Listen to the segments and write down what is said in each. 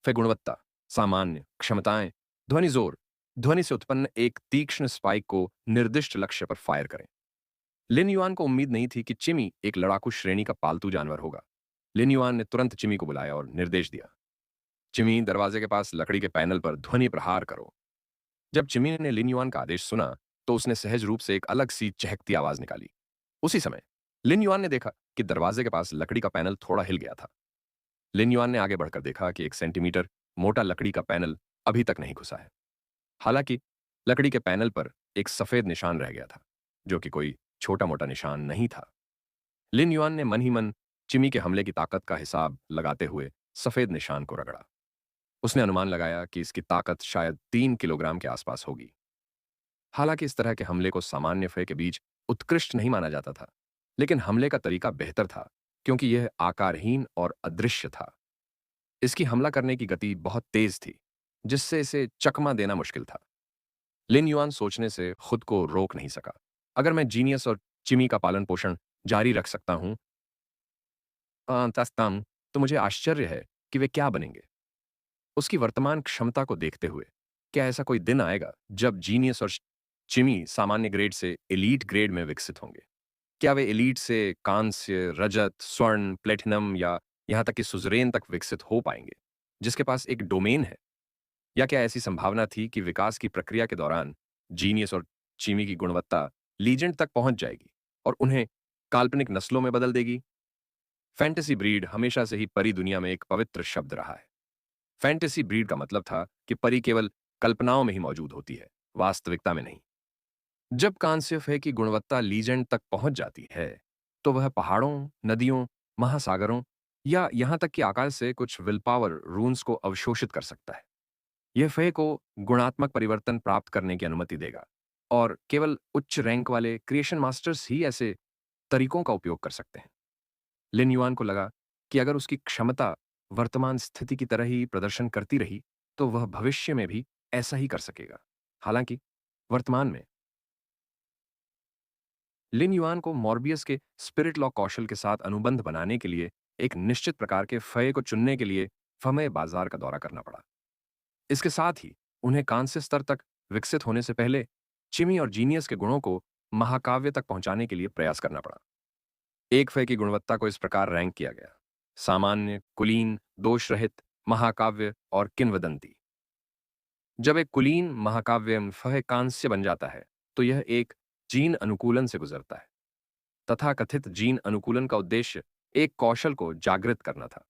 फे गुणवत्ता, सामान्य, क्षमताएं, ध्वनि जोर, ध्वनि से उत्पन्न एक तीक्ष्ण स्पाइक को निर्दिष्ट लक्ष्य पर फायर करें। लिन युआन को उम्मीद नहीं थी कि चिमी एक लड़ाकू श्रेणी का पालतू जानवर होगा। लिन युआन ने तुरंत चिमी को बुलाया और निर्देश दिया, चिमी, दरवाजे के पास लकड़ी के पैनल पर ध्वनि प्रहार करो। जब चिमी ने लिन युआन का आदेश सुना, तो उसने सहज रूप से एक अलग सी चहकती आवाज निकाली। उसी समय लिन युआन ने देखा कि दरवाजे के पास लकड़ी का पैनल थोड़ा हिल गया था। लिन युआन ने आगे बढ़कर देखा कि 1 सेंटीमीटर मोटा लकड़ी का पैनल अभी तक नहीं घुसा है। हालांकि लकड़ी के पैनल पर एक सफेद निशान रह गया था, जो कि कोई छोटा मोटा निशान नहीं था। लिन युआन ने मन ही मन चिमी के हमले की ताकत का हिसाब लगाते हुए सफेद निशान को रगड़ा। उसने अनुमान लगाया कि इसकी ताकत शायद 3 किलोग्राम के आसपास होगी। हालांकि इस तरह के हमले को सामान्य फय के बीच उत्कृष्ट नहीं माना जाता था, लेकिन हमले का तरीका बेहतर था, क्योंकि यह आकारहीन और अदृश्य था। इसकी हमला करने की गति बहुत तेज थी, जिससे इसे चकमा देना मुश्किल था। लिन युआन सोचने से खुद को रोक नहीं सका। अगर मैं जीनियस और चिमी का पालन पोषण जारी रख सकता हूं, तस्तम, तो मुझे आश्चर्य है कि वे क्या बनेंगे। उसकी वर्तमान क्षमता को देखते हुए, क्या ऐसा कोई दिन आएगा जब जीनियस और चिमी सामान्य ग्रेड से एलीट ग्रेड में विकसित होंगे? क्या वे एलीट से कांस्य, रजत, स्वर्ण, प्लेटिनम या यहां तक कि सुजरेन तक विकसित हो पाएंगे, जिसके पास एक डोमेन है? या क्या ऐसी संभावना थी कि विकास की प्रक्रिया के दौरान जीनियस और चीमी की गुणवत्ता लीजेंड तक पहुंच जाएगी और उन्हें काल्पनिक नस्लों में बदल देगी? फैंटेसी ब्रीड हमेशा से ही परी दुनिया में एक पवित्र शब्द रहा है। फैंटेसी ब्रीड का मतलब था कि परी केवल कल्पनाओं में ही मौजूद होती है, वास्तविकता में नहीं। जब कांस्यफे की गुणवत्ता लीजेंड तक पहुंच जाती है, तो वह पहाड़ों, नदियों, महासागरों या यहां तक कि आकाश से कुछ विल पावर रून्स को अवशोषित कर सकता है। यह फे को गुणात्मक परिवर्तन प्राप्त करने की अनुमति देगा, और केवल उच्च रैंक वाले क्रिएशन मास्टर्स ही ऐसे तरीकों का उपयोग कर सकते हैं। लिन युआन को लगा कि अगर उसकी क्षमता वर्तमान स्थिति की तरह ही प्रदर्शन करती रही, तो वह भविष्य में भी ऐसा ही कर सकेगा। हालांकि वर्तमान में लिन युआन को मॉर्बियस के स्पिरिट लॉ कौशल के साथ अनुबंध बनाने के लिए एक निश्चित प्रकार के फय को चुनने के लिए फमय बाजार का दौरा करना पड़ा। इसके साथ ही उन्हें कांस्य स्तर तक विकसित होने से पहले चिमी और जीनियस के गुणों को महाकाव्य तक पहुंचाने के लिए प्रयास करना पड़ा। एक फय की गुणवत्ता को इस प्रकार रैंक किया गया: सामान्य, कुलीन, दोष रहित, महाकाव्य और किंवदंती। जब एक कुलीन महाकाव्य फह कांस्य बन जाता है, तो यह एक जीन अनुकूलन से गुजरता है। तथाकथित जीन अनुकूलन का उद्देश्य एक कौशल को जागृत करना था।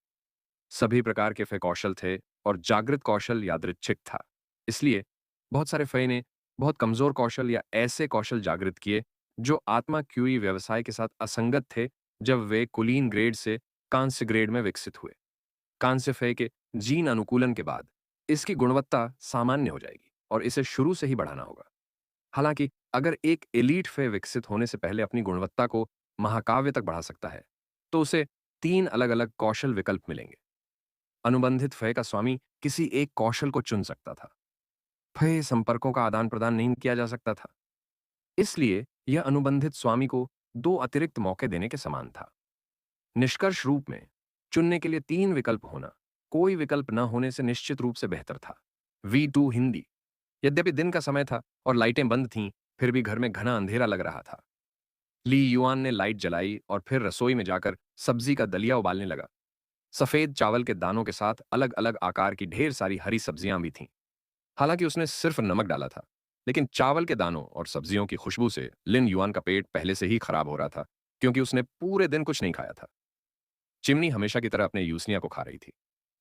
सभी प्रकार के फय कौशल थे, और जागृत कौशल यादृच्छिक था। इसलिए बहुत सारे फय ने बहुत कमजोर कौशल या ऐसे कौशल जागृत किए जो आत्मा क्यूई व्यवसाय के साथ असंगत थे, जब वे कुलीन ग्रेड से कांस्य ग्रेड में विकसित हुए। कांस्य फय के जीन अनुकूलन के बाद इसकी गुणवत्ता सामान्य हो जाएगी, और इसे शुरू से ही बढ़ाना होगा। हालांकि अगर एक एलीट फय विकसित होने से पहले अपनी गुणवत्ता को महाकाव्य तक बढ़ा सकता है, तो उसे 3 अलग-अलग कौशल विकल्प मिलेंगे। अनुबंधित फय का स्वामी किसी एक कौशल को चुन सकता था। फय संपर्कों का आदान प्रदान नहीं किया जा सकता था, इसलिए यह अनुबंधित स्वामी को 2 अतिरिक्त मौके देने के समान था। निष्कर्ष रूप में, चुनने के लिए 3 विकल्प होना कोई विकल्प न होने से निश्चित रूप से बेहतर था। V2 हिंदी। यद्यपि दिन का समय था और लाइटें बंद थीं, फिर भी घर में घना अंधेरा लग रहा था। ली युआन ने लाइट जलाई और फिर रसोई में जाकर सब्जी का दलिया उबालने लगा। सफेद चावल के दानों के साथ अलग अलग आकार की ढेर सारी हरी सब्जियां भी थीं। हालांकि उसने सिर्फ नमक डाला था, लेकिन चावल के दानों और सब्जियों की खुशबू से लिन युआन का पेट पहले से ही खराब हो रहा था, क्योंकि उसने पूरे दिन कुछ नहीं खाया था। चिमनी हमेशा की तरह अपने यूसनिया को खा रही थी।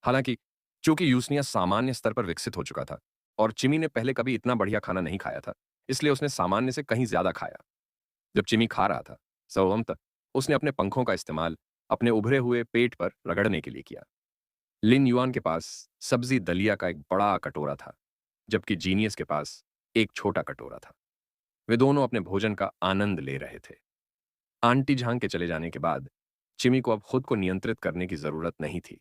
हालांकि चूंकि यूसनिया सामान्य स्तर पर विकसित हो चुका था और चिमी ने पहले कभी इतना बढ़िया खाना नहीं खाया था, इसलिए उसने सामान्य से कहीं ज्यादा खाया। जब चिमी खा रहा था, स्वतः उसने अपने पंखों का इस्तेमाल अपने उभरे हुए पेट पर रगड़ने के लिए किया। लिन युआन के पास सब्जी दलिया का एक बड़ा कटोरा था, जबकि जीनियस के पास एक छोटा कटोरा था। वे दोनों अपने भोजन का आनंद ले रहे थे। आंटी झांग के चले जाने के बाद चिमी को अब खुद को नियंत्रित करने की जरूरत नहीं थी,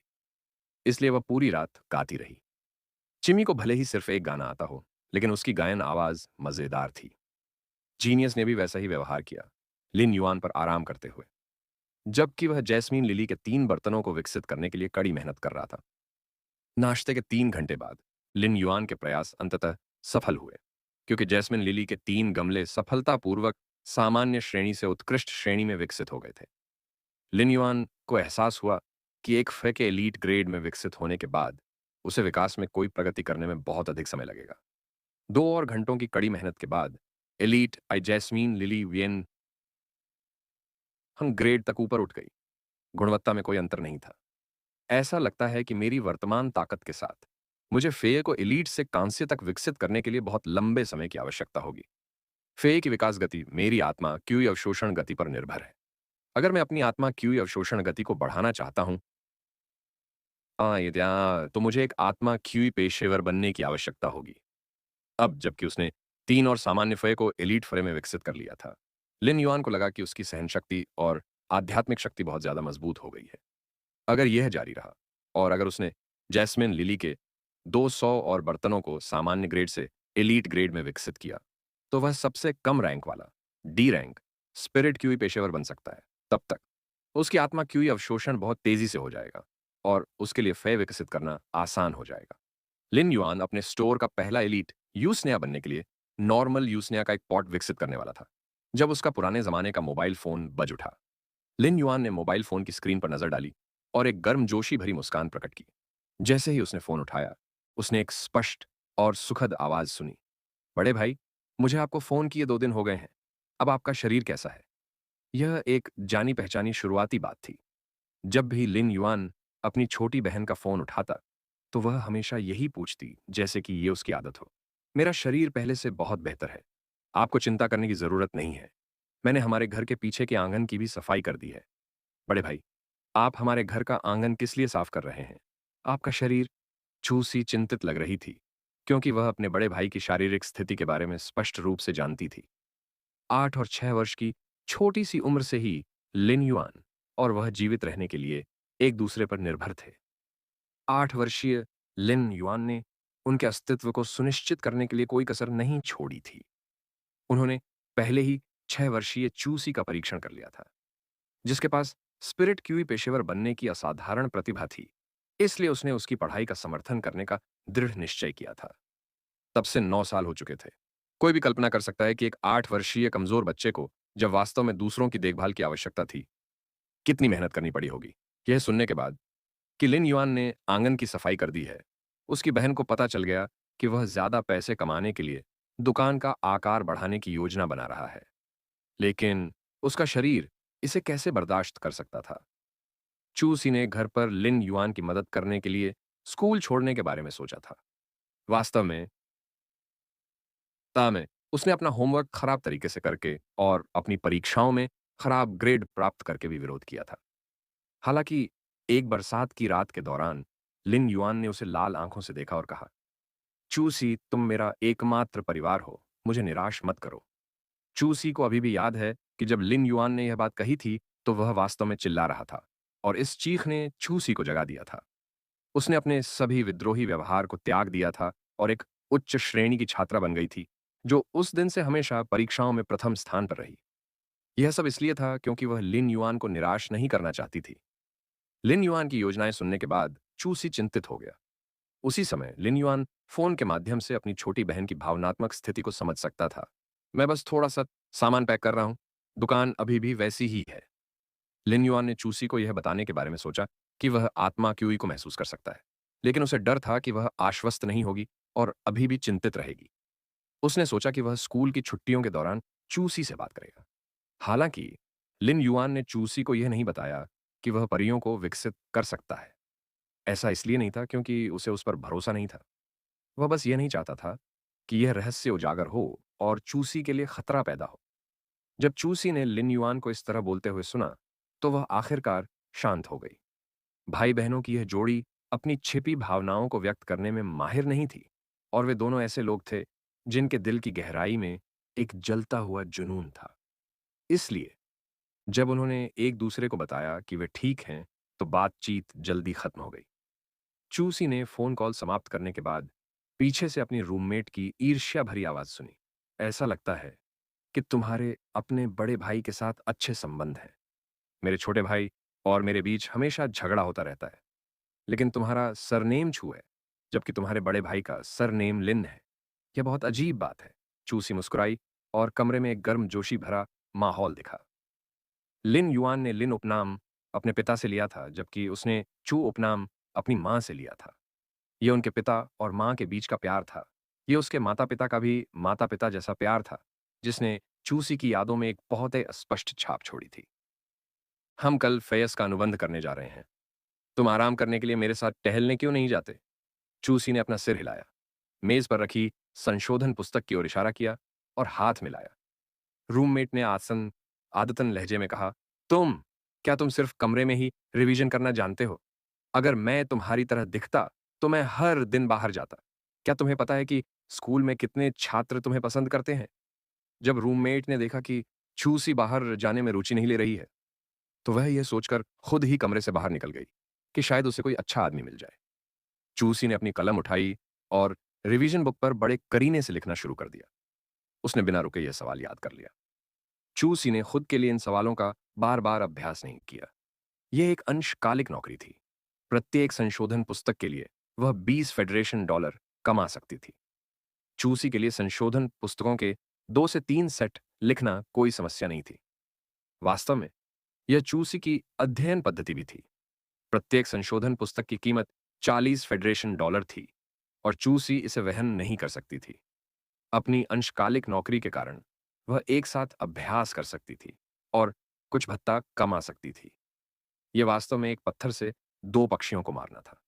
इसलिए वह पूरी रात गाती रही। चिमी को भले ही सिर्फ एक गाना आता हो, लेकिन उसकी गायन आवाज मजेदार थी। जीनियस ने भी वैसा ही व्यवहार किया, लिन युआन पर आराम करते हुए, जबकि वह जैस्मीन लिली के 3 बर्तनों को विकसित करने के लिए कड़ी मेहनत कर रहा था। नाश्ते के 3 घंटे बाद लिन युआन के प्रयास अंततः सफल हुए, क्योंकि जैस्मिन लिली के 3 गमले सफलतापूर्वक सामान्य श्रेणी से उत्कृष्ट श्रेणी में विकसित हो गए थे। लिन युआन को एहसास हुआ कि एक फे के एलीट ग्रेड में विकसित होने के बाद उसे विकास में कोई प्रगति करने में बहुत अधिक समय लगेगा। 2 और घंटों की कड़ी मेहनत के बाद एलीट आई जैस्मीन लिली वियन हम ग्रेड तक ऊपर उठ गई। गुणवत्ता में कोई अंतर नहीं था। ऐसा लगता है कि मेरी वर्तमान ताकत के साथ मुझे फेय को एलीट से कांस्य तक विकसित करने के लिए बहुत लंबे समय की आवश्यकता होगी। फेय की विकास गति मेरी आत्मा क्यूई अवशोषण गति पर निर्भर है। अगर मैं अपनी आत्मा क्यूई अवशोषण गति को बढ़ाना चाहता हूं, तो मुझे एक आत्मा क्यूई पेशेवर बनने की आवश्यकता होगी। अब जबकि उसने 3 और सामान्य फय को एलीट फय में विकसित कर लिया था, लिन युआन को लगा कि उसकी सहन शक्ति और आध्यात्मिक शक्ति बहुत ज्यादा मजबूत हो गई है। अगर यह जारी रहा और अगर उसने जैस्मिन लिली के 200 और बर्तनों को सामान्य ग्रेड से एलीट ग्रेड में विकसित किया, तो वह सबसे कम रैंक वाला डी रैंक स्पिरिट क्यूई पेशेवर बन सकता है। तब तक उसकी आत्मा क्यूई अवशोषण बहुत तेजी से हो जाएगा और उसके लिए फय विकसित करना आसान हो जाएगा। लिन युआन अपने स्टोर का पहला एलीट यूसनिया बनने के लिए नॉर्मल यूसनिया का एक पॉट विकसित करने वाला था, जब उसका पुराने जमाने का मोबाइल फोन बज उठा। लिन युआन ने मोबाइल फोन की स्क्रीन पर नजर डाली और एक गर्मजोशी भरी मुस्कान प्रकट की। जैसे ही उसने फोन उठाया, उसने एक स्पष्ट और सुखद आवाज सुनी। बड़े भाई, मुझे आपको फोन किए 2 दिन हो गए हैं। अब आपका शरीर कैसा है? यह एक जानी पहचानी शुरुआती बात थी। जब भी लिन युआन अपनी छोटी बहन का फोन उठाता, तो वह हमेशा यही पूछती, जैसे कि ये उसकी आदत हो। मेरा शरीर पहले से बहुत बेहतर है। आपको चिंता करने की जरूरत नहीं है। मैंने हमारे घर के पीछे के आंगन की भी सफाई कर दी है। बड़े भाई, आप हमारे घर का आंगन किस लिए साफ कर रहे हैं? आपका शरीर छू-सी चिंतित लग रही थी, क्योंकि वह अपने बड़े भाई की शारीरिक स्थिति के बारे में स्पष्ट रूप से जानती थी। 8 और 6 वर्ष की छोटी सी उम्र से ही लिन युआन और वह जीवित रहने के लिए एक दूसरे पर निर्भर थे। 8 वर्षीय लिन युआन ने उनके अस्तित्व को सुनिश्चित करने के लिए कोई कसर नहीं छोड़ी थी। उन्होंने पहले ही 6 वर्षीय चूसी का परीक्षण कर लिया था, जिसके पास स्पिरिट क्यूई पेशेवर बनने की असाधारण प्रतिभा थी। इसलिए उसने उसकी पढ़ाई का समर्थन करने का दृढ़ निश्चय किया था। तब से 9 साल हो चुके थे। कोई भी कल्पना कर सकता है कि एक 8 वर्षीय कमजोर बच्चे को, जब वास्तव में दूसरों की देखभाल की आवश्यकता थी, कितनी मेहनत करनी पड़ी होगी। यह सुनने के बाद कि लिन युआन ने आंगन की सफाई कर दी है, उसकी बहन को पता चल गया कि वह ज्यादा पैसे कमाने के लिए दुकान का आकार बढ़ाने की योजना बना रहा है। लेकिन उसका शरीर इसे कैसे बर्दाश्त कर सकता था? चूसी ने घर पर लिन युआन की मदद करने के लिए स्कूल छोड़ने के बारे में सोचा था। वास्तव में में उसने अपना होमवर्क खराब तरीके से करके और अपनी परीक्षाओं में खराब ग्रेड प्राप्त करके भी विरोध किया था। हालांकि एक बरसात की रात के दौरान लिन युआन ने उसे लाल आंखों से देखा और कहा, चूसी, तुम मेरा एकमात्र परिवार हो, मुझे निराश मत करो। चूसी को अभी भी याद है कि जब लिन युआन ने यह बात कही थी, तो वह वास्तव में चिल्ला रहा था और इस चीख ने चूसी को जगा दिया था। उसने अपने सभी विद्रोही व्यवहार को त्याग दिया था और एक उच्च श्रेणी की छात्रा बन गई थी, जो उस दिन से हमेशा परीक्षाओं में प्रथम स्थान पर रही। यह सब इसलिए था क्योंकि वह लिन युआन को निराश नहीं करना चाहती थी। लिन युआन की योजनाएं सुनने के बाद चूसी चिंतित हो गया। उसी समय लिन युआन फोन के माध्यम से अपनी छोटी बहन की भावनात्मक स्थिति को समझ सकता था। मैं बस थोड़ा सा सामान पैक कर रहा हूं, दुकान अभी भी वैसी ही है। लिन युआन ने चूसी को यह बताने के बारे में सोचा कि वह आत्मा क्यूई को महसूस कर सकता है, लेकिन उसे डर था कि वह आश्वस्त नहीं होगी और अभी भी चिंतित रहेगी। उसने सोचा कि वह स्कूल की छुट्टियों के दौरान चूसी से बात करेगा। हालांकि लिन युआन ने चूसी को यह नहीं बताया कि वह परियों को विकसित कर सकता है। ऐसा इसलिए नहीं था क्योंकि उसे उस पर भरोसा नहीं था। वह बस यह नहीं चाहता था कि यह रहस्य उजागर हो और चूसी के लिए खतरा पैदा हो। जब चूसी ने लिन युआन को इस तरह बोलते हुए सुना, तो वह आखिरकार शांत हो गई। भाई बहनों की यह जोड़ी अपनी छिपी भावनाओं को व्यक्त करने में माहिर नहीं थी, और वे दोनों ऐसे लोग थे जिनके दिल की गहराई में एक जलता हुआ जुनून था। इसलिए जब उन्होंने एक दूसरे को बताया कि वे ठीक हैं, तो बातचीत जल्दी खत्म हो गई। चूसी ने फोन कॉल समाप्त करने के बाद पीछे से अपनी रूममेट की ईर्ष्या भरी आवाज सुनी। ऐसा लगता है कि तुम्हारे अपने बड़े भाई के साथ अच्छे संबंध हैं। मेरे छोटे भाई और मेरे बीच हमेशा झगड़ा होता रहता है। लेकिन तुम्हारा सरनेम छू है, जबकि तुम्हारे बड़े भाई का सरनेम लिन है। यह बहुत अजीब बात है। चूसी मुस्कुराई और कमरे में एक गर्मजोशी भरा माहौल दिखा। लिन युआन ने लिन उपनाम अपने पिता से लिया था, जबकि उसने चू उपनाम अपनी माँ से लिया था। यह उनके पिता और माँ के बीच का प्यार था। यह उसके माता-पिता का भी माता-पिता जैसा प्यार था, जिसने चूसी की यादों में एक बहुत ही स्पष्ट छाप छोड़ी थी। हम कल फ़यस का अनुबंध करने जा रहे हैं। तुम आराम करने के लिए मेरे साथ टहलने क्यों नहीं जाते? चूसी ने अपना सिर हिलाया, मेज पर रखी संशोधन पुस्तक की ओर इशारा किया और हाथ मिलाया। रूममेट ने आदतन लहजे में कहा, क्या तुम सिर्फ कमरे में ही रिवीजन करना जानते हो? अगर मैं तुम्हारी तरह दिखता, तो मैं हर दिन बाहर जाता। क्या तुम्हें पता है कि स्कूल में कितने छात्र तुम्हें पसंद करते हैं? जब रूममेट ने देखा कि चूसी बाहर जाने में रुचि नहीं ले रही है, तो वह यह सोचकर खुद ही कमरे से बाहर निकल गई कि शायद उसे कोई अच्छा आदमी मिल जाए। चूसी ने अपनी कलम उठाई और रिवीजन बुक पर बड़े करीने से लिखना शुरू कर दिया। उसने बिना रुके यह सवाल याद कर लिया। चूसी ने खुद के लिए इन सवालों का बार-बार अभ्यास नहीं किया। यह एक अंशकालिक नौकरी थी। प्रत्येक संशोधन पुस्तक के लिए वह 20 फेडरेशन डॉलर कमा सकती थी। चूसी के लिए संशोधन पुस्तकों के 2 से 3 सेट लिखना कोई समस्या नहीं थी। वास्तव में यह चूसी की अध्ययन पद्धति भी थी। प्रत्येक संशोधन पुस्तक की कीमत 40 फेडरेशन डॉलर थी और चूसी इसे वहन नहीं कर सकती थी। अपनी अंशकालिक नौकरी के कारण वह एक साथ अभ्यास कर सकती थी और कुछ भत्ता कमा सकती थी। यह वास्तव में एक पत्थर से दो पक्षियों को मारना था।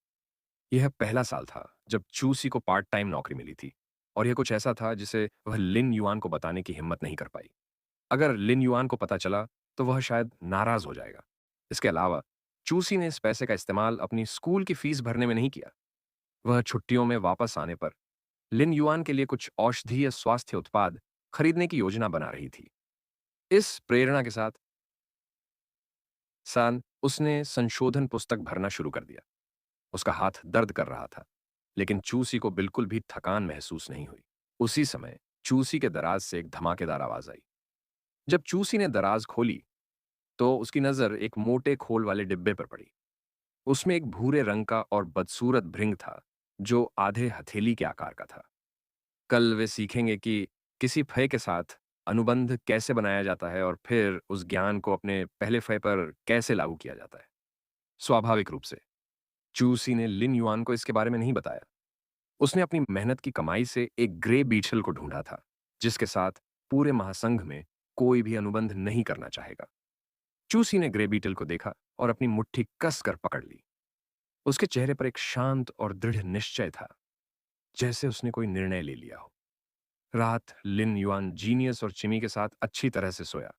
यह पहला साल था जब चूसी को पार्ट टाइम नौकरी मिली थी और यह कुछ ऐसा था जिसे वह लिन युआन को बताने की हिम्मत नहीं कर पाई। अगर लिन युआन को पता चला तो वह शायद नाराज हो जाएगा। इसके अलावा चूसी ने इस पैसे का इस्तेमाल अपनी स्कूल की फीस भरने में नहीं किया। वह छुट्टियों में वापस आने पर लिन युआन के लिए कुछ औषधीय स्वास्थ्य उत्पाद खरीदने की योजना बना रही थी। इस प्रेरणा के साथ सान उसने संशोधन पुस्तक भरना शुरू कर दिया। उसका हाथ दर्द कर रहा था, लेकिन चूसी को बिल्कुल भी थकान महसूस नहीं हुई। उसी समय चूसी के दराज से एक धमाकेदार आवाज आई। जब चूसी ने दराज खोली, तो उसकी नजर एक मोटे खोल वाले डिब्बे पर पड़ी। उसमें एक भूरे रंग का और बदसूरत भृंग था, जो आधे हथेली के आकार का था। कल वे सीखेंगे कि किसी फय के साथ अनुबंध कैसे बनाया जाता है और फिर उस ज्ञान को अपने पहले फय पर कैसे लागू किया जाता है। स्वाभाविक रूप से चूसी ने लिन युआन को इसके बारे में नहीं बताया। उसने अपनी मेहनत की कमाई से एक ग्रे बीटल को ढूंढा था, जिसके साथ पूरे महासंघ में कोई भी अनुबंध नहीं करना चाहेगा। चूसी ने ग्रे बीटल को देखा और अपनी मुट्ठी कसकर पकड़ ली। उसके चेहरे पर एक शांत और दृढ़ निश्चय था, जैसे उसने कोई निर्णय ले लिया हो। रात लिन युआन जीनियस और चिमी के साथ अच्छी तरह से सोया।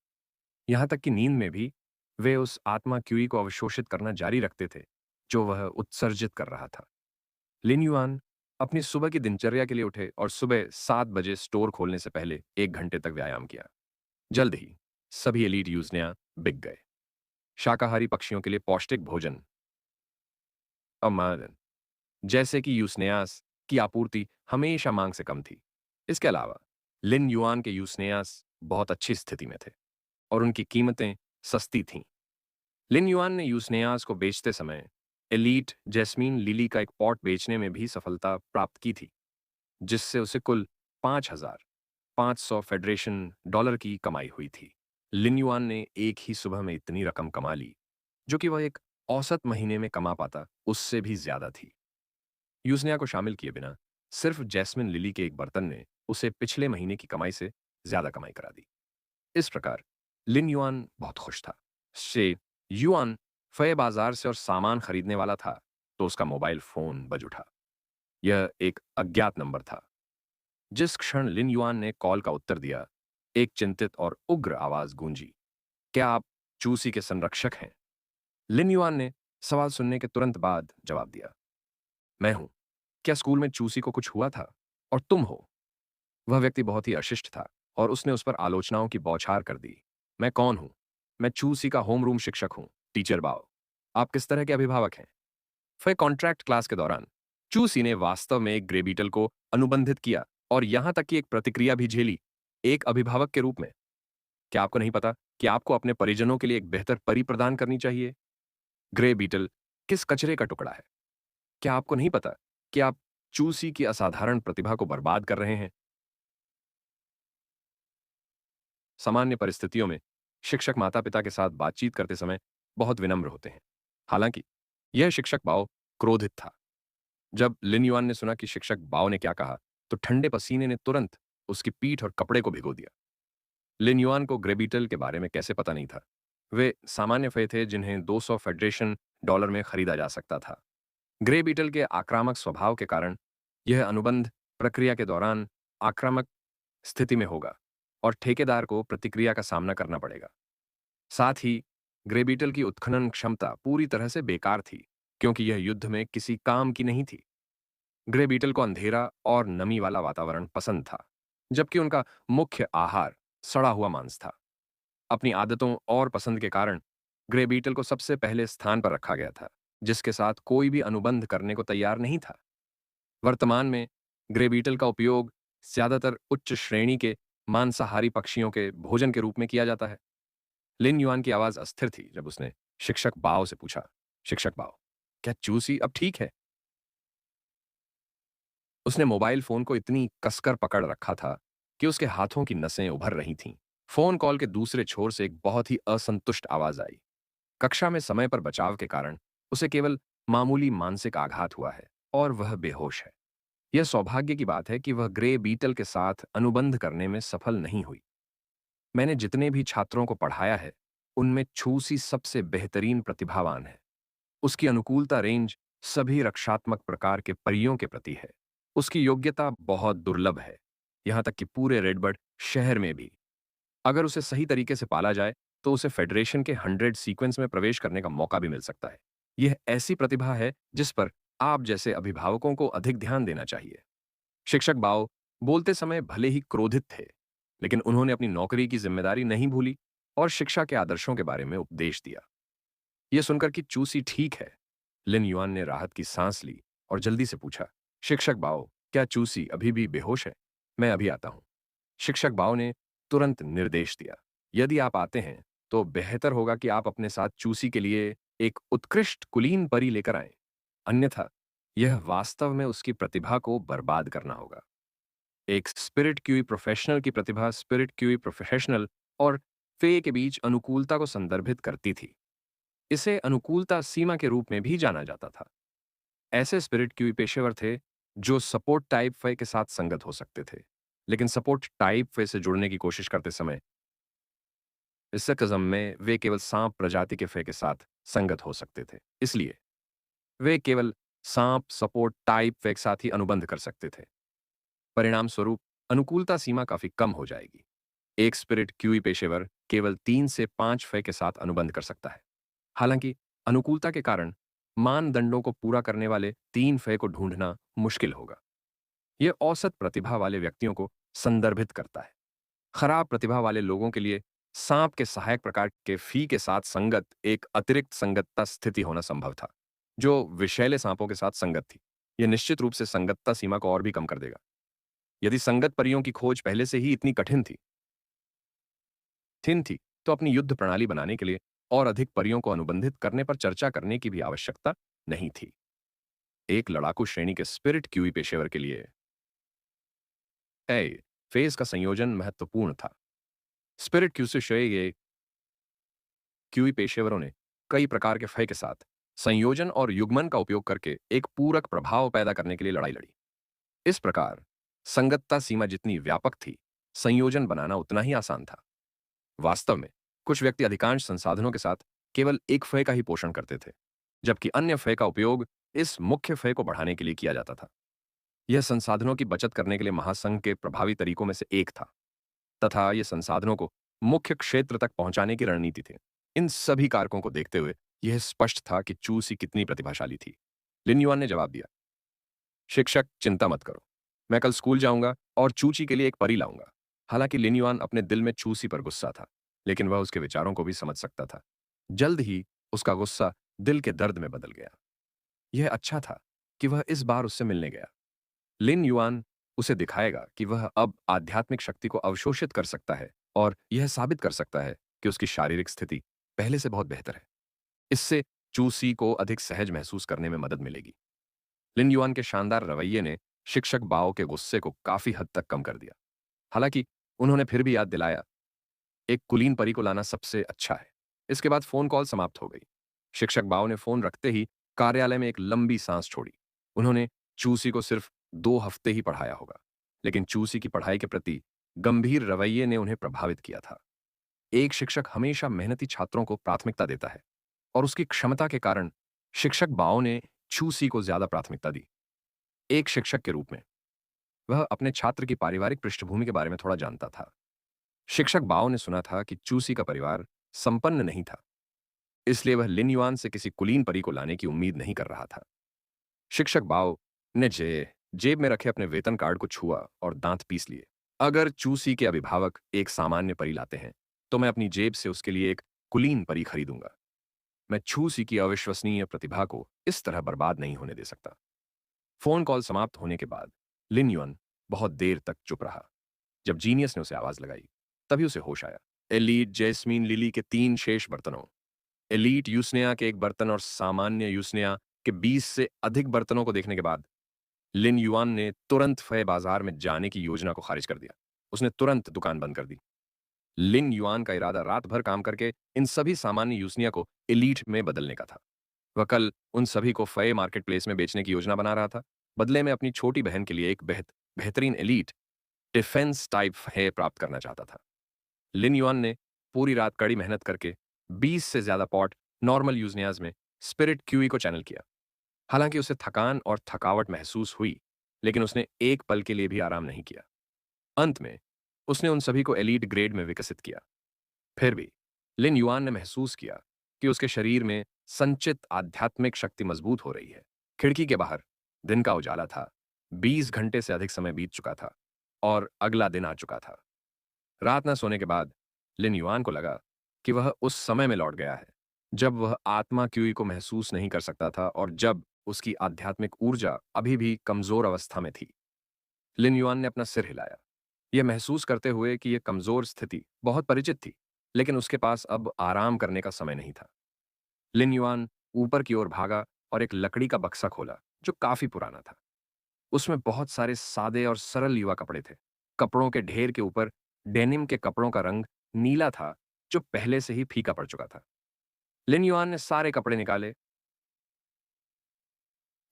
यहां तक कि नींद में भी वे उस आत्मा क्यूई को अवशोषित करना जारी रखते थे, जो वह उत्सर्जित कर रहा था। लिन युआन अपनी सुबह की दिनचर्या के लिए उठे और सुबह 7 बजे स्टोर खोलने से पहले 1 घंटे तक व्यायाम किया। जल्द ही सभी एलीट यूजनिया बिक गए। शाकाहारी पक्षियों के लिए पौष्टिक भोजन अमारन जैसे कि यूसनेयास की आपूर्ति हमेशा मांग से कम थी। इसके अलावा लिन युआन के यूसनेयास बहुत अच्छी स्थिति में थे और उनकी कीमतें सस्ती थीं। लिन युआन ने यूसनेयास को बेचते समय एलीट जैस्मीन लिली का एक पॉट बेचने में भी सफलता प्राप्त की थी, जिससे उसे कुल 5,500 फेडरेशन डॉलर की कमाई हुई थी। लिन युआन ने एक ही सुबह में इतनी रकम कमा ली, जो कि वह एक औसत महीने में कमा पाता उससे भी ज्यादा थी। यूसनिया को शामिल किए बिना सिर्फ जैस्मिन लिली के एक बर्तन ने उसे पिछले महीने की कमाई से ज्यादा कमाई करा दी। इस प्रकार लिन युआन बहुत खुश था। से युआन फय बाजार से और सामान खरीदने वाला था, तो उसका मोबाइल फोन बज उठा। यह एक अज्ञात नंबर था। जिस क्षण लिन युआन ने कॉल का उत्तर दिया, एक चिंतित और उग्र आवाज गूंजी। क्या आप चूसी के संरक्षक हैं? लिन युआन ने सवाल सुनने के तुरंत बाद जवाब दिया, मैं हूं। क्या स्कूल में चूसी को कुछ हुआ था? और तुम हो? वह व्यक्ति बहुत ही अशिष्ट था और उसने उस पर आलोचनाओं की बौछार कर दी। मैं कौन हूं? मैं चूसी का होमरूम शिक्षक हूं, टीचर बाओ। आप किस तरह के अभिभावक हैं? फिर कॉन्ट्रैक्ट क्लास के दौरान चूसी ने वास्तव में एक ग्रे बीटल को अनुबंधित किया और यहां तक कि एक प्रतिक्रिया भी झेली, एक अभिभावक के रूप में। क्या आपको नहीं पता कि आपको अपने परिजनों के लिए एक बेहतर परी प्रदान करनी चाहिए? ग्रे बीटल किस कचरे का टुकड़ा है? क्या आपको नहीं पता कि आप चूसी की असाधारण प्रतिभा को बर्बाद कर रहे हैं? सामान्य परिस्थितियों में शिक्षक माता-पिता के साथ बातचीत करते समय बहुत विनम्र होते हैं। हालांकि यह शिक्षक बाओ क्रोधित था। जब लिन युआन ने सुना कि शिक्षक बाओ ने क्या कहा, तो ठंडे पसीने ने तुरंत उसकी पीठ और कपड़े को भिगो दिया। लिन युआन को ग्रे बीटल के बारे में कैसे पता नहीं था? वे सामान्य फय थे जिन्हें 200 फेडरेशन डॉलर में खरीदा जा सकता था। ग्रे बीटल के आक्रामक स्वभाव के कारण यह अनुबंध प्रक्रिया के दौरान आक्रामक स्थिति में होगा और ठेकेदार को प्रतिक्रिया का सामना करना पड़ेगा। साथ ही ग्रे बीटल की उत्खनन क्षमता पूरी तरह से बेकार थी, क्योंकि यह युद्ध में किसी काम की नहीं थी। ग्रे बीटल को अंधेरा और नमी वाला वातावरण पसंद था, जबकि उनका मुख्य आहार सड़ा हुआ मांस था। अपनी आदतों और पसंद के कारण ग्रे बीटल को सबसे पहले स्थान पर रखा गया था, जिसके साथ कोई भी अनुबंध करने को तैयार नहीं था। वर्तमान में ग्रे बीटल का उपयोग ज्यादातर उच्च श्रेणी के मांसाहारी पक्षियों के भोजन के रूप में किया जाता है। लिन युआन की आवाज अस्थिर थी जब उसने शिक्षक बाओ से पूछा, शिक्षक बाओ, क्या चूसी अब ठीक है? उसने मोबाइल फोन को इतनी कसकर पकड़ रखा था कि उसके हाथों की नसें उभर रही थीं। फोन कॉल के दूसरे छोर से एक बहुत ही असंतुष्ट आवाज आई। कक्षा में समय पर बचाव के कारण उसे केवल मामूली मानसिक आघात हुआ है और वह बेहोश है। यह सौभाग्य की बात है कि वह ग्रे बीटल के साथ अनुबंध करने में सफल नहीं हुई। मैंने जितने भी छात्रों को पढ़ाया है, उनमें छूसी सबसे बेहतरीन प्रतिभावान है। उसकी अनुकूलता रेंज सभी रक्षात्मक प्रकार के परियों के प्रति है। उसकी योग्यता बहुत दुर्लभ है, यहां तक कि पूरे रेडबर्ड शहर में भी। अगर उसे सही तरीके से पाला जाए, तो उसे फेडरेशन के 100 सीक्वेंस में प्रवेश करने का मौका भी मिल सकता है। यह ऐसी प्रतिभा है जिस पर आप जैसे अभिभावकों को अधिक ध्यान देना चाहिए। शिक्षक बाओ बोलते समय भले ही क्रोधित थे, लेकिन उन्होंने अपनी नौकरी की जिम्मेदारी नहीं भूली और शिक्षा के आदर्शों के बारे में उपदेश दिया। यह सुनकर कि चूसी ठीक है, लिन युआन ने राहत की सांस ली और जल्दी से पूछा, शिक्षक बाओ, क्या चूसी अभी भी बेहोश है? मैं अभी आता हूं। शिक्षक बाओ ने तुरंत निर्देश दिया, यदि आप आते हैं तो बेहतर होगा कि आप अपने साथ चूसी के लिए एक उत्कृष्ट कुलीन परी लेकर आएं, अन्यथा यह वास्तव में उसकी प्रतिभा को बर्बाद करना होगा। एक स्पिरिट क्यूई प्रोफेशनल की प्रतिभा स्पिरिट क्यूई प्रोफेशनल और फे के बीच अनुकूलता को संदर्भित करती थी। इसे अनुकूलता सीमा के रूप में भी जाना जाता था। ऐसे स्पिरिट क्यूई पेशेवर थे जो सपोर्ट टाइप फे के साथ संगत हो सकते थे, लेकिन सपोर्ट टाइप फे से जुड़ने की कोशिश करते समय इस कज़म में वे केवल सांप प्रजाति के फे के साथ संगत हो सकते थे। इसलिए वे केवल सांप सपोर्ट टाइप फे के साथ ही अनुबंध कर सकते थे। परिणाम स्वरूप अनुकूलता सीमा काफी कम हो जाएगी। एक स्पिरिट क्यूई पेशेवर केवल 3 से 5 फे के साथ अनुबंध कर सकता है। हालांकि अनुकूलता के कारण मानदंडों को पूरा करने वाले 3 फे को ढूंढना मुश्किल होगा। यह औसत प्रतिभा वाले व्यक्तियों को संदर्भित करता है। खराब प्रतिभा वाले लोगों के लिए सांप के सहायक प्रकार के फी के साथ संगत एक अतिरिक्त संगतता स्थिति होना संभव था, जो विषैले सांपों के साथ संगत थी। यह निश्चित रूप से संगतता सीमा को और भी कम कर देगा। यदि संगत परियों की खोज पहले से ही इतनी कठिन थी, तो अपनी युद्ध प्रणाली बनाने के लिए और अधिक परियों को अनुबंधित करने पर चर्चा करने की भी आवश्यकता नहीं थी। एक लड़ाकू श्रेणी के स्पिरिट क्यूई पेशेवर के लिए ए फेज का संयोजन महत्वपूर्ण था। स्पिरिट क्यू से ये क्यूई पेशेवरों ने कई प्रकार के फय के साथ संयोजन और युग्मन का उपयोग करके एक पूरक प्रभाव पैदा करने के लिए लड़ाई लड़ी। इस प्रकार संगतता सीमा जितनी व्यापक थी, संयोजन बनाना उतना ही आसान था। वास्तव में कुछ व्यक्ति अधिकांश संसाधनों के साथ केवल एक फय का ही पोषण करते थे, जबकि अन्य फय का उपयोग इस मुख्य फय को बढ़ाने के लिए किया जाता था। यह संसाधनों की बचत करने के लिए महासंघ के प्रभावी तरीकों में से एक था, तथा यह संसाधनों को मुख्य क्षेत्र तक पहुंचाने की रणनीति थी। इन सभी कारकों को देखते हुए यह स्पष्ट था कि चूसी कितनी प्रतिभाशाली थी। लिन युआन ने जवाब दिया, शिक्षक चिंता मत करो, मैं कल स्कूल जाऊंगा और चूची के लिए एक परी लाऊंगा। हालांकि लिन युआन अपने दिल में चूसी पर गुस्सा था, लेकिन वह उसके विचारों को भी समझ सकता था। जल्द ही उसका गुस्सा दिल के दर्द में बदल गया। यह अच्छा था कि वह इस बार उससे मिलने गया। लिन युआन उसे दिखाएगा कि वह अब आध्यात्मिक शक्ति को अवशोषित कर सकता है और यह साबित कर सकता है कि उसकी शारीरिक स्थिति पहले से बहुत बेहतर है। इससे चूसी को अधिक सहज महसूस करने में मदद मिलेगी। लिन युआन के शानदार रवैये ने शिक्षक बाओ के गुस्से को काफी हद तक कम कर दिया। हालांकि उन्होंने फिर भी याद दिलाया, एक कुलीन परी को लाना सबसे अच्छा है। इसके बाद फोन कॉल समाप्त हो गई। शिक्षक बाओ ने फोन रखते ही कार्यालय में एक लंबी सांस छोड़ी। उन्होंने चूसी को सिर्फ 2 हफ्ते ही पढ़ाया होगा, लेकिन चूसी की पढ़ाई के प्रति गंभीर रवैये ने उन्हें प्रभावित किया था। एक शिक्षक हमेशा मेहनती छात्रों को प्राथमिकता देता है, और उसकी क्षमता के कारण शिक्षक बाओ ने चूसी को ज्यादा प्राथमिकता दी। एक शिक्षक के रूप में वह अपने छात्र की पारिवारिक पृष्ठभूमि के बारे में थोड़ा जानता था। शिक्षक बाओ ने सुना था कि चूसी का परिवार संपन्न नहीं था, इसलिए वह लिन युआन से किसी कुलीन परी को लाने की उम्मीद नहीं कर रहा था। शिक्षक बाओ ने जेब में रखे अपने वेतन कार्ड को छुआ और दांत पीस लिए। अगर चूसी के अभिभावक एक सामान्य परी लाते हैं, तो मैं अपनी जेब से उसके लिए एक कुलीन परी खरीदूंगा। मैं चूसी की अविश्वसनीय प्रतिभा को इस तरह बर्बाद नहीं होने दे सकता। फोन कॉल समाप्त होने के बाद लिन युआन बहुत देर तक चुप रहा। जब जीनियस ने उसे आवाज लगाई, तभी उसे होश आया। एलीट जैस्मीन लिली के 3 शेष बर्तनों, एलीट यूसनेया के एक बर्तन और सामान्य यूसनेया के 20 से अधिक बर्तनों को देखने के बाद लिन युआन ने तुरंत फय बाजार में जाने की योजना को खारिज कर दिया। उसने तुरंत दुकान बंद कर दी। लिन युआन का इरादा रात भर काम करके इन सभी सामान्य यूसनिया को एलीट में बदलने का था। वह कल उन सभी को फय मार्केट प्लेस में बेचने की योजना बना रहा था। बदले में अपनी छोटी बहन के लिए एक बेहतरीन एलीट डिफेंस टाइप है प्राप्त करना चाहता था। लिन युआन ने पूरी रात कड़ी मेहनत करके 20 से ज्यादा पॉट नॉर्मल यूजनियाज में स्पिरिट क्यूई को चैनल किया। हालांकि उसे थकान और थकावट महसूस हुई, लेकिन उसने एक पल के लिए भी आराम नहीं किया। अंत में उसने उन सभी को एलीट ग्रेड में विकसित किया। फिर भी लिन युआन ने महसूस किया कि उसके शरीर में संचित आध्यात्मिक शक्ति मजबूत हो रही है। खिड़की के बाहर दिन का उजाला था। 20 घंटे से अधिक समय बीत चुका था और अगला दिन आ चुका था। रात न सोने के बाद लिन युआन को लगा कि वह उस समय में लौट गया है जब वह आत्मा क्यूई को महसूस नहीं कर सकता था और जब उसकी आध्यात्मिक ऊर्जा अभी भी कमजोर अवस्था में थी। लिन युआन ने अपना सिर हिलाया, यह महसूस करते हुए कि यह कमजोर स्थिति बहुत परिचित थी, लेकिन उसके पास अब आराम करने का समय नहीं था। लिन युआन ऊपर की ओर भागा और एक लकड़ी का बक्सा खोला जो काफी पुराना था। उसमें बहुत सारे सादे और सरल युवा कपड़े थे। कपड़ों के ढेर के ऊपर डेनिम के कपड़ों का रंग नीला था, जो पहले से ही फीका पड़ चुका था। लिन युआन ने सारे कपड़े निकाले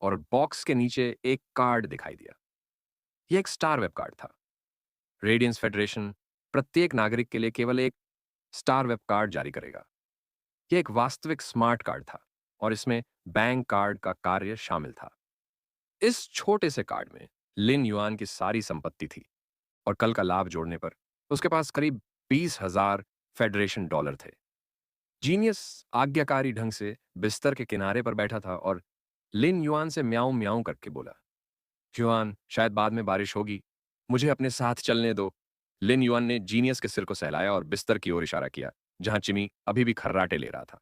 और बॉक्स के नीचे एक कार्ड दिखाई दिया। यह एक स्टार वेब कार्ड था। रेडियंस फेडरेशन प्रत्येक नागरिक के लिए केवल एक स्टार वेब कार्ड जारी करेगा। यह एक वास्तविक स्मार्ट कार्ड था और इसमें बैंक कार्ड का कार्य शामिल था। इस छोटे से कार्ड में लिन युआन की सारी संपत्ति थी और कल का लाभ जोड़ने पर उसके पास करीब 20,000 फेडरेशन डॉलर थे। जीनियस आज्ञाकारी ढंग से बिस्तर के किनारे पर बैठा था और लिन युआन से म्याऊं म्याऊं करके बोला, युआन, शायद बाद में बारिश होगी, मुझे अपने साथ चलने दो। लिन युआन ने जीनियस के सिर को सहलाया और बिस्तर की ओर इशारा किया, जहां चिमी अभी भी खर्राटे ले रहा था।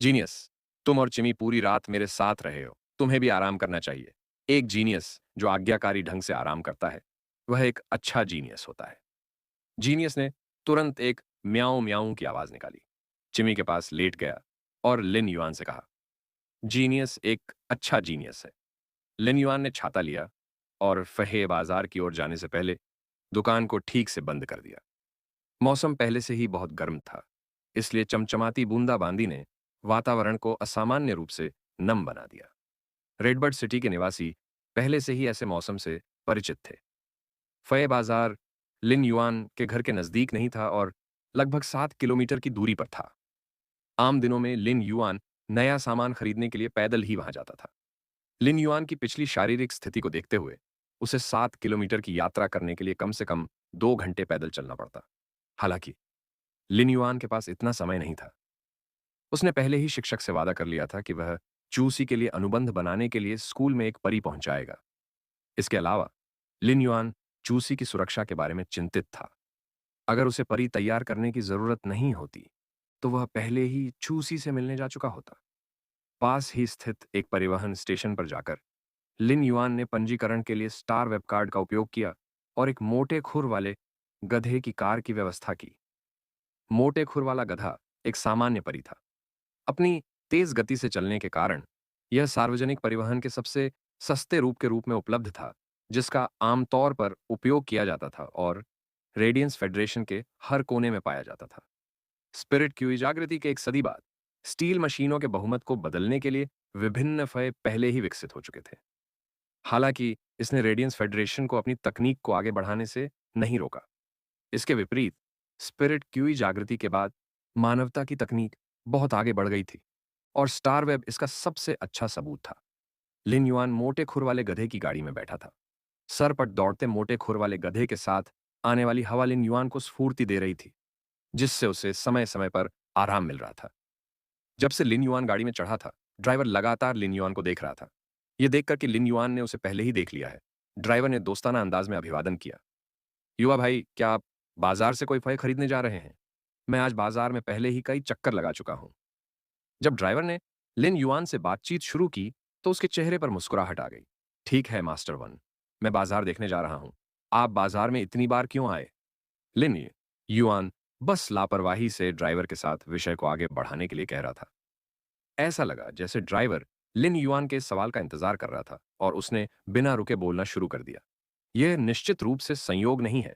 जीनियस, तुम और चिमी पूरी रात मेरे साथ रहे हो, तुम्हें भी आराम करना चाहिए। एक जीनियस जो आज्ञाकारी ढंग से आराम करता है, वह एक अच्छा जीनियस होता है। जीनियस ने तुरंत एक म्याऊं म्याऊं की आवाज निकाली, चिमी के पास लेट गया और लिन युआन से कहा, जीनियस एक अच्छा जीनियस है। लिन युआन ने छाता लिया और फहे बाजार की ओर जाने से पहले दुकान को ठीक से बंद कर दिया। मौसम पहले से ही बहुत गर्म था, इसलिए चमचमाती बूंदाबांदी ने वातावरण को असामान्य रूप से नम बना दिया। रेडबर्ड सिटी के निवासी पहले से ही ऐसे मौसम से परिचित थे। फये बाजार लिन युआन के घर के नजदीक नहीं था और लगभग 7 किलोमीटर की दूरी पर था। आम दिनों में लिन युआन नया सामान खरीदने के लिए पैदल ही वहां जाता था। लिन युआन की पिछली शारीरिक स्थिति को देखते हुए उसे 7 किलोमीटर की यात्रा करने के लिए कम से कम 2 घंटे पैदल चलना पड़ता। हालांकि लिन युआन के पास इतना समय नहीं था। उसने पहले ही शिक्षक से वादा कर लिया था कि वह चूसी के लिए अनुबंध बनाने के लिए स्कूल में एक परी पहुंचाएगा। इसके अलावा लिन युआन चूसी की सुरक्षा के बारे में चिंतित था। अगर उसे परी तैयार करने की जरूरत नहीं होती, तो वह पहले ही चूसी से मिलने जा चुका होता। पास ही स्थित एक परिवहन स्टेशन पर जाकर लिन युआन ने पंजीकरण के लिए स्टार वेब कार्ड का उपयोग किया और एक मोटे खुर वाले गधे की कार की व्यवस्था की। मोटे खुर वाला गधा एक सामान्य परी था। अपनी तेज गति से चलने के कारण यह सार्वजनिक परिवहन के सबसे सस्ते रूप के रूप में उपलब्ध था, जिसका आमतौर पर उपयोग किया जाता था और रेडियंस फेडरेशन के हर कोने में पाया जाता था। स्पिरिट क्यूई जागृति के एक सदी बाद स्टील मशीनों के बहुमत को बदलने के लिए विभिन्न फय पहले ही विकसित हो चुके थे। हालांकि इसने रेडियंस फेडरेशन को अपनी तकनीक को आगे बढ़ाने से नहीं रोका। इसके विपरीत स्पिरिट क्यूई जागृति के बाद मानवता की तकनीक बहुत आगे बढ़ गई थी और स्टार वेब इसका सबसे अच्छा सबूत था। लिन युआन मोटे खुर वाले गधे की गाड़ी में बैठा था। सर पर दौड़ते मोटे खुर वाले गधे के साथ आने वाली हवा लिन युआन को स्फूर्ति दे रही थी, जिससे उसे समय समय पर आराम मिल रहा था। जब से लिन युआन गाड़ी में चढ़ा था, ड्राइवर लगातार लिन युआन को देख रहा था। यह देखकर कि लिन युआन ने उसे पहले ही देख लिया है, ड्राइवर ने दोस्ताना अंदाज में अभिवादन किया। युवा भाई, क्या आप बाजार से कोई फल खरीदने जा रहे हैं? मैं आज बाजार में पहले ही कई चक्कर लगा चुका हूं। जब ड्राइवर ने लिन युआन से बातचीत शुरू की, तो उसके चेहरे पर मुस्कुराहट आ गई। ठीक है मास्टर वन, मैं बाजार देखने जा रहा हूं। आप बाजार में इतनी बार क्यों आए? लिन युआन बस लापरवाही से ड्राइवर के साथ विषय को आगे बढ़ाने के लिए कह रहा था। ऐसा लगा जैसे ड्राइवर लिन युआन के सवाल का इंतजार कर रहा था और उसने बिना रुके बोलना शुरू कर दिया। यह निश्चित रूप से संयोग नहीं है।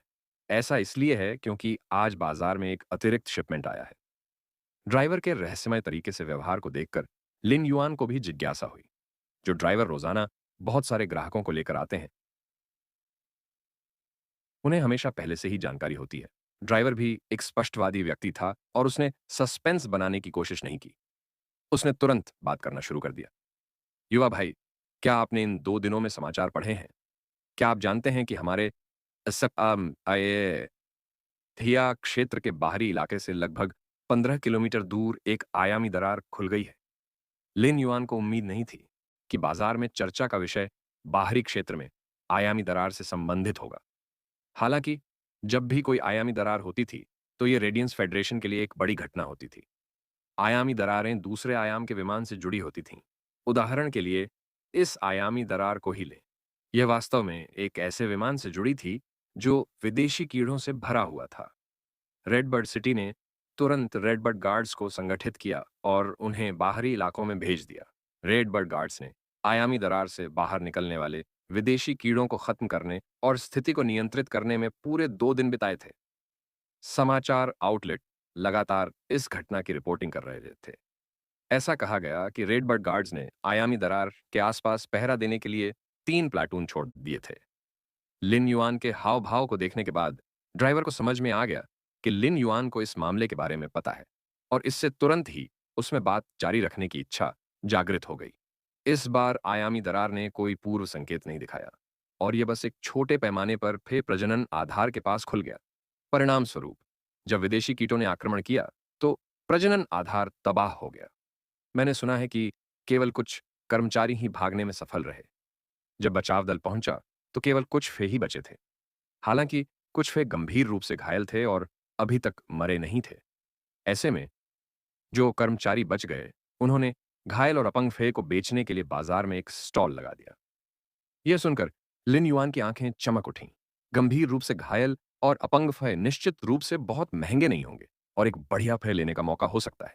ऐसा इसलिए है क्योंकि आज बाजार में एक अतिरिक्त शिपमेंट आया है। ड्राइवर के रहस्यमय तरीके से व्यवहार को देखकर लिन युआन को भी जिज्ञासा हुई। जो ड्राइवर रोजाना बहुत सारे ग्राहकों को लेकर आते हैं, उन्हें हमेशा पहले से ही जानकारी होती है। ड्राइवर भी एक स्पष्टवादी व्यक्ति था और उसने सस्पेंस बनाने की कोशिश नहीं की। उसने तुरंत बात करना शुरू कर दिया। युवा भाई, क्या आपने इन 2 दिनों में समाचार पढ़े हैं? क्या आप जानते हैं कि हमारे थिया क्षेत्र के बाहरी इलाके से लगभग 15 किलोमीटर दूर एक आयामी दरार खुल गई है? लिन युआन को उम्मीद नहीं थी कि बाजार में चर्चा का विषय बाहरी क्षेत्र में आयामी दरार से संबंधित होगा। हालांकि जब भी कोई आयामी दरार होती थी, तो यह रेडियंस फेडरेशन के लिए एक बड़ी घटना होती थी। आयामी दरारें दूसरे आयाम के विमान से जुड़ी होती थीं। उदाहरण के लिए, इस आयामी दरार को ही लें। यह वास्तव में एक ऐसे विमान से जुड़ी थी जो विदेशी कीड़ों से भरा हुआ था। रेडबर्ड सिटी ने तुरंत रेडबर्ड गार्ड्स को संगठित किया और उन्हें बाहरी इलाकों में भेज दिया। रेडबर्ड गार्ड्स ने आयामी दरार से बाहर निकलने वाले विदेशी कीड़ों को खत्म करने और स्थिति को नियंत्रित करने में पूरे 2 दिन बिताए थे। समाचार आउटलेट लगातार इस घटना की रिपोर्टिंग कर रहे थे। ऐसा कहा गया कि रेडबर्ड गार्ड्स ने आयामी दरार के आसपास पहरा देने के लिए 3 प्लाटून छोड़ दिए थे। लिन युआन के हाव भाव को देखने के बाद ड्राइवर को समझ में आ गया कि लिन युआन को इस मामले के बारे में पता है और इससे तुरंत ही उसमें बात जारी रखने की इच्छा जागृत हो गई। इस बार आयामी दरार ने कोई पूर्व संकेत नहीं दिखाया और यह बस एक छोटे पैमाने पर फे प्रजनन आधार के पास खुल गया। परिणाम स्वरूप जब विदेशी कीटों ने आक्रमण किया, तो प्रजनन आधार तबाह हो गया। मैंने सुना है कि केवल कुछ कर्मचारी ही भागने में सफल रहे। जब बचाव दल पहुंचा, तो केवल कुछ फे ही बचे थे। हालांकि कुछ फे गंभीर रूप से घायल थे और अभी तक मरे नहीं थे। ऐसे में जो कर्मचारी बच गए, उन्होंने घायल और अपंग फे को बेचने के लिए बाजार में एक स्टॉल लगा दिया। यह सुनकर लिन युआन की आंखें चमक उठीं। गंभीर रूप से घायल और अपंग फे निश्चित रूप से बहुत महंगे नहीं होंगे और एक बढ़िया फे लेने का मौका हो सकता है।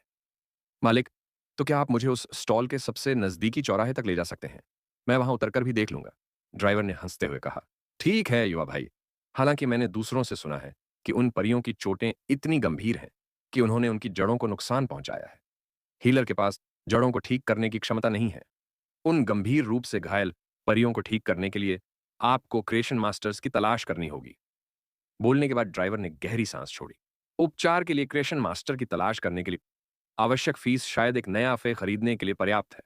मालिक, तो क्या आप मुझे उस स्टॉल के सबसे नजदीकी चौराहे तक ले जा सकते हैं? मैं वहां उतरकर भी देख लूंगा। ड्राइवर ने हंसते हुए कहा। ठीक है युवा भाई, हालांकि मैंने दूसरों से सुना है कि उन परियों की चोटें इतनी गंभीर हैं कि उन्होंने उनकी जड़ों को नुकसान पहुंचाया है। हीलर के पास जड़ों को ठीक करने की क्षमता नहीं है। उन गंभीर रूप से घायल परियों को ठीक करने के लिए आपको क्रिएशन मास्टर्स की तलाश करनी होगी। बोलने के बाद ड्राइवर ने गहरी सांस छोड़ी। उपचार के लिए क्रिएशन मास्टर की तलाश करने के लिए आवश्यक फीस शायद एक नया फे खरीदने के लिए पर्याप्त है।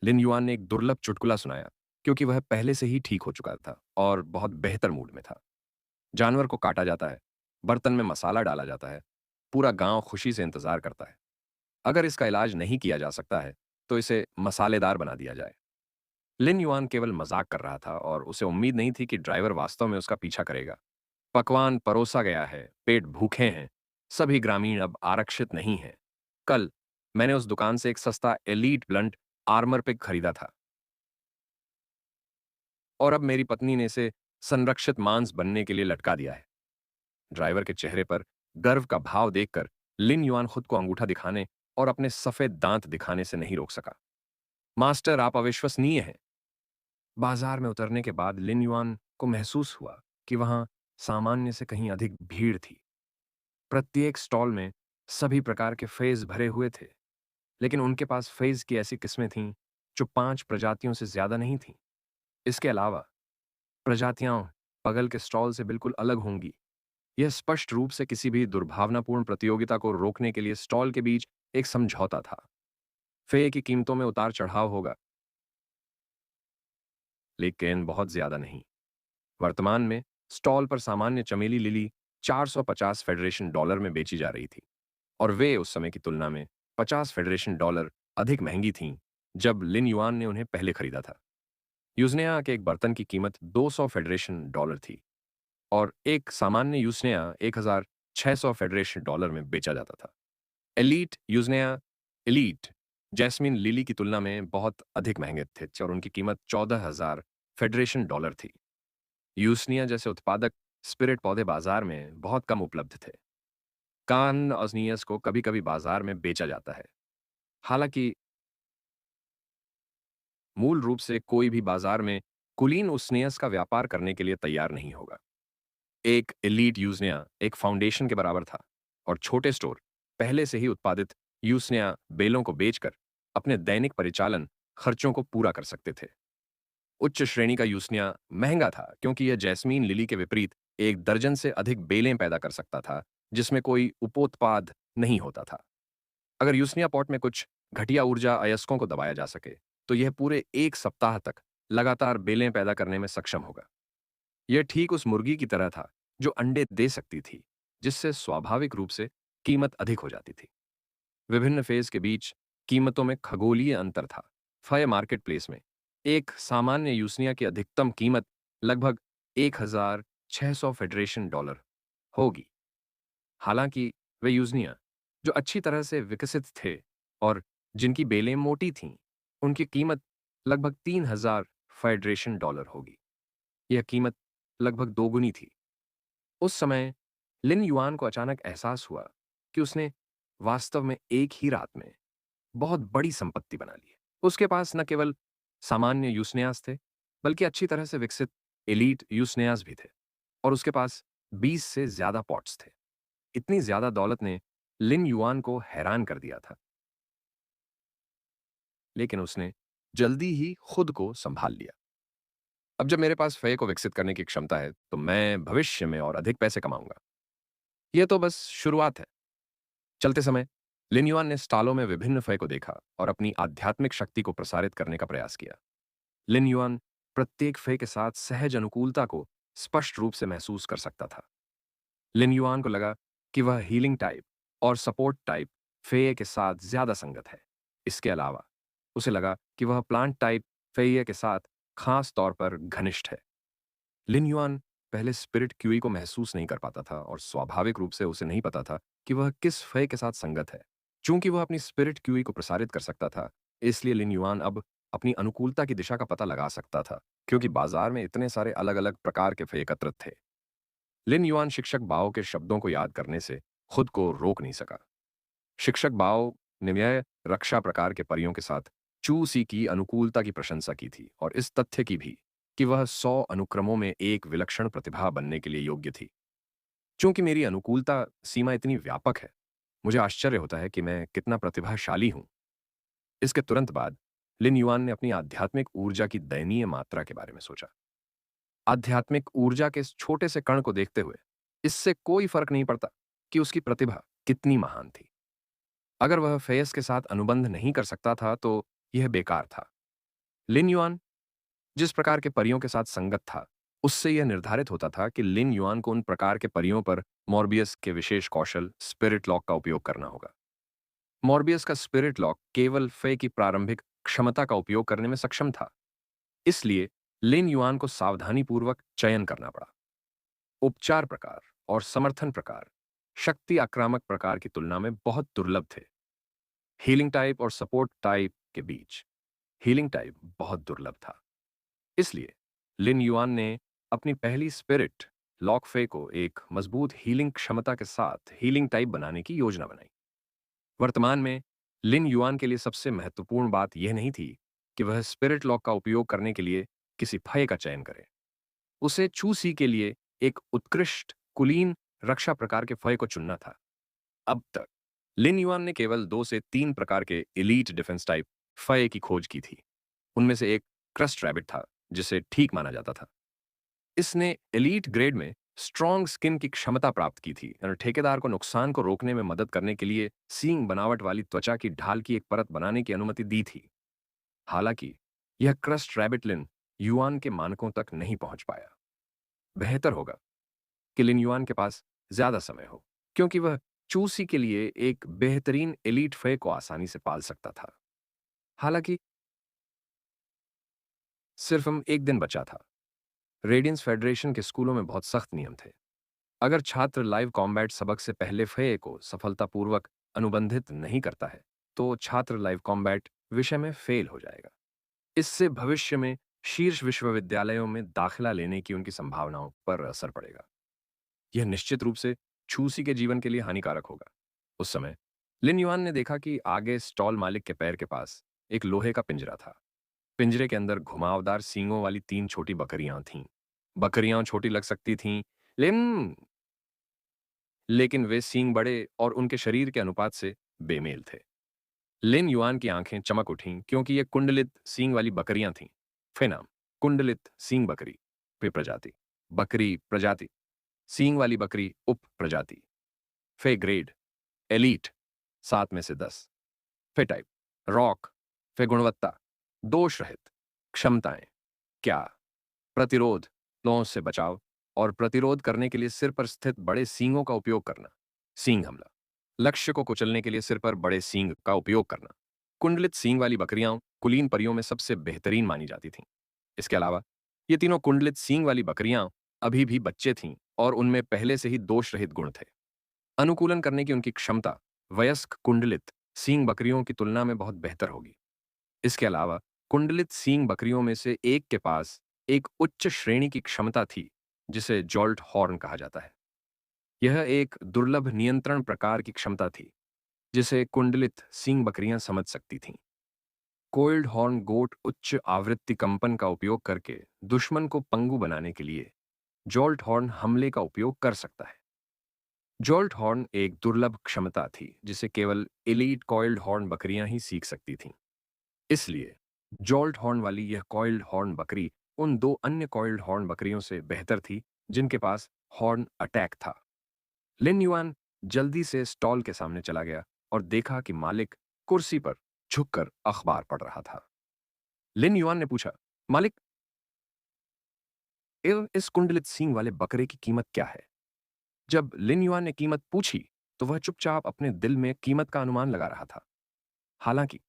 लिन युआन ने एक दुर्लभ चुटकुला सुनाया, क्योंकि वह पहले से ही ठीक हो चुका था और बहुत बेहतर मूड में था। जानवर को काटा जाता है, बर्तन में मसाला डाला जाता है, पूरा गांव खुशी से इंतजार करता है। अगर इसका इलाज नहीं किया जा सकता है, तो इसे मसालेदार बना दिया जाए। लिन युआन केवल मजाक कर रहा था और उसे उम्मीद नहीं थी कि ड्राइवर वास्तव में उसका पीछा करेगा। पकवान परोसा गया है, पेट भूखे हैं, सभी ग्रामीण अब आरक्षित नहीं हैं। कल मैंने उस दुकान से एक सस्ता एलीट ब्लंट आर्मर पिक खरीदा था और अब मेरी पत्नी ने इसे संरक्षित मांस बनने के लिए लटका दिया है। ड्राइवर के चेहरे पर गर्व का भाव देखकर लिन युआन खुद को अंगूठा दिखाने और अपने सफेद दांत दिखाने से नहीं रोक सका। मास्टर, आप अविश्वसनीय हैं। बाजार में उतरने के बाद लिन युआन को महसूस हुआ कि वहां सामान्य से कहीं अधिक भीड़ थी। प्रत्येक स्टॉल में सभी प्रकार के फेज भरे हुए थे, लेकिन उनके पास फेज की ऐसी किस्में थीं जो 5 प्रजातियों से ज्यादा नहीं थीं। इसके अलावा प्रजातियां बगल के स्टॉल से बिल्कुल अलग होंगी। यह स्पष्ट रूप से किसी भी दुर्भावनापूर्ण प्रतियोगिता को रोकने के लिए स्टॉल के बीच एक समझौता था। फेय की कीमतों में उतार चढ़ाव होगा, लेकिन बहुत ज्यादा नहीं। वर्तमान में स्टॉल पर सामान्य चमेली लिली 450 फेडरेशन डॉलर में बेची जा रही थी, और वे उस समय की तुलना में 50 फेडरेशन डॉलर अधिक महंगी थीं जब लिन युआन ने उन्हें पहले खरीदा था। यूजनेया के एक बर्तन की कीमत 200 फेडरेशन डॉलर थी, और एक सामान्य यूसनेया 1600 फेडरेशन डॉलर में बेचा जाता था। एलीट यूजनेया एलीट जैस्मिन लिली की तुलना में बहुत अधिक महंगे थे, और उनकी कीमत 14,000 फेडरेशन डॉलर थी। यूसनिया जैसे उत्पादक स्पिरिट पौधे बाजार में बहुत कम उपलब्ध थे। कान ऑजनियस को कभी कभी बाजार में बेचा जाता है, हालांकि मूल रूप से कोई भी बाजार में कुलीन उस्नियस का व्यापार करने के लिए तैयार नहीं होगा। एक एलीट यूजनिया एक फाउंडेशन के बराबर था, और छोटे स्टोर पहले से ही उत्पादित यूसनिया बेलों को बेचकर अपने दैनिक परिचालन खर्चों को पूरा कर सकते थे। उच्च श्रेणी का यूसनिया महंगा था क्योंकि यह जैस्मीन लिली के विपरीत एक दर्जन से अधिक बेलें पैदा कर सकता था, जिसमें कोई उपोत्पाद नहीं होता था। अगर यूसनिया पॉट में कुछ घटिया ऊर्जा अयस्कों को दबाया जा सके, तो यह पूरे 1 सप्ताह तक लगातार बेलें पैदा करने में सक्षम होगा। यह ठीक उस मुर्गी की तरह था जो अंडे दे सकती थी, जिससे स्वाभाविक रूप से कीमत अधिक हो जाती थी। विभिन्न फेज के बीच कीमतों में खगोलीय अंतर था। फय मार्केट प्लेस में एक सामान्य यूसनिया की अधिकतम कीमत लगभग 1,600 फेडरेशन डॉलर होगी। हालांकि वे यूजनिया जो अच्छी तरह से विकसित थे और जिनकी बेलें मोटी थीं, उनकी कीमत लगभग 3,000 फेडरेशन डॉलर होगी। यह कीमत लगभग दोगुनी थी। उस समय लिन युआन को अचानक एहसास हुआ कि उसने वास्तव में एक ही रात में बहुत बड़ी संपत्ति बना ली है। उसके पास न केवल सामान्य यूसनियास थे, बल्कि अच्छी तरह से विकसित एलीट यूसनियास भी थे, और उसके पास 20 से ज्यादा पॉट्स थे। इतनी ज्यादा दौलत ने लिन युआन को हैरान कर दिया था, लेकिन उसने जल्दी ही खुद को संभाल लिया। अब जब मेरे पास फय को विकसित करने की क्षमता है, तो मैं भविष्य में और अधिक पैसे कमाऊंगा। यह तो बस शुरुआत है। चलते समय लिन युआन ने स्टालों में विभिन्न फय को देखा और अपनी आध्यात्मिक शक्ति को प्रसारित करने का प्रयास किया। लिन युआन प्रत्येक फय के साथ सहज अनुकूलता को स्पष्ट रूप से महसूस कर सकता था। लिन युआन को लगा कि वह हीलिंग टाइप और सपोर्ट टाइप फेय के साथ ज्यादा संगत है। इसके अलावा उसे लगा कि वह प्लांट टाइप फेय के साथ खास तौर पर घनिष्ठ है। लिन युआन पहले स्पिरिट क्यूई को महसूस नहीं कर पाता था, और स्वाभाविक रूप से उसे नहीं पता था कि वह किस फय के साथ संगत है। चूंकि वह अपनी स्पिरिट क्यूई को प्रसारित कर सकता था, इसलिए लिन युआन अब अपनी अनुकूलता की दिशा का पता लगा सकता था, क्योंकि बाजार में इतने सारे अलग अलग प्रकार के फय एकत्रित थे। लिन युआन शिक्षक बाओ के शब्दों को याद करने से खुद को रोक नहीं सका। शिक्षक बाओ ने न्याय रक्षा प्रकार के परियों के साथ चू सी की अनुकूलता की प्रशंसा की थी, और इस तथ्य की भी कि वह 100 अनुक्रमों में एक विलक्षण प्रतिभा बनने के लिए योग्य थी। चूंकि मेरी अनुकूलता सीमा इतनी व्यापक है, मुझे आश्चर्य होता है कि मैं कितना प्रतिभाशाली हूं। इसके तुरंत बाद लिन युआन ने अपनी आध्यात्मिक ऊर्जा की दयनीय मात्रा के बारे में सोचा। आध्यात्मिक ऊर्जा के इस छोटे से कण को देखते हुए इससे कोई फर्क नहीं पड़ता कि उसकी प्रतिभा कितनी महान थी। अगर वह फेयस के साथ अनुबंध नहीं कर सकता था, तो यह बेकार था। लिन युआन जिस प्रकार के परियों के साथ संगत था, उससे यह निर्धारित होता था कि लिन युआन को उन प्रकार के परियों पर मॉर्बियस के विशेष कौशल स्पिरिट लॉक का उपयोग करना होगा। मॉर्बियस का स्पिरिट लॉक केवल फे की प्रारंभिक क्षमता का उपयोग करने में सक्षम था, इसलिए लिन युआन को सावधानीपूर्वक चयन करना पड़ा। उपचार प्रकार और समर्थन प्रकार शक्ति आक्रामक प्रकार की तुलना में बहुत दुर्लभ थे। हीलिंग टाइप और सपोर्ट टाइप के बीच हीलिंग टाइप बहुत दुर्लभ था, इसलिए लिन युआन ने अपनी पहली स्पिरिट लॉकफे को एक मजबूत हीलिंग क्षमता के साथ हीलिंग टाइप बनाने की योजना बनाई। वर्तमान में लिन युआन के लिए सबसे महत्वपूर्ण बात यह नहीं थी कि वह स्पिरिट लॉक का उपयोग करने के लिए किसी फय का चयन करे। उसे चूसी के लिए एक उत्कृष्ट कुलीन रक्षा प्रकार के फय को चुनना था। अब तक लिन युआन ने केवल 2 से 3 प्रकार के एलीट डिफेंस टाइप फय की खोज की थी। उनमें से एक क्रस्ट रैबिट था, जिसे ठीक माना जाता था। इसने एलीट ग्रेड में स्ट्रॉन्ग स्किन की क्षमता प्राप्त की थी और ठेकेदार को नुकसान को रोकने में मदद करने के लिए सींग बनावट वाली त्वचा की ढाल की एक परत बनाने की अनुमति दी थी। हालांकि यह क्रस्ट रैबिट लिन युआन के मानकों तक नहीं पहुंच पाया। बेहतर होगा कि लिन युआन के पास ज्यादा समय हो, क्योंकि वह चूसी के लिए एक बेहतरीन एलीट फे को आसानी से पाल सकता था। हालांकि सिर्फ हम एक दिन बचा था। रेडियंस फेडरेशन के स्कूलों में बहुत सख्त नियम थे। अगर छात्र लाइव कॉम्बैट सबक से पहले फे को सफलतापूर्वक अनुबंधित नहीं करता है, तो छात्र लाइव कॉम्बैट विषय में फेल हो जाएगा। इससे भविष्य में शीर्ष विश्वविद्यालयों में दाखिला लेने की उनकी संभावनाओं पर असर पड़ेगा। यह निश्चित रूप से छूसी के जीवन के लिए हानिकारक होगा। उस समय लिन युआन ने देखा कि आगे स्टॉल मालिक के पैर के पास एक लोहे का पिंजरा था। पिंजरे के अंदर घुमावदार सींगों वाली 3 छोटी बकरियां थीं। बकरियां छोटी लग सकती थीं, लेकिन लेकिन वे सींग बड़े और उनके शरीर के अनुपात से बेमेल थे। लिन युआन की आंखें चमक उठीं, क्योंकि ये कुंडलित सींग वाली बकरियां थीं। फेनाम कुंडलित सींग बकरी, वे प्रजाति। बकरी प्रजाति, सींग वाली बकरी उप प्रजाति। फे ग्रेड एलीट 7 में से 10। फे टाइप रॉक। फे गुणवत्ता दोष रहित। क्षमताएं क्या प्रतिरोध, लॉन्च से बचाव और प्रतिरोध करने के लिए सिर पर स्थित बड़े सींगों का उपयोग करना। सींग हमला, लक्ष्य को कुचलने के लिए सिर पर बड़े सींग का उपयोग करना। कुंडलित सींग वाली बकरियां कुलीन परियों में सबसे बेहतरीन मानी जाती थीं। इसके अलावा ये तीनों कुंडलित सींग वाली बकरियां अभी भी बच्चे थीं और उनमें पहले से ही दोष रहित गुण थे। अनुकूलन करने की उनकी क्षमता वयस्क कुंडलित सींग बकरियों की तुलना में बहुत बेहतर होगी। इसके अलावा कुंडलित सींग बकरियों में से एक के पास एक उच्च श्रेणी की क्षमता थी, जिसे जॉल्ट हॉर्न कहा जाता है। यह एक दुर्लभ नियंत्रण प्रकार की क्षमता थी, जिसे कुंडलित सींग बकरियां समझ सकती थीं। कोइल्ड हॉर्न गोट उच्च आवृत्ति कंपन का उपयोग करके दुश्मन को पंगु बनाने के लिए जॉल्ट हॉर्न हमले का उपयोग कर सकता है। जॉल्ट हॉर्न एक दुर्लभ क्षमता थी, जिसे केवल एलीट कॉइल्ड हॉर्न बकरियां ही सीख सकती थीं। इसलिए जॉल्ट हॉर्न वाली यह कॉइल्ड हॉर्न बकरी उन 2 अन्य कॉइल्ड हॉर्न बकरियों से बेहतर थी, जिनके पास हॉर्न अटैक था। लिन युआन जल्दी से स्टॉल के सामने चला गया और देखा कि मालिक कुर्सी पर झुककर अखबार पढ़ रहा था। लिन युआन ने पूछा, मालिक, इस कुंडलित सींग वाले बकरे की कीमत क्या है? जब लिन युआन ने कीमत पूछी, तो वह चुपचाप अपने दिल में कीमत का अनुमान लगा रहा था। हालांकि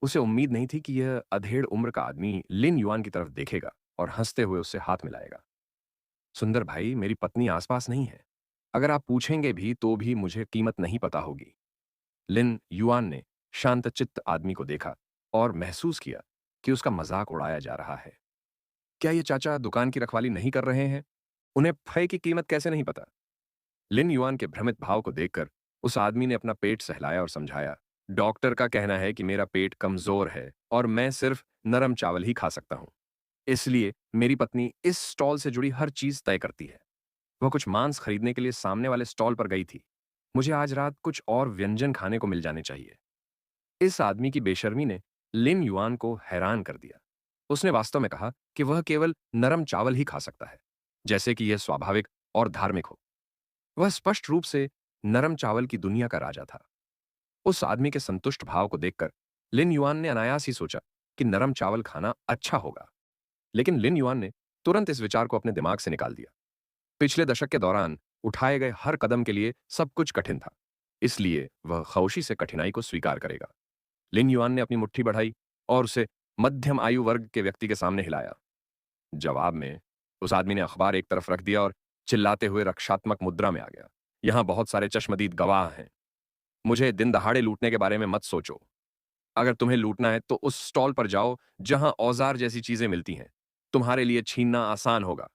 उसे उम्मीद नहीं थी कि यह अधेड़ उम्र का आदमी लिन युआन की तरफ देखेगा और हंसते हुए उससे हाथ मिलाएगा। सुंदर भाई, मेरी पत्नी आसपास नहीं है। अगर आप पूछेंगे भी तो भी मुझे कीमत नहीं पता होगी। लिन युआन ने शांतचित्त आदमी को देखा और महसूस किया कि उसका मजाक उड़ाया जा रहा है। क्या ये चाचा दुकान की रखवाली नहीं कर रहे हैं? उन्हें फय की कीमत कैसे नहीं पता? लिन युआन के भ्रमित भाव को देखकर उस आदमी ने अपना पेट सहलाया और समझाया, डॉक्टर का कहना है कि मेरा पेट कमजोर है और मैं सिर्फ नरम चावल ही खा सकता हूं। इसलिए मेरी पत्नी इस स्टॉल से जुड़ी हर चीज तय करती है। वह कुछ मांस खरीदने के लिए सामने वाले स्टॉल पर गई थी। मुझे आज रात कुछ और व्यंजन खाने को मिल जाने चाहिए। इस आदमी की बेशर्मी ने लिन युआन को हैरान कर दिया। उसने वास्तव में कहा कि वह केवल नरम चावल ही खा सकता है, जैसे कि यह स्वाभाविक और धार्मिक हो। वह स्पष्ट रूप से नरम चावल की दुनिया का राजा था। उस आदमी के संतुष्ट भाव को देखकर लिन युआन ने अनायास ही सोचा कि नरम चावल खाना अच्छा होगा। लेकिन लिन युआन ने तुरंत इस विचार को अपने दिमाग से निकाल दिया। पिछले दशक के दौरान उठाए गए हर कदम के लिए सब कुछ कठिन था, इसलिए वह खामोशी से कठिनाई को स्वीकार करेगा। लिन युआन ने अपनी मुट्ठी बढ़ाई और उसे मध्यम आयु वर्ग के व्यक्ति के सामने हिलाया। जवाब में उस आदमी ने अखबार एक तरफ रख दिया और चिल्लाते हुए रक्षात्मक मुद्रा में आ गया। यहां बहुत सारे चश्मदीद गवाह हैं। मुझे दिन दहाड़े लूटने के बारे में मत सोचो। अगर तुम्हें लूटना है तो उस स्टॉल पर जाओ जहां औजार जैसी चीजें मिलती हैं। तुम्हारे लिए छीनना आसान होगा।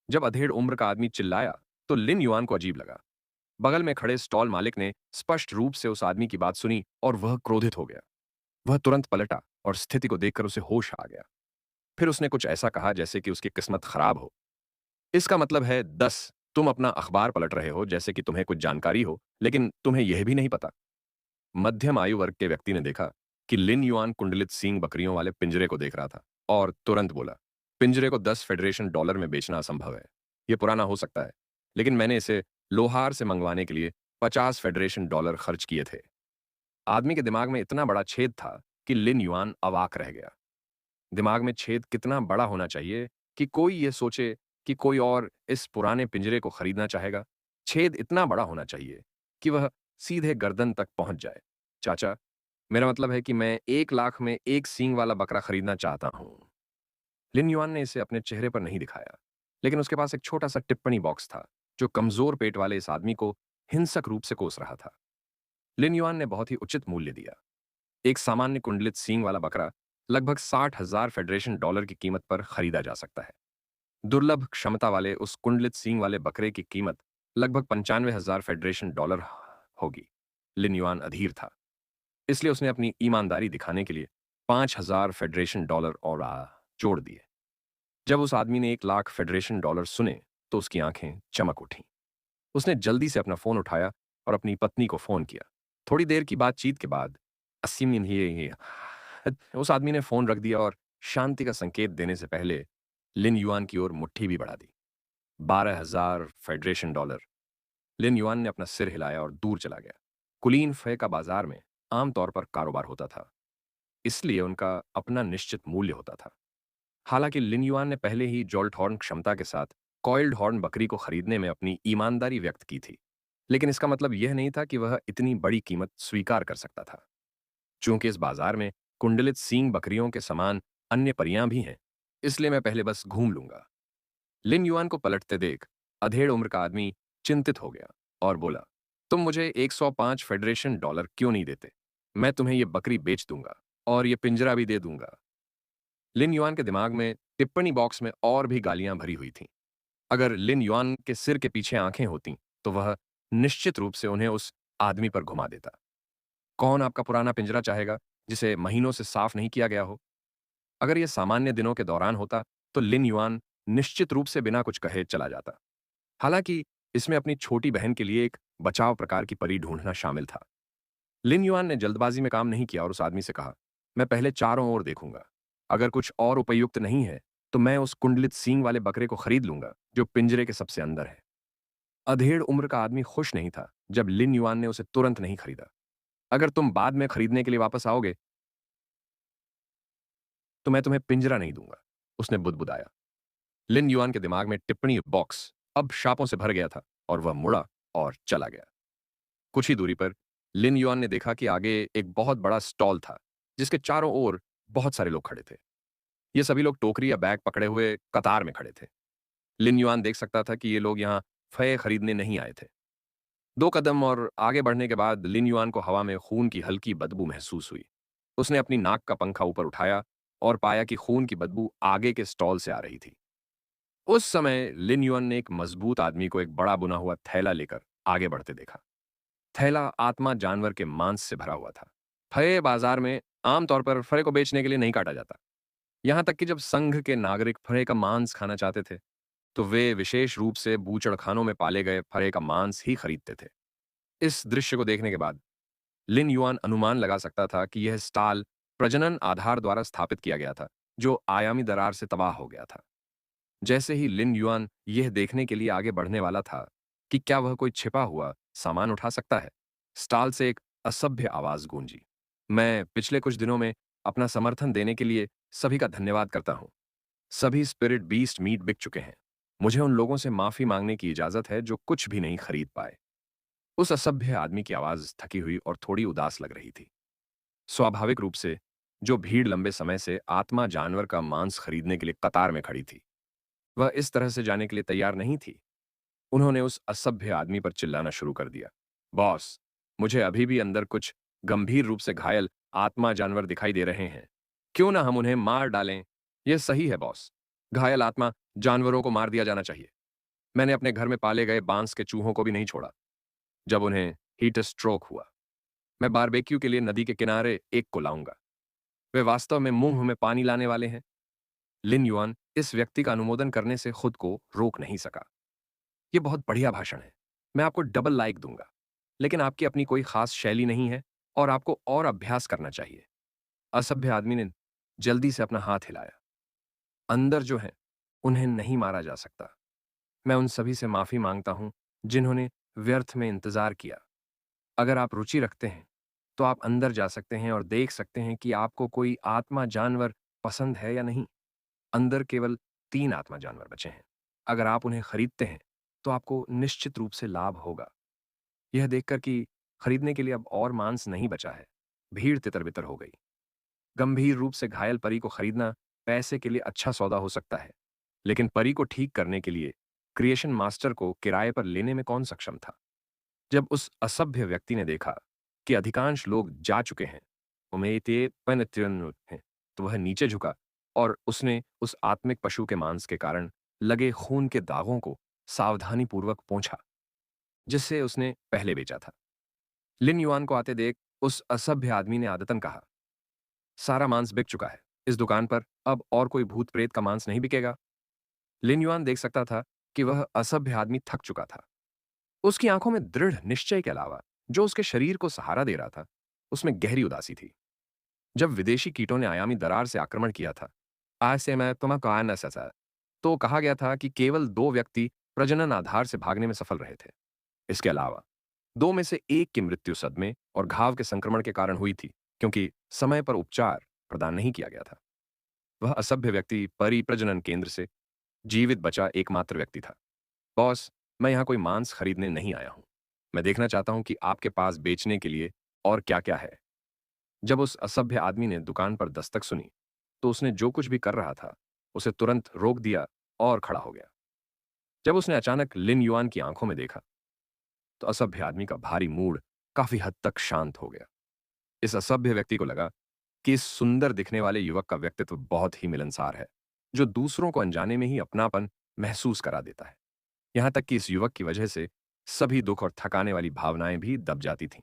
जब अधेड़ उम्र का आदमी चिल्लाया, तो लिन युआन को अजीब लगा। बगल में खड़े स्टॉल मालिक ने स्पष्ट रूप से उस आदमी की बात सुनी और वह क्रोधित हो गया। वह तुरंत पलटा और स्थिति को देखकर उसे होश आ गया। फिर उसने कुछ ऐसा कहा जैसे कि उसकी किस्मत खराब हो। इसका मतलब है 10। तुम अपना अखबार पलट रहे हो जैसे कि तुम्हें कुछ जानकारी हो, लेकिन तुम्हें यह भी नहीं पता। मध्यम आयु वर्ग के व्यक्ति ने देखा कि लिन युआन कुंडलित सींग बकरियों वाले पिंजरे को देख रहा था और तुरंत बोला, पिंजरे को 10 फेडरेशन डॉलर में बेचना असंभव है। यह पुराना हो सकता है, लेकिन मैंने इसे लोहार से मंगवाने के लिए 50 फेडरेशन डॉलर खर्च किए थे। आदमी के दिमाग में इतना बड़ा छेद था कि लिन युआन अवाक रह गया। दिमाग में छेद कितना बड़ा होना चाहिए कि कोई ये सोचे कि कोई और इस पुराने पिंजरे को खरीदना चाहेगा? छेद इतना बड़ा होना चाहिए कि वह सीधे गर्दन तक पहुंच जाए। चाचा, मेरा मतलब है कि मैं 1 लाख में एक सींग वाला बकरा खरीदना चाहता हूं। लिन युआन ने इसे अपने चेहरे पर नहीं दिखाया, लेकिन उसके पास एक छोटा सा टिप्पणी बॉक्स था जो कमजोर पेट वाले इस आदमी को हिंसक रूप से कोस रहा था। लिन युआन ने बहुत ही उचित मूल्य दिया। एक सामान्य कुंडलित सींग वाला बकरा लगभग 60,000 फेडरेशन डॉलर की कीमत पर खरीदा जा सकता है। दुर्लभ क्षमता वाले उस कुंडलित सींग वाले बकरे की कीमत लगभग 95,000 फेडरेशन डॉलर होगी। लिन युआन अधीर था, इसलिए उसने अपनी ईमानदारी दिखाने के लिए 5,000 फेडरेशन डॉलर और जोड़ दिए। जब उस आदमी ने 1 लाख फेडरेशन डॉलर सुने तो उसकी आंखें चमक उठीं। उसने जल्दी से अपना फोन उठाया और अपनी पत्नी को फोन किया। थोड़ी देर की बातचीत के बाद अस्सी में ये उस आदमी ने फोन रख दिया और शांति का संकेत देने से पहले लिन युआन की ओर मुट्ठी भी बढ़ा दी। 12,000 फेडरेशन डॉलर। लिन युआन ने अपना सिर हिलाया और दूर चला गया। कुलीन फय का बाजार में आमतौर पर कारोबार होता था, इसलिए उनका अपना निश्चित मूल्य होता था। हालांकि लिन युआन ने पहले ही जॉल्ट हॉर्न क्षमता के साथ कॉइल्ड हॉर्न बकरी को खरीदने में अपनी ईमानदारी व्यक्त की थी, लेकिन इसका मतलब यह नहीं था कि वह इतनी बड़ी कीमत स्वीकार कर सकता था। चूंकि इस बाजार में कुंडलित सींग बकरियों के समान अन्य परियां भी हैं, इसलिए मैं पहले बस घूम लूंगा। लिन युआन को पलटते देख अधेड़ उम्र का आदमी चिंतित हो गया और बोला, तुम मुझे 105 फेडरेशन डॉलर क्यों नहीं देते? मैं तुम्हें यह बकरी बेच दूंगा और यह पिंजरा भी दे दूंगा। लिन युआन के दिमाग में टिप्पणी बॉक्स में और भी गालियां भरी हुई थीं। अगर लिन युआन के सिर के पीछे आंखें होतीं, तो वह निश्चित रूप से उन्हें उस आदमी पर घुमा देता। कौन आपका पुराना पिंजरा चाहेगा जिसे महीनों से साफ नहीं किया गया हो? अगर यह सामान्य दिनों के दौरान होता, तो लिन युआन निश्चित रूप से बिना कुछ कहे चला जाता। हालांकि इसमें अपनी छोटी बहन के लिए एक बचाव प्रकार की परी ढूंढना शामिल था। लिन युआन ने जल्दबाजी में काम नहीं किया और उस आदमी से कहा, मैं पहले चारों ओर देखूंगा। अगर कुछ और उपयुक्त नहीं है, तो मैं उस कुंडलित सींग वाले बकरे को खरीद लूंगा जो पिंजरे के सबसे अंदर है। अधेड़ उम्र का आदमी खुश नहीं था जब लिन युआन ने उसे तुरंत नहीं खरीदा। अगर तुम बाद में खरीदने के लिए वापस आओगे, तो मैं तुम्हें पिंजरा नहीं दूंगा, उसने बुदबुदाया। लिन युआन के दिमाग में टिप्पणी बॉक्स अब शापों से भर गया था और वह मुड़ा और चला गया। कुछ ही दूरी पर लिन युआन ने देखा कि आगे एक बहुत बड़ा स्टॉल था, जिसके चारों ओर बहुत सारे लोग खड़े थे। ये सभी लोग टोकरी या बैग पकड़े हुए कतार में खड़े थे। लिन युआन देख सकता था कि ये लोग यहाँ फय खरीदने नहीं आए थे। 2 कदम और आगे बढ़ने के बाद लिन युआन को हवा में खून की हल्की बदबू महसूस हुई। उसने अपनी नाक का पंखा ऊपर उठाया और पाया कि खून की बदबू आगे के स्टॉल से आ रही थी। उस समय लिन युआन ने एक मजबूत आदमी को एक बड़ा बुना हुआ थैला लेकर आगे बढ़ते देखा। थैला आत्मा जानवर के मांस से भरा हुआ था। फय बाजार में आमतौर पर फय को बेचने के लिए नहीं काटा जाता। यहां तक कि जब संघ के नागरिक फय का मांस खाना चाहते थे, तो वे विशेष रूप से बूचड़खानों में पाले गए फय का मांस ही खरीदते थे। इस दृश्य को देखने के बाद लिन युआन अनुमान लगा सकता था कि यह स्टाल प्रजनन आधार द्वारा स्थापित किया गया था, जो आयामी दरार से तबाह हो गया था। जैसे ही लिन युआन यह देखने के लिए आगे बढ़ने वाला था कि क्या वह कोई छिपा हुआ सामान उठा सकता है, स्टाल से एक असभ्य आवाज गूंजी। मैं पिछले कुछ दिनों में अपना समर्थन देने के लिए सभी का धन्यवाद करता हूं। सभी स्पिरिट बीस्ट मीट बिक चुके हैं। मुझे उन लोगों से माफी मांगने की इजाजत है जो कुछ भी नहीं खरीद पाए। उस असभ्य आदमी की आवाज थकी हुई और थोड़ी उदास लग रही थी। स्वाभाविक रूप से जो भीड़ लंबे समय से आत्मा जानवर का मांस खरीदने के लिए कतार में खड़ी थी, वह इस तरह से जाने के लिए तैयार नहीं थी। उन्होंने उस असभ्य आदमी पर चिल्लाना शुरू कर दिया, बॉस, मुझे अभी भी अंदर कुछ गंभीर रूप से घायल आत्मा जानवर दिखाई दे रहे हैं। क्यों ना हम उन्हें मार डालें? यह सही है बॉस। घायल आत्मा जानवरों को मार दिया जाना चाहिए। मैंने अपने घर में पाले गए बांस के चूहों को भी नहीं छोड़ा। जब उन्हें हीट स्ट्रोक हुआ, मैं बारबेक्यू के लिए नदी के किनारे एक को लाऊंगा। वे वास्तव में मुंह में पानी लाने वाले हैं। लिन युआन इस व्यक्ति का अनुमोदन करने से खुद को रोक नहीं सका। ये बहुत बढ़िया भाषण है, मैं आपको डबल लाइक दूंगा, लेकिन आपकी अपनी कोई खास शैली नहीं है और आपको और अभ्यास करना चाहिए। असभ्य आदमी ने जल्दी से अपना हाथ हिलाया। अंदर जो है, उन्हें नहीं मारा जा सकता। मैं उन सभी से माफी मांगता हूं जिन्होंने व्यर्थ में इंतजार किया। अगर आप रुचि रखते हैं तो आप अंदर जा सकते हैं और देख सकते हैं कि आपको कोई आत्मा जानवर पसंद है या नहीं। अंदर केवल 3 आत्मा जानवर बचे हैं। अगर आप उन्हें खरीदते हैं तो आपको निश्चित रूप से लाभ होगा। यह देखकर कि खरीदने के लिए अब और मांस नहीं बचा है, भीड़ तितर-बितर हो गई। गंभीर रूप से घायल परी को खरीदना पैसे के लिए अच्छा सौदा हो सकता है, लेकिन परी को ठीक करने के लिए क्रिएशन मास्टर को किराए पर लेने में कौन सक्षम था? जब उस असभ्य व्यक्ति ने देखा कि अधिकांश लोग जा चुके हैं, उमेते पनत्यन हैं, तो वह नीचे झुका और उसने उस आत्मिक पशु के मांस के कारण लगे खून के दागों को सावधानीपूर्वक पोंछा, जिससे उसने पहले बेचा था। लिन युआन को आते देख उस असभ्य आदमी ने आदतन कहा, सारा मांस बिक चुका है। इस दुकान पर अब और कोई भूत प्रेत का मांस नहीं बिकेगा। लिन युआन देख सकता था कि वह असभ्य आदमी थक चुका था। उसकी आंखों में दृढ़ निश्चय के अलावा जो उसके शरीर को सहारा दे रहा था, उसमें गहरी उदासी थी। जब विदेशी कीटों ने आयामी दरार से आक्रमण किया था, आज से मैं तुम्हें कहा न सचा, तो कहा गया था कि केवल 2 व्यक्ति प्रजनन आधार से भागने में सफल रहे थे। इसके अलावा 2 में से 1 की मृत्यु सदमे और घाव के संक्रमण के कारण हुई थी, क्योंकि समय पर उपचार प्रदान नहीं किया गया था। वह असभ्य व्यक्ति परी प्रजनन केंद्र से जीवित बचा एकमात्र व्यक्ति था। बॉस, मैं यहाँ कोई मांस खरीदने नहीं आया हूँ। मैं देखना चाहता हूँ कि आपके पास बेचने के लिए और क्या-क्या है। जब उस असभ्य आदमी ने दुकान पर दस्तक सुनी, तो उसने जो कुछ भी कर रहा था, उसे तुरंत रोक दिया और खड़ा हो गया। जब उसने अचानक लिन युआन की आंखों में देखा, तो असभ्य आदमी का भारी मूड काफी हद तक शांत हो गया। इस असभ्य व्यक्ति को लगा कि इस सुंदर दिखने वाले युवक का व्यक्तित्व बहुत ही मिलनसार है, जो दूसरों को अनजाने में ही अपनापन महसूस करा देता है। यहां तक कि इस युवक की वजह से सभी दुख और थकाने वाली भावनाएं भी दब जाती थीं।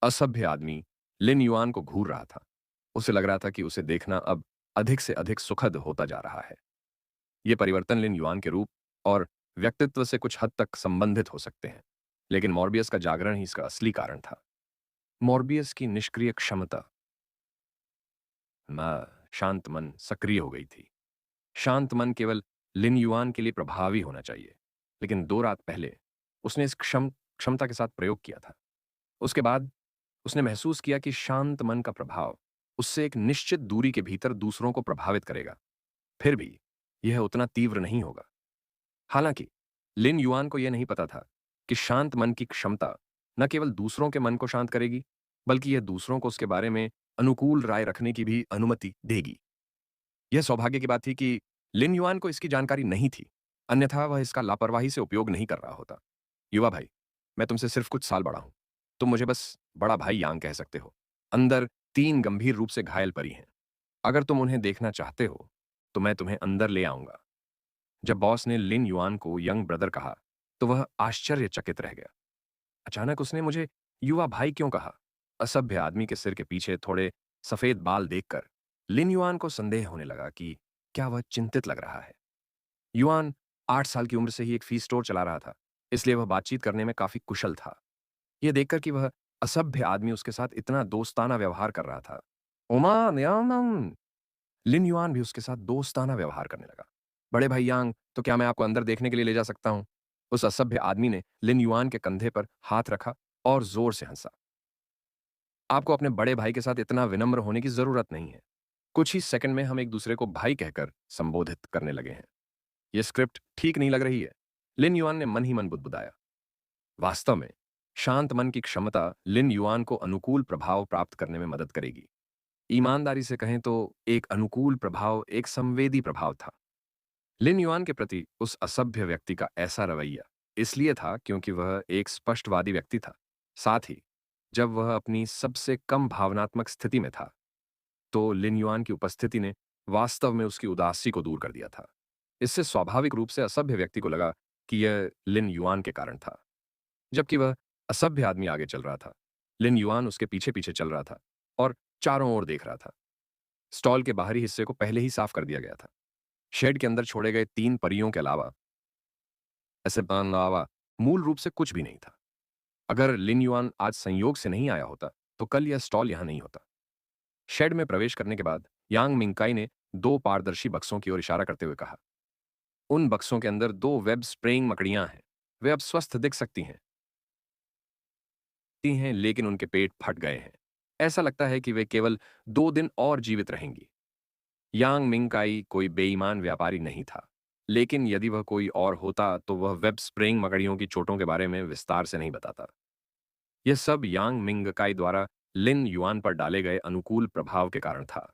असभ्य आदमी लिन युआन को घूर रहा था। उसे लग रहा था कि उसे देखना अब अधिक से अधिक सुखद होता जा रहा है। ये परिवर्तन लिन युआन के रूप और व्यक्तित्व से कुछ हद तक संबंधित हो सकते हैं, लेकिन मॉर्बियस का जागरण ही इसका असली कारण था। मॉर्बियस की निष्क्रिय क्षमता। शांत मन सक्रिय हो गई थी। शांत मन केवल लिन युआन के लिए प्रभावी होना चाहिए, लेकिन 2 रात पहले उसने इस क्षमता के साथ प्रयोग किया था। उसके बाद उसने महसूस किया कि शांत मन का प्रभाव उससे एक निश्चित दूरी के भीतर दूसरों को प्रभावित करेगा। फिर भी यह उतना तीव्र नहीं होगा। हालांकि लिन युआन को यह नहीं पता था कि शांत मन की क्षमता न केवल दूसरों के मन को शांत करेगी, बल्कि यह दूसरों को उसके बारे में अनुकूल राय रखने की भी अनुमति देगी। यह सौभाग्य की बात थी कि लिन युआन को इसकी जानकारी नहीं थी, अन्यथा वह इसका लापरवाही से उपयोग नहीं कर रहा होता। युवा भाई, मैं तुमसे सिर्फ कुछ साल बड़ा हूं। तुम मुझे बस बड़ा भाई यांग कह सकते हो। अंदर 3 गंभीर रूप से घायल परी हैं। अगर तुम उन्हें देखना चाहते हो, तो मैं तुम्हें अंदर ले आऊंगा। जब बॉस ने लिन युआन को यंग ब्रदर कहा, तो वह आश्चर्यचकित रह गया। अचानक उसने मुझे युवा भाई क्यों कहा? असभ्य आदमी के सिर के पीछे थोड़े सफेद बाल देखकर लिन युआन को संदेह होने लगा कि क्या वह चिंतित लग रहा है। युआन 8 साल की उम्र से ही एक फी स्टोर चला रहा था, इसलिए वह बातचीत करने में काफी कुशल था। यह देखकर कि वह असभ्य आदमी उसके साथ इतना दोस्ताना व्यवहार कर रहा था, ओमा न्यानम, लिन युआन भी उसके साथ दोस्ताना व्यवहार करने लगा। बड़े भाई यांग, तो क्या मैं आपको अंदर देखने के लिए ले जा सकता हूं? उस असभ्य आदमी ने लिन युआन के कंधे पर हाथ रखा और जोर से हंसा। आपको अपने बड़े भाई के साथ इतना विनम्र होने की जरूरत नहीं है। कुछ ही सेकंड में हम एक दूसरे को भाई कहकर संबोधित करने लगे हैं। यह स्क्रिप्ट ठीक नहीं लग रही है। लिन युआन ने मन ही मन बुदबुदाया। वास्तव में शांत मन की क्षमता लिन युआन को अनुकूल प्रभाव प्राप्त करने में मदद करेगी। ईमानदारी से कहें तो एक अनुकूल प्रभाव एक संवेदी प्रभाव था। लिन युआन के प्रति उस असभ्य व्यक्ति का ऐसा रवैया इसलिए था क्योंकि वह एक स्पष्टवादी व्यक्ति था। साथ ही जब वह अपनी सबसे कम भावनात्मक स्थिति में था, तो लिन युआन की उपस्थिति ने वास्तव में उसकी उदासी को दूर कर दिया था। इससे स्वाभाविक रूप से असभ्य व्यक्ति को लगा कि यह लिन युआन के कारण था। जबकि वह असभ्य आदमी आगे चल रहा था, लिन युआन उसके पीछे पीछे चल रहा था और चारों ओर देख रहा था। स्टॉल के बाहरी हिस्से को पहले ही साफ कर दिया गया था। शेड के अंदर छोड़े गए 3 परियों के अलावा मूल रूप से कुछ भी नहीं था। अगर लिन युआन आज संयोग से नहीं आया होता, तो कल यह स्टॉल यहां नहीं होता। शेड में प्रवेश करने के बाद यांग मिंगकाई ने 2 पारदर्शी बक्सों की ओर इशारा करते हुए कहा, उन बक्सों के अंदर 2 वेब स्प्रेइंग मकड़ियां हैं। वे अब स्वस्थ दिख सकती हैं, लेकिन उनके पेट फट गए हैं। ऐसा लगता है कि वे केवल 2 दिन और जीवित रहेंगी। यांग मिंगकाई कोई बेईमान व्यापारी नहीं था, लेकिन यदि वह कोई और होता तो वह वेब स्प्रेइंग मकड़ियों की चोटों के बारे में विस्तार से नहीं बताता। यह सब यांग मिंगकाई द्वारा लिन युआन पर डाले गए अनुकूल प्रभाव के कारण था।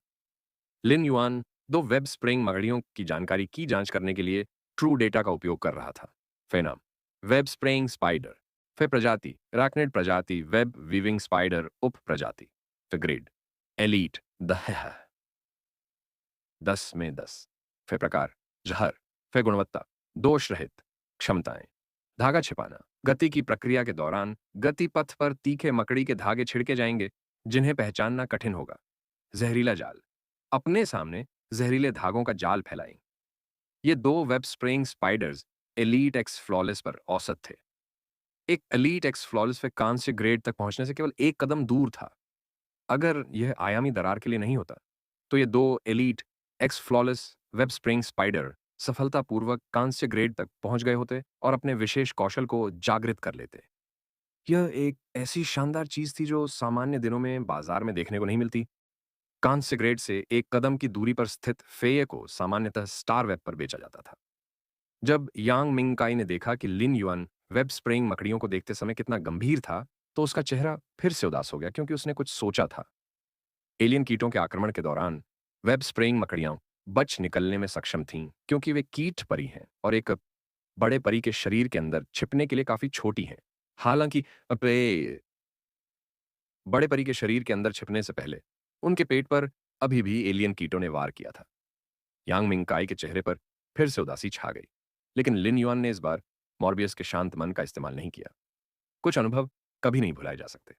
लिन युआन 2 वेब स्प्रेइंग मकड़ियों की जानकारी की जांच करने के लिए ट्रू डेटा का उपयोग कर रहा था। फेनाम, वेब स्प्रेइंग स्पाइडर, फे प्रजाति, राकनेट प्रजाति, वेब वीविंग स्पाइडर उप प्रजाति, फे ग्रेड, एलीट, दह 10 में 10, फे प्रकार, जहर, फे गुणवत्ता, दोष रहित, क्षमताएं, धागा छिपाना, गति की प्रक्रिया के दौरान गति पथ पर तीखे मकड़ी के धागे छिड़के जाएंगे, जिन्हें पहचानना कठिन होगा। जहरीला जाल, अपने सामने जहरीले धागों का जाल फैलाएं। ये 2 web spraying spiders elite x flawless पर औसत थे। एक एलीट एक्स फ्लॉलेस पे कांस्य ग्रेड तक पहुंचने से केवल एक कदम दूर था। अगर यह आयामी दरार के लिए नहीं होता, तो ये 2 elite x flawless web spraying spider सफलतापूर्वक कांस्य ग्रेड तक पहुंच गए होते और अपने विशेष कौशल को जागृत कर लेते। यह एक ऐसी शानदार चीज थी जो सामान्य दिनों में बाजार में देखने को नहीं मिलती। कांस्य ग्रेड से एक कदम की दूरी पर स्थित फेये को सामान्यतः स्टार वेब पर बेचा जाता था। जब यांग मिंगकाई ने देखा कि लिन युआन वेब स्प्रेइंग मकड़ियों को देखते समय कितना गंभीर था, तो उसका चेहरा फिर से उदास हो गया, क्योंकि उसने कुछ सोचा था। एलियन कीटों के आक्रमण के दौरान वेब स्प्रेइंग मकड़ियां बच निकलने में सक्षम थीं, क्योंकि वे कीट परी हैं और एक बड़े परी के शरीर के अंदर छिपने के लिए काफी छोटी हैं। हालांकि अबे बड़े परी के शरीर के अंदर छिपने से पहले उनके पेट पर अभी भी एलियन कीटों ने वार किया था। यांग मिंगकाई के चेहरे पर फिर से उदासी छा गई, लेकिन लिन युआन ने इस बार मॉर्बियस के शांत मन का इस्तेमाल नहीं किया। कुछ अनुभव कभी नहीं भुलाए जा सकते।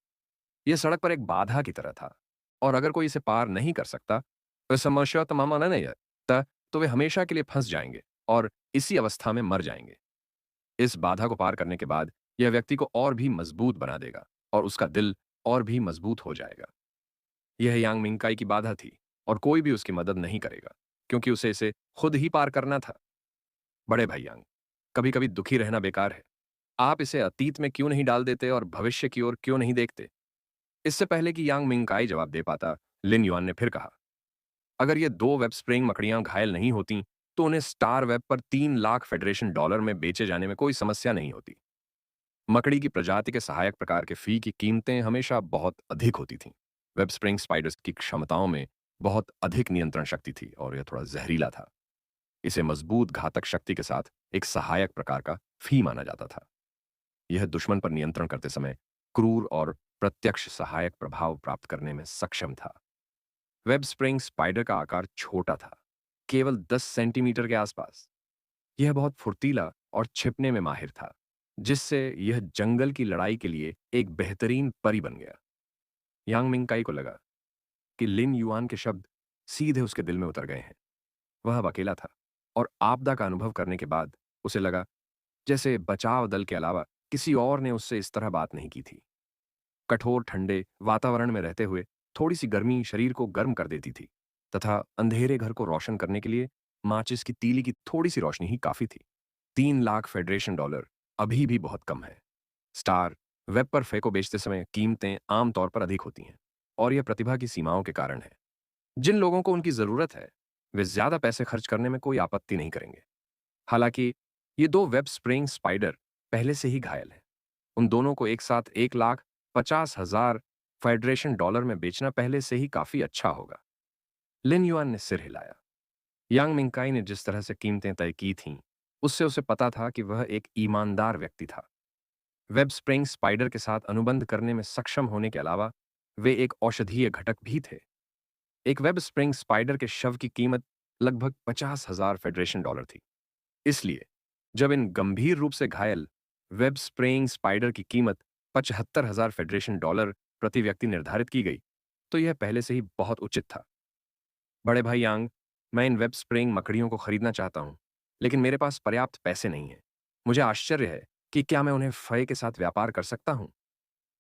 यह सड़क पर एक बाधा की तरह था, और अगर कोई इसे पार नहीं कर सकता, तो समस्या तमाम नहीं है, तो वे हमेशा के लिए फंस जाएंगे और इसी अवस्था में मर जाएंगे। इस बाधा को पार करने के बाद यह व्यक्ति को और भी मजबूत बना देगा और उसका दिल और भी मजबूत हो जाएगा। यह यांग मिंगकाई की बाधा थी, और कोई भी उसकी मदद नहीं करेगा, क्योंकि उसे इसे खुद ही पार करना था। बड़े भाई यांग, कभी कभी दुखी रहना बेकार है। आप इसे अतीत में क्यों नहीं डाल देते और भविष्य की ओर क्यों नहीं देखते? इससे पहले कि यांग मिंगकाई जवाब दे पाता, लिन युआन ने फिर कहा, अगर ये 2 वेब स्प्रेइंग मकड़ियां घायल नहीं होती, तो उन्हें स्टार वेब पर 3 लाख फेडरेशन डॉलर में बेचे जाने में कोई समस्या नहीं होती। मकड़ी की प्रजाति के सहायक प्रकार के फी की कीमतें हमेशा बहुत अधिक होती थीं। वेब स्प्रिंग स्पाइडर्स की क्षमताओं में बहुत अधिक नियंत्रण शक्ति थी, और यह थोड़ा जहरीला था। इसे मजबूत घातक शक्ति के साथ एक सहायक प्रकार का फी माना जाता था। यह दुश्मन पर नियंत्रण करते समय क्रूर और प्रत्यक्ष सहायक प्रभाव प्राप्त करने में सक्षम था। वेब स्प्रिंग स्पाइडर का आकार छोटा था, केवल 10 सेंटीमीटर के आसपास। यह बहुत फुर्तीला और छिपने में माहिर था, जिससे यह जंगल की लड़ाई के लिए एक बेहतरीन परी बन गया। यांग मिंगकाई को लगा कि लिन युआन के शब्द सीधे उसके दिल में उतर गए हैं। वह अब अकेला था, और आपदा का अनुभव करने के बाद उसे लगा जैसे बचाव दल के अलावा किसी और ने उससे इस तरह बात नहीं की थी। कठोर ठंडे वातावरण में रहते हुए थोड़ी सी गर्मी शरीर को गर्म कर देती थी, तथा अंधेरे घर को रोशन करने के लिए माचिस की तीली की थोड़ी सी रोशनी ही काफी थी। 3 लाख फेडरेशन डॉलर अभी भी बहुत कम है। स्टार वेब पर फे को बेचते समय कीमतें आमतौर पर अधिक होती हैं, और यह प्रतिभा की सीमाओं के कारण है। जिन लोगों को उनकी जरूरत है, वे ज्यादा पैसे खर्च करने में कोई आपत्ति नहीं करेंगे। हालांकि ये 2 वेब स्प्रेइंग स्पाइडर पहले से ही घायल हैं। उन दोनों को एक साथ 1,50,000 फेडरेशन डॉलर में बेचना पहले से ही काफी अच्छा होगा। लिन युआन ने सिर हिलाया। यांग मिंगकाई ने जिस तरह से कीमतें तय की थीं, उससे उसे पता था कि वह एक ईमानदार व्यक्ति था। वेब स्प्रिंग स्पाइडर के साथ अनुबंध करने में सक्षम होने के अलावा वे एक औषधीय घटक भी थे। एक वेब स्प्रिंग स्पाइडर के शव की कीमत लगभग 50,000 फेडरेशन डॉलर थी। इसलिए जब इन गंभीर रूप से घायल वेब स्प्रेइंग स्पाइडर की कीमत 75,000 फेडरेशन डॉलर प्रति व्यक्ति निर्धारित की गई, तो यह पहले से ही बहुत उचित था। बड़े भाई यांग, मैं इन वेब स्प्रेइंग मकड़ियों को खरीदना चाहता हूँ, लेकिन मेरे पास पर्याप्त पैसे नहीं हैं। मुझे आश्चर्य है कि क्या मैं उन्हें फय के साथ व्यापार कर सकता हूँ?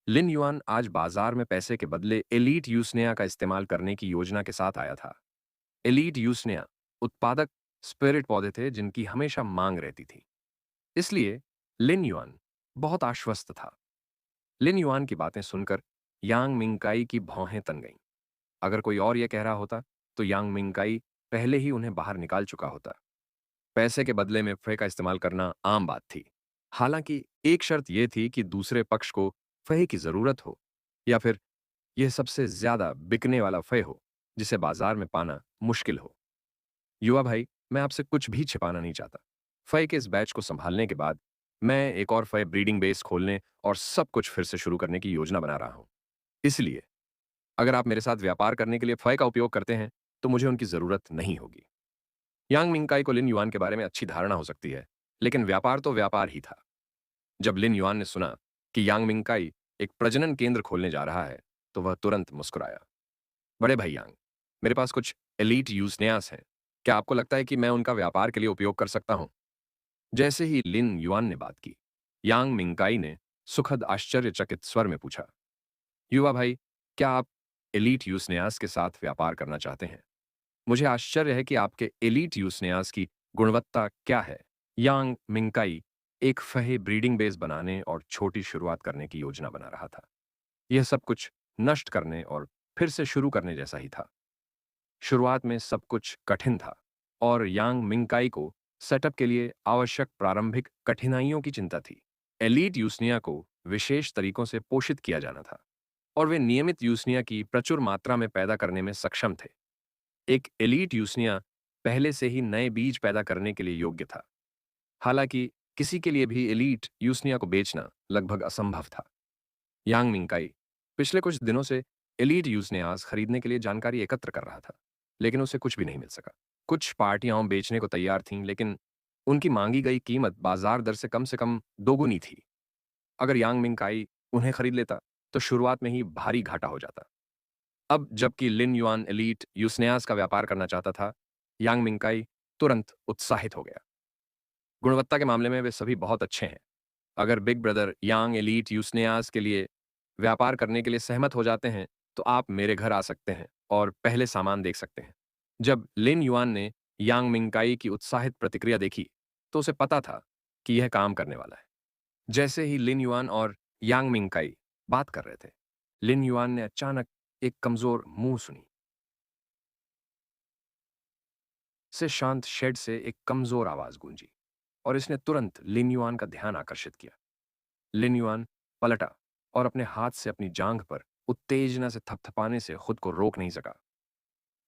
लिन युआन आज बाजार में पैसे के बदले एलीट यूसनेया का इस्तेमाल करने की योजना के साथ आया था। एलीट यूसनेया उत्पादक स्पिरिट पौधे थे जिनकी हमेशा मांग रहती थी। इसलिए लिन युआन बहुत आश्वस्त था। लिन युआन की बातें सुनकर यांग मिंगकाई की भौहें तन गईं। अगर कोई और यह कह रहा होता, तो यांग मिंगकाई पहले ही उन्हें बाहर निकाल चुका होता। पैसे के बदले में फय का इस्तेमाल करना आम बात थी। हालांकि एक शर्त यह थी कि दूसरे पक्ष को फय की जरूरत हो, या फिर यह सबसे ज्यादा बिकने वाला फय हो जिसे बाजार में पाना मुश्किल हो। युवा भाई, मैं आपसे कुछ भी छिपाना नहीं चाहता। फय के इस बैच को संभालने के बाद मैं एक और फय ब्रीडिंग बेस खोलने और सब कुछ फिर से शुरू करने की योजना बना रहा हूं। इसलिए अगर आप मेरे साथ व्यापार करने के लिए फय का उपयोग करते हैं, तो मुझे उनकी जरूरत नहीं होगी। यांग मिंगकाई को लिन युआन के बारे में अच्छी धारणा हो सकती है, लेकिन व्यापार तो व्यापार ही था। जब लिन युआन ने सुना कि यांग मिंगकाई एक प्रजनन केंद्र खोलने जा रहा है, तो वह तुरंत मुस्कुराया। बड़े भाई यांग, मेरे पास कुछ एलीट यूसनेयास हैं। क्या आपको लगता है कि मैं उनका व्यापार के लिए उपयोग कर सकता हूं? जैसे ही लिन युआन ने बात की, यांग मिंगकाई ने सुखद आश्चर्यचकित स्वर में पूछा, युवा भाई, क्या आप एलीट यूसनेयास के साथ व्यापार करना चाहते हैं? मुझे आश्चर्य है कि आपके एलीट यूसनेयास की गुणवत्ता क्या है। यांग मिंगकाई एक फहे ब्रीडिंग बेस बनाने और छोटी शुरुआत करने की योजना बना रहा था। यह सब कुछ नष्ट करने और फिर से शुरू करने जैसा ही था। शुरुआत में सब कुछ कठिन था और यांग मिंगकाई को सेटअप के लिए आवश्यक प्रारंभिक कठिनाइयों की चिंता थी। एलीट यूसनिया को विशेष तरीकों से पोषित किया जाना था और वे नियमित यूसनिया की प्रचुर मात्रा में पैदा करने में सक्षम थे। एक एलीट यूसनिया पहले से ही नए बीज पैदा करने के लिए योग्य था। हालांकि किसी के लिए भी एलीट यूसनिया को बेचना लगभग असंभव था। यांग मिंगकाई पिछले कुछ दिनों से एलीट यूसनियास खरीदने के लिए जानकारी एकत्र कर रहा था, लेकिन उसे कुछ भी नहीं मिल सका। कुछ पार्टियां बेचने को तैयार थीं, लेकिन उनकी मांगी गई कीमत बाजार दर से कम दोगुनी थी। अगर यांग मिंगकाई उन्हें खरीद लेता, तो शुरुआत में ही भारी घाटा हो जाता। अब जबकि लिन युआन एलीट यूसनेयास का व्यापार करना चाहता था, यांग मिंगकाई तुरंत उत्साहित हो गया। गुणवत्ता के मामले में वे सभी बहुत अच्छे हैं। अगर बिग ब्रदर यांग एलीट यूसनेयास के लिए व्यापार करने के लिए सहमत हो जाते हैं, तो आप मेरे घर आ सकते हैं और पहले सामान देख सकते हैं। जब लिन युआन ने यांग मिंगकाई की उत्साहित प्रतिक्रिया देखी, तो उसे पता था कि यह काम करने वाला है। जैसे ही लिन युआन और यांग मिंगकाई बात कर रहे थे, लिन युआन ने अचानक एक कमजोर मुंह सुनी। से शांत शेड से एक कमजोर आवाज गूंजी और इसने तुरंत लिन युआन का ध्यान आकर्षित किया। लिन युआन पलटा और अपने हाथ से अपनी जांघ पर उत्तेजना से थपथपाने से खुद को रोक नहीं सका।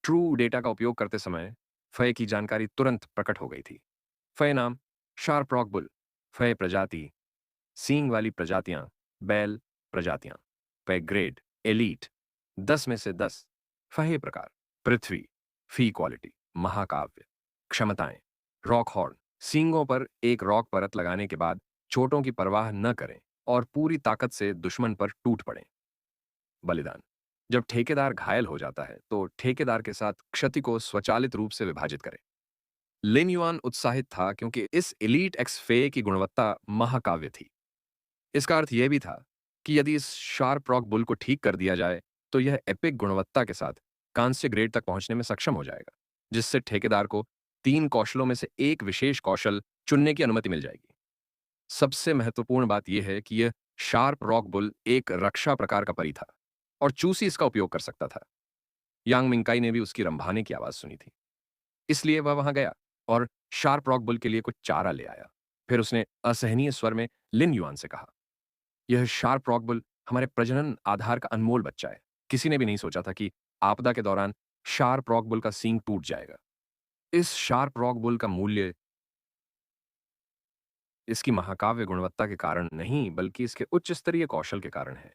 ट्रू डेटा का उपयोग करते समय फय की जानकारी तुरंत प्रकट हो गई थी। फय नाम शार्प रॉक बुल, फय प्रजाति सींग वाली प्रजातियां, बैल प्रजातियां, फय ग्रेड एलीट 10 में से 10, फहे प्रकार पृथ्वी, फी क्वालिटी, महाकाव्य, क्षमताएं, रॉक हॉर्न, सींगों पर एक रॉक परत लगाने के बाद चोटों की परवाह न करें और पूरी ताकत से दुश्मन पर टूट पड़ें। बलिदान, जब ठेकेदार घायल हो जाता है, तो ठेकेदार के साथ क्षति को स्वचालित रूप से विभाजित करें। लिन युआन उत्साहित था क्योंकि इस एलीट एक्स फे की गुणवत्ता महाकाव्य थी। इसका अर्थ यह भी था कि यदि इस शार्प रॉक बुल को ठीक कर दिया जाए, तो यह एपिक गुणवत्ता के साथ कांस्य ग्रेड तक पहुंचने में सक्षम हो जाएगा, जिससे ठेकेदार को 3 कौशलों में से एक विशेष कौशल चुनने की अनुमति मिल जाएगी। सबसे महत्वपूर्ण बात यह है कि यह शार्प रॉक बुल एक रक्षा प्रकार का परी था और चूसी इसका उपयोग कर सकता था। यांग मिंगकाई ने भी उसकी रंभाने की आवाज सुनी थी, इसलिए वह वहां गया और शार्प रॉक बुल के लिए कुछ चारा ले आया। फिर उसने असहनीय स्वर में लिन युआन से कहा, यह शार्प रॉक बुल हमारे प्रजनन आधार का अनमोल बच्चा है। किसी ने भी नहीं सोचा था कि आपदा के दौरान शार्प रॉक बुल का सींग टूट जाएगा। इस शार्प रॉक बुल का मूल्य इसकी महाकाव्य गुणवत्ता के कारण नहीं, बल्कि इसके उच्च स्तरीय कौशल के कारण है।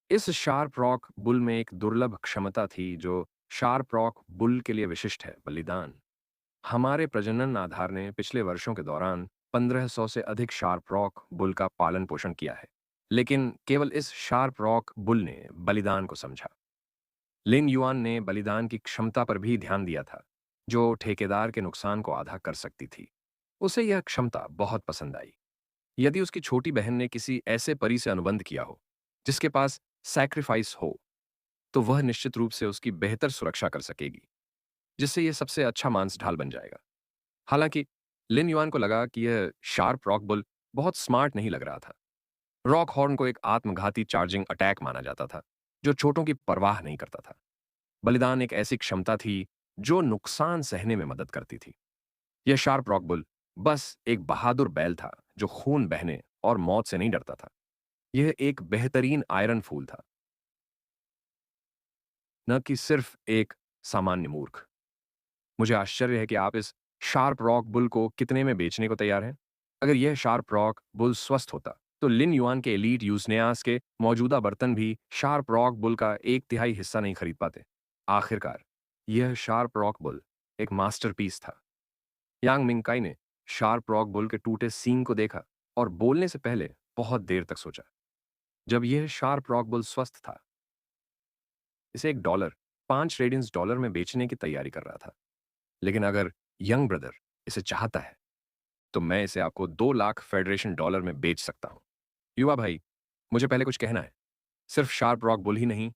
इस शार्प रॉक बुल में एक दुर्लभ क्षमता थी जो शार्प रॉक बुल के लिए विशिष्ट है, बलिदान। हमारे प्रजनन आधार ने पिछले वर्षों के दौरान 1500 से अधिक शार्प रॉक बुल का पालन पोषण किया है, लेकिन केवल इस शार्प रॉक बुल ने बलिदान को समझा। लिन युआन ने बलिदान की क्षमता पर भी ध्यान दिया था, जो ठेकेदार के नुकसान को आधा कर सकती थी। उसे यह क्षमता बहुत पसंद आई। यदि उसकी छोटी बहन ने किसी ऐसे परी से अनुबंध किया हो जिसके पास सैक्रिफाइस हो, तो वह निश्चित रूप से उसकी बेहतर सुरक्षा कर सकेगी, जिससे यह सबसे अच्छा मांस ढाल बन जाएगा। हालांकि लिन युआन को लगा कि यह शार्प रॉक बुल बहुत स्मार्ट नहीं लग रहा था। रॉक हॉर्न को एक आत्मघाती चार्जिंग अटैक माना जाता था, जो चोटों की परवाह नहीं करता था। बलिदान एक ऐसी क्षमता थी जो नुकसान सहने में मदद करती थी। यह शार्प रॉक बुल बस एक बहादुर बैल था जो खून बहने और मौत से नहीं डरता था। यह एक बेहतरीन आयरन फूल था, न कि सिर्फ एक सामान्य मूर्ख। मुझे आश्चर्य है कि आप इस शार्प रॉक बुल को कितने में बेचने को तैयार हैं। अगर यह शार्प रॉक बुल स्वस्थ होता, तो लिन युआन के एलीट यूसनेयास के मौजूदा बर्तन भी शार्प रॉक बुल का 1/3 हिस्सा नहीं खरीद पाते। आखिरकार, यह शार्प रॉक बुल एक मास्टरपीस था। यांग मिंगकाई ने शार्प रॉक बुल के टूटे सींग को देखा और बोलने से पहले बहुत देर तक सोचा। जब यह शार्प रॉक बुल स्वस्थ था, इसे $1, 5 रेडियंस डॉलर में बेचने की तैयारी कर रहा था। लेकिन अगर यंग ब्रदर इसे चाहता है, तो मैं इसे आपको $2 लाख फेडरेशन में बेच सकता हूं। युवा भाई, मुझे पहले कुछ कहना है। सिर्फ शार्प रॉक बुल ही नहीं,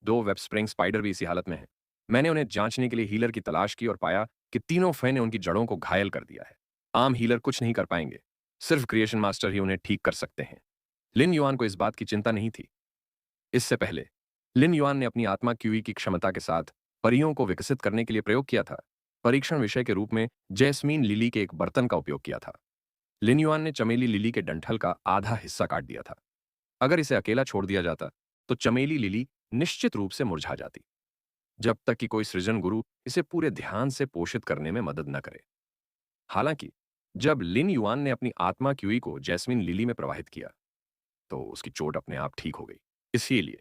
2 वेब स्प्रिंग स्पाइडर भी इसी हालत में हैं। मैंने उन्हें जांचने के लिए हीलर की तलाश की और पाया कि तीनों फै ने उनकी जड़ों को घायल कर दिया है। आम हीलर कुछ नहीं कर पाएंगे, सिर्फ क्रिएशन मास्टर ही उन्हें ठीक कर सकते हैं। लिन युआन को इस बात की चिंता नहीं थी। इससे पहले लिन युआन ने अपनी आत्मा क्यूई की क्षमता के साथ परियों को विकसित करने के लिए प्रयोग किया था। परीक्षण विषय के रूप में जैस्मीन लिली के एक बर्तन का उपयोग किया था। लिन युआन ने चमेली लिली के डंठल का आधा हिस्सा काट दिया था। अगर इसे अकेला छोड़ दिया जाता, तो चमेली लिली निश्चित रूप से मुरझा जाती, जब तक कि कोई सृजन गुरु इसे पूरे ध्यान से पोषित करने में मदद न करे। हालांकि जब लिन युआन ने अपनी आत्मा क्यूई को जैस्मिन लिली में प्रवाहित किया, तो उसकी चोट अपने आप ठीक हो गई। इसीलिए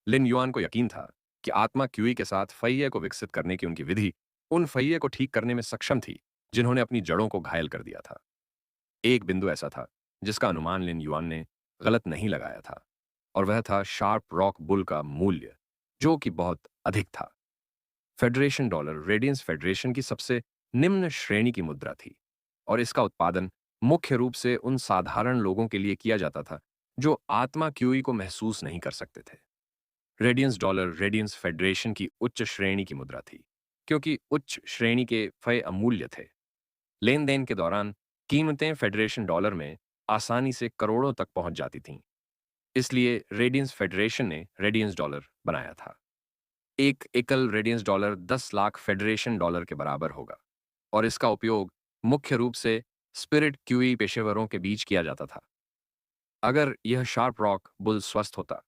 लिन युआन को यकीन था कि आत्मा क्यूई के साथ फैये को विकसित करने की उनकी विधि उन फैये को ठीक करने में सक्षम थी जिन्होंने अपनी जड़ों को घायल कर दिया था। एक बिंदु ऐसा था जिसका अनुमान लिन युआन ने गलत नहीं लगाया था, और वह था शार्प रॉक बुल का मूल्य, जो कि बहुत अधिक था। फेडरेशन डॉलर रेडियंस फेडरेशन की सबसे निम्न श्रेणी की मुद्रा थी, और इसका उत्पादन मुख्य रूप से उन साधारण लोगों के लिए किया जाता था जो आत्मा क्यूई को महसूस नहीं कर सकते थे। रेडियंस डॉलर रेडियंस फेडरेशन की उच्च श्रेणी की मुद्रा थी, क्योंकि उच्च श्रेणी के फय अमूल्य थे। लेन देन के दौरान कीमतें फेडरेशन डॉलर में आसानी से करोड़ों तक पहुंच जाती थीं। इसलिए रेडियंस फेडरेशन ने रेडियंस डॉलर बनाया था। एक एकल radiance dollar 10 lakh federation dollar के बराबर होगा, और इसका उपयोग मुख्य रूप से स्पिरिट क्यूई पेशेवरों के बीच किया जाता था। अगर यह शार्प रॉक बुल स्वस्थ होता,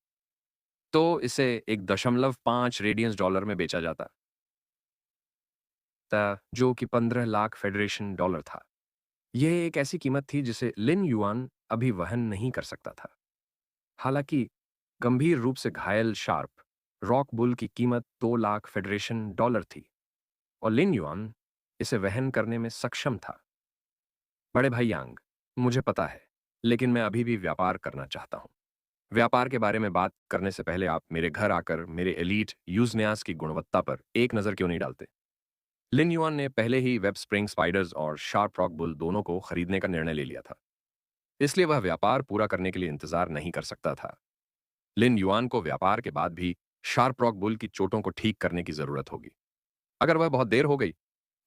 तो इसे 1.5 रेडियंस डॉलर में बेचा जाता था, जो कि 15 लाख फेडरेशन डॉलर था। यह एक ऐसी कीमत थी जिसे लिन युआन अभी वहन नहीं कर सकता था। हालांकि गंभीर रूप से घायल शार्प रॉक बुल की कीमत 2 लाख फेडरेशन डॉलर थी, और लिन युआन इसे वहन करने में सक्षम था। बड़े भाई यांग, मुझे पता है, लेकिन मैं अभी भी व्यापार करना चाहता हूं। व्यापार के बारे में बात करने से पहले आप मेरे घर आकर मेरे एलीट यूजन्यास की गुणवत्ता पर एक नज़र क्यों नहीं डालते? लिन युआन ने पहले ही वेब स्प्रिंग स्पाइडर्स और शार्प रॉक बुल दोनों को खरीदने का निर्णय ले लिया था, इसलिए वह व्यापार पूरा करने के लिए इंतजार नहीं कर सकता था। लिन युआन को व्यापार के बाद भी शार्प रॉक बुल की चोटों को ठीक करने की जरूरत होगी। अगर वह बहुत देर हो गई,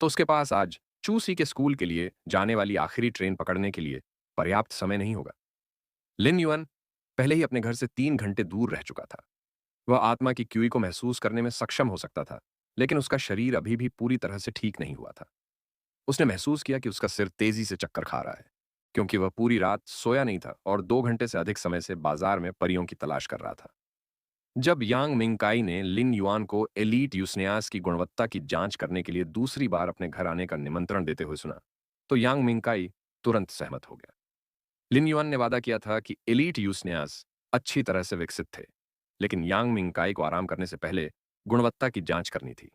तो उसके पास आज चूसी के स्कूल के लिए जाने वाली आखिरी ट्रेन पकड़ने के लिए पर्याप्त समय नहीं होगा। लिन युआन पहले ही अपने घर से 3 घंटे दूर रह चुका था। वह आत्मा की क्यूई को महसूस करने में सक्षम हो सकता था, लेकिन उसका शरीर अभी भी पूरी तरह से ठीक नहीं हुआ था। उसने महसूस किया कि उसका सिर तेजी से चक्कर खा रहा है, क्योंकि वह पूरी रात सोया नहीं था और 2 घंटे से अधिक समय से बाजार में परियों की तलाश कर रहा था। जब यांग मिंगकाई ने लिन युआन को एलीट यूस्नेयास की गुणवत्ता की जांच करने के लिए दूसरी बार अपने घर आने का निमंत्रण देते हुए सुना, तो यांग मिंगकाई तुरंत सहमत हो गया। लिन युआन ने वादा किया था कि एलीट यूस्नेयास अच्छी तरह से विकसित थे, लेकिन यांग मिंगकाई को आराम करने से पहले गुणवत्ता की जांच करनी थी।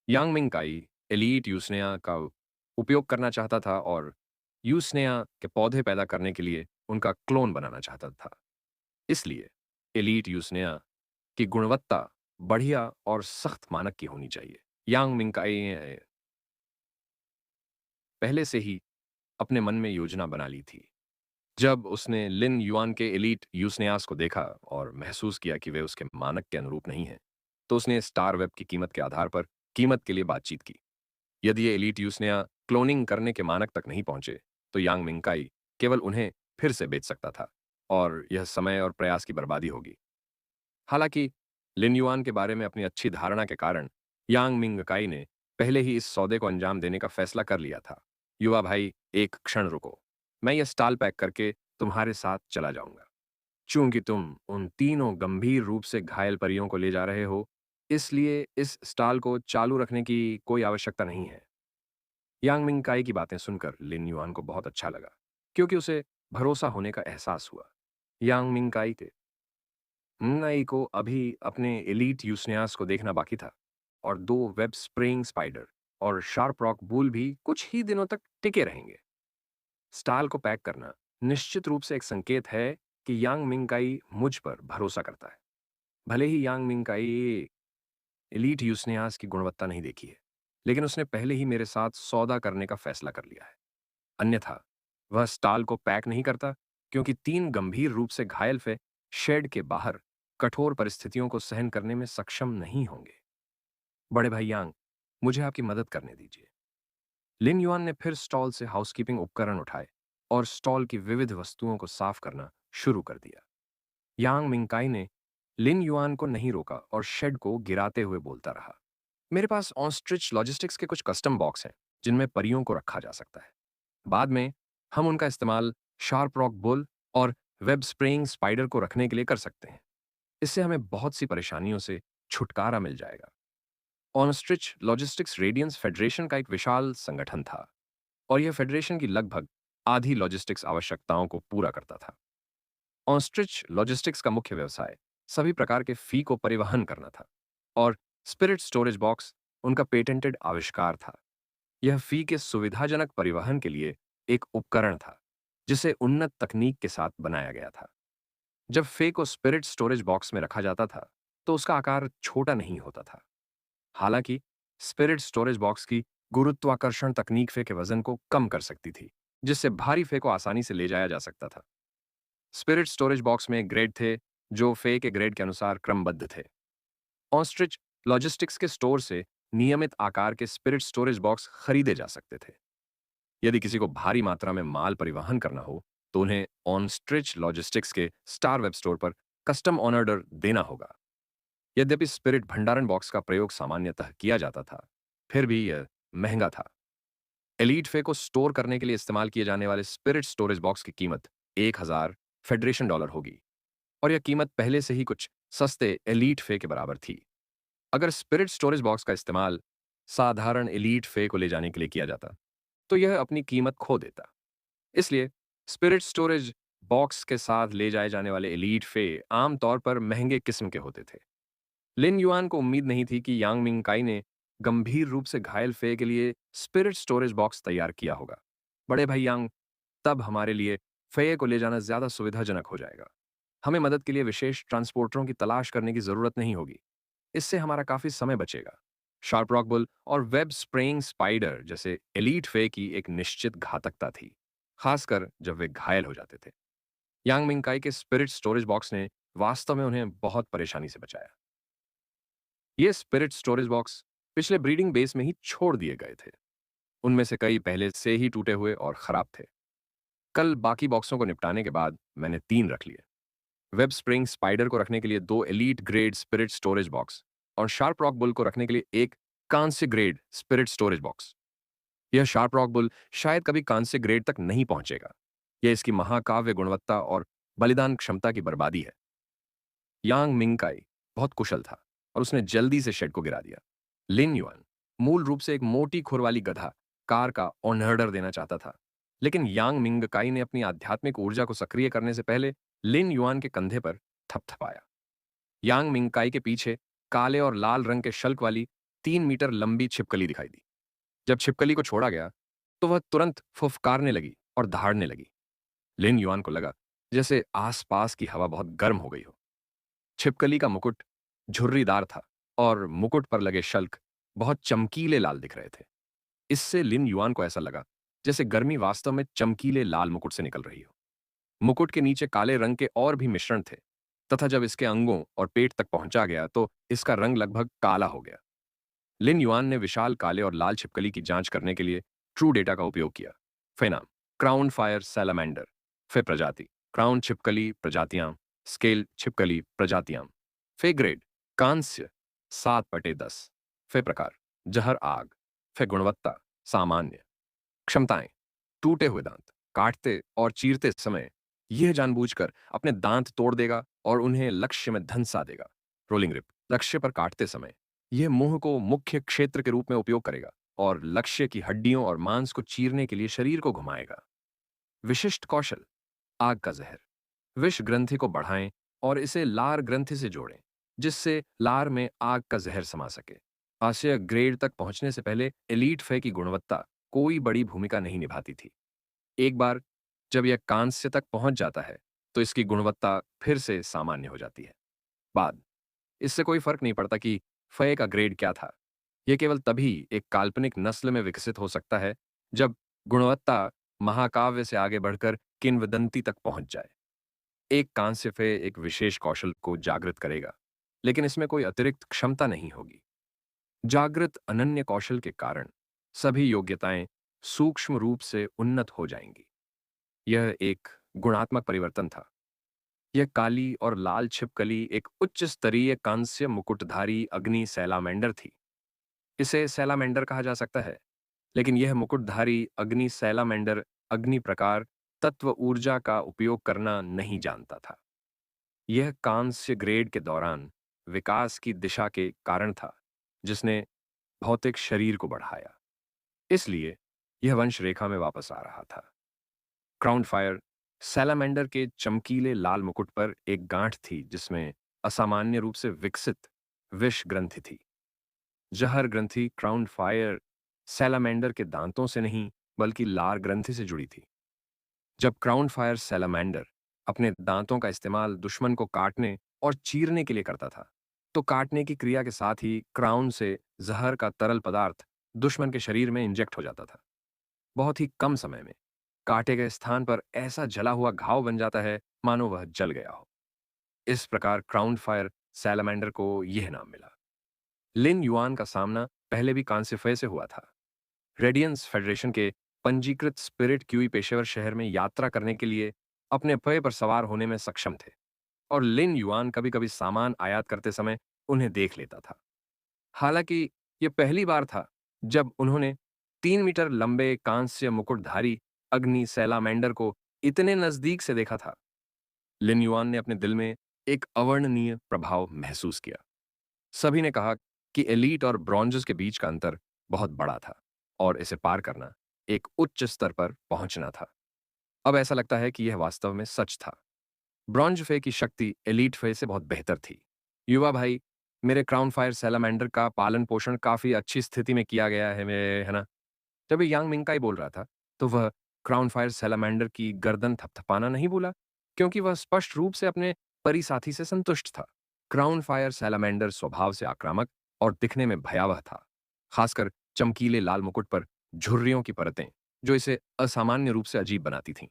यांग मिंगकाई एलीट यूस्नेया का उपयोग करना चाहता था और यूस्नेया के पौधे पैदा करने के लिए उनका क्लोन बनाना चाहता था। इसलिए एलीट यूस्नेया की गुणवत्ता बढ़िया और सख्त मानक की होनी चाहिए। यांग मिंगकाई पहले से ही अपने मन में योजना बना ली थी। जब उसने लिन युआन के एलीट यूसनेयास को देखा और महसूस किया कि वे उसके मानक के अनुरूप नहीं हैं, तो उसने स्टार वेब की कीमत के आधार पर कीमत के लिए बातचीत की। यदि ये एलीट यूसनेया क्लोनिंग करने के मानक तक नहीं पहुंचे, तो यांग मिंगकाई केवल उन्हें फिर से बेच सकता था और यह समय और प्रयास की बर्बादी होगी। हालांकि लिन युआन के बारे में अपनी अच्छी धारणा के कारण यांग मिंगकाई ने पहले ही इस सौदे को अंजाम देने का फैसला कर लिया था। युवा भाई, एक क्षण रुको। मैं यह स्टॉल पैक करके तुम्हारे साथ चला जाऊंगा। चूंकि तुम उन तीनों गंभीर रूप से घायल परियों को ले जा रहे हो, इसलिए इस स्टॉल को चालू रखने की कोई आवश्यकता नहीं है। यांग मिंगकाई की बातें सुनकर लिन युआन को बहुत अच्छा लगा, क्योंकि उसे भरोसा होने का एहसास हुआ। यांग मिंगकाई के नई को अभी अपने एलीट यूसनियास को देखना बाकी था, और दो वेब स्प्रेइंग स्पाइडर और शार्प रॉक बुल भी कुछ ही दिनों तक टिके रहेंगे। स्टाल को पैक करना निश्चित रूप से एक संकेत है कि यांग मिंगकाई मुझ पर भरोसा करता है। भले ही यांग मिंगकाई एलीट यूसनियास की गुणवत्ता नहीं देखी है, लेकिन उसने पहले ही मेरे साथ सौदा करने का फैसला कर लिया है। अन्यथा वह स्टाल को पैक नहीं करता, क्योंकि तीन गंभीर रूप से घायल फे शेड के बाहर कठोर परिस्थितियों को सहन करने में सक्षम नहीं होंगे। बड़े भाई यांग, मुझे आपकी मदद करने दीजिए। लिन युआन ने फिर स्टॉल से हाउसकीपिंग उपकरण उठाए और स्टॉल की विविध वस्तुओं को साफ करना शुरू कर दिया। यांग मिंगकाई ने लिन युआन को नहीं रोका और शेड को गिराते हुए बोलता रहा, मेरे पास ऑस्ट्रिच लॉजिस्टिक्स के कुछ कस्टम बॉक्स हैं जिनमें परियों को रखा जा सकता है। बाद में हम उनका इस्तेमाल शार्प रॉक बुल और वेब स्प्रेइंग स्पाइडर को रखने के लिए कर सकते हैं। इससे हमें बहुत सी परेशानियों से छुटकारा मिल जाएगा। ऑनस्ट्रिच लॉजिस्टिक्स रेडियंस फेडरेशन का एक विशाल संगठन था, और यह फेडरेशन की लगभग आधी लॉजिस्टिक्स आवश्यकताओं को पूरा करता था। ऑस्ट्रिच लॉजिस्टिक्स का मुख्य व्यवसाय सभी प्रकार के फी को परिवहन करना था, और स्पिरिट स्टोरेज बॉक्स उनका पेटेंटेड आविष्कार था। यह फी के सुविधाजनक परिवहन के लिए एक उपकरण था, जिसे उन्नत तकनीक के साथ बनाया गया था। जब फे को स्पिरिट स्टोरेज बॉक्स में रखा जाता था, तो उसका आकार छोटा नहीं होता था। हालांकि स्पिरिट स्टोरेज बॉक्स की गुरुत्वाकर्षण तकनीक फे के वजन को कम कर सकती थी, जिससे भारी फे को आसानी से ले जाया जा सकता था। स्पिरिट स्टोरेज बॉक्स में ग्रेड थे, जो फे के ग्रेड के अनुसार क्रमबद्ध थे। ऑस्ट्रिच लॉजिस्टिक्स के स्टोर से नियमित आकार के स्पिरिट स्टोरेज बॉक्स खरीदे जा सकते थे। यदि किसी को भारी मात्रा में माल परिवहन करना हो, तो उन्हें ऑनस्ट्रिच लॉजिस्टिक्स के स्टार वेब स्टोर पर कस्टम ऑर्डर देना होगा। यद्यपि स्पिरिट भंडारण बॉक्स का प्रयोग सामान्यतः किया जाता था, फिर भी यह महंगा था। एलीट फे को स्टोर करने के लिए इस्तेमाल किए जाने वाले स्पिरिट स्टोरेज बॉक्स की कीमत 1000 फेडरेशन डॉलर होगी, और यह कीमत पहले से ही कुछ सस्ते एलीट फे के बराबर थी। अगर स्पिरिट स्टोरेज बॉक्स का इस्तेमाल साधारण एलीट फे को ले जाने के लिए किया जाता, तो यह अपनी कीमत खो देता। इसलिए स्पिरिट स्टोरेज बॉक्स के साथ ले जाए जाने वाले एलीट फे आमतौर पर महंगे किस्म के होते थे। लिन युआन को उम्मीद नहीं थी कि यांग मिंगकाई ने गंभीर रूप से घायल फे के लिए स्पिरिट स्टोरेज बॉक्स तैयार किया होगा। बड़े भाई यांग, तब हमारे लिए फे को ले जाना ज्यादा सुविधाजनक हो जाएगा। हमें मदद के लिए विशेष ट्रांसपोर्टरों की तलाश करने की जरूरत नहीं होगी। इससे हमारा काफी समय बचेगा। शार्प रॉक बुल और वेब स्प्रेइंग स्पाइडर जैसे एलीट फे की एक निश्चित घातकता थी, खासकर जब वे घायल हो जाते थे। यांग मिंगकाई के स्पिरिट स्टोरेज बॉक्स ने वास्तव में उन्हें बहुत परेशानी से बचाया। ये स्पिरिट स्टोरेज बॉक्स पिछले ब्रीडिंग बेस में ही छोड़ दिए गए थे। उनमें से कई पहले से ही टूटे हुए और खराब थे। कल बाकी बॉक्सों को निपटाने के बाद मैंने 3 रख लिए। वेब स्प्रिंग स्पाइडर को रखने के लिए 2 elite grade spirit storage box, और शार्प रॉक बुल को रखने के लिए एक कांस्य ग्रेड स्पिरिट स्टोरेज बॉक्स। यह शार्प रॉक बुल शायद कभी कांस्य ग्रेड तक नहीं पहुंचेगा। यह इसकी महाकाव्य गुणवत्ता और बलिदान क्षमता की बर्बादी है। यांग मिंगकाई बहुत कुशल था, और उसने जल्दी से शेड को गिरा दिया। लिन युआन मूल रूप से एक मोटी खुर वाली गधा कार का ऑनर्डर देना चाहता था, लेकिन यांग मिंगकाई ने अपनी आध्यात्मिक ऊर्जा को सक्रिय करने से पहले लिन युआन के कंधे पर थपथपाया। यांग मिंगकाई के पीछे काले और लाल रंग के शल्क वाली 3 मीटर लंबी छिपकली दिखाई दी। जब छिपकली को छोड़ा गया, तो वह तुरंत फुफकारने लगी और दहाड़ने लगी। लिन युआन को लगा जैसे आसपास की हवा बहुत गर्म हो गई हो। छिपकली का मुकुट झुर्रीदार था, और मुकुट पर लगे शल्क बहुत चमकीले लाल दिख रहे थे। इससे लिन युआन को ऐसा लगा जैसे गर्मी वास्तव में चमकीले लाल मुकुट से निकल रही हो। मुकुट के नीचे काले रंग के और भी मिश्रण थे, तथा जब इसके अंगों और पेट तक पहुंचा गया तो इसका रंग लगभग काला हो गया। लिन युआन ने विशाल काले और लाल छिपकली की जांच करने के लिए ट्रू डेटा का उपयोग किया। फे नाम, क्राउन फायर सैलामेंडर। फे प्रजाति, क्राउन छिपकली प्रजातियां, स्केल छिपकली प्रजातियां। फे ग्रेड, कांस्य 7/10। फे प्रकार, जहर आग। फे गुणवत्ता, सामान्य। क्षमताएं, टूटे हुए दांत, काटते और चीरते समय यह जानबूझकर अपने दांत तोड़ देगा और उन्हें लक्ष्य में धंसा देगा। रोलिंग ग्रिप, लक्ष्य पर काटते समय यह मुंह को मुख्य क्षेत्र के रूप में उपयोग करेगा और लक्ष्य की हड्डियों और मांस को चीरने के लिए शरीर को घुमाएगा। विशिष्ट कौशल, आग का जहर। विष ग्रंथि को बढ़ाएं और इसे लार ग्रंथि से जोड़ें, जिससे लार में आग का जहर समा सके। आशय ग्रेड तक पहुंचने से पहले एलीट फे की गुणवत्ता कोई बड़ी भूमिका नहीं निभाती थी। एक बार जब यह कांस्य तक पहुंच जाता है तो इसकी गुणवत्ता फिर से सामान्य हो जाती है। बाद इससे कोई फर्क नहीं पड़ता कि फय का ग्रेड क्या था। यह केवल तभी एक काल्पनिक नस्ल में विकसित हो सकता है जब गुणवत्ता महाकाव्य से आगे बढ़कर किंवदंती तक पहुंच जाए। एक कांस्य फय एक विशेष कौशल को जागृत करेगा, लेकिन इसमें कोई अतिरिक्त क्षमता नहीं होगी। जागृत अनन्य कौशल के कारण सभी योग्यताएं सूक्ष्म रूप से उन्नत हो जाएंगी। यह एक गुणात्मक परिवर्तन था। यह काली और लाल छिपकली एक उच्च स्तरीय कांस्य मुकुटधारी अग्नि सैलामेंडर थी। इसे सैलामेंडर कहा जा सकता है, लेकिन यह मुकुटधारी अग्नि सैलामेंडर अग्नि प्रकार तत्व ऊर्जा का उपयोग करना नहीं जानता था। यह कांस्य ग्रेड के दौरान विकास की दिशा के कारण था, जिसने भौतिक शरीर को बढ़ाया। इसलिए यह वंश रेखा में वापस आ रहा था। क्राउन फायर सैलामेंडर के चमकीले लाल मुकुट पर एक गांठ थी जिसमें असामान्य रूप से विकसित विष ग्रंथि थी। जहर ग्रंथि क्राउन फायर सैलामेंडर के दांतों से नहीं बल्कि लार ग्रंथि से जुड़ी थी। जब क्राउन फायर सैलामेंडर अपने दांतों का इस्तेमाल दुश्मन को काटने और चीरने के लिए करता था, तो काटने की क्रिया के साथ ही क्राउन से जहर का तरल पदार्थ दुश्मन के शरीर में इंजेक्ट हो जाता था। बहुत ही कम समय में काटे गए स्थान पर ऐसा जला हुआ घाव बन जाता है मानो वह जल गया हो। इस प्रकार क्राउन फायर सैलामेंडर को यह नाम मिला। लिन युआन का सामना पहले भी कांसिफय से हुआ था। रेडियंस फेडरेशन के पंजीकृत स्पिरिट क्यूई पेशेवर शहर में यात्रा करने के लिए अपने पय पर सवार होने में सक्षम थे, और लिन युआन कभी कभी सामान आयात करते समय उन्हें देख लेता था। हालांकि यह पहली बार था जब उन्होंने 3 मीटर लंबे कांस्य मुकुटधारी अग्नि सैलामेंडर को इतने नजदीक से देखा था। लिन युआन ने अपने दिल में एक अवर्णनीय प्रभाव महसूस किया। सभी ने कहा कि एलीट और ब्रॉन्जस के बीच का अंतर बहुत बड़ा था और इसे पार करना एक उच्च स्तर पर पहुंचना था। अब ऐसा लगता है कि यह वास्तव में सच था। ब्रॉन्ज फे की शक्ति एलीट फे से बहुत बेहतर थी। युवा भाई, मेरे क्राउन फायर सैलामेंडर का पालन पोषण काफी अच्छी स्थिति में किया गया है, मेरे है ना। जब यांग मिंगकाई बोल रहा था, तो वह क्राउन फायर सैलामेंडर की गर्दन थपथपाना नहीं भूला, क्योंकि वह स्पष्ट रूप से अपने परिसाथी से संतुष्ट था। क्राउन फायर सैलामेंडर स्वभाव से आक्रामक और दिखने में भयावह था, खासकर चमकीले लाल मुकुट पर झुर्रियों की परतें, जो इसे असामान्य रूप से अजीब बनाती थीं।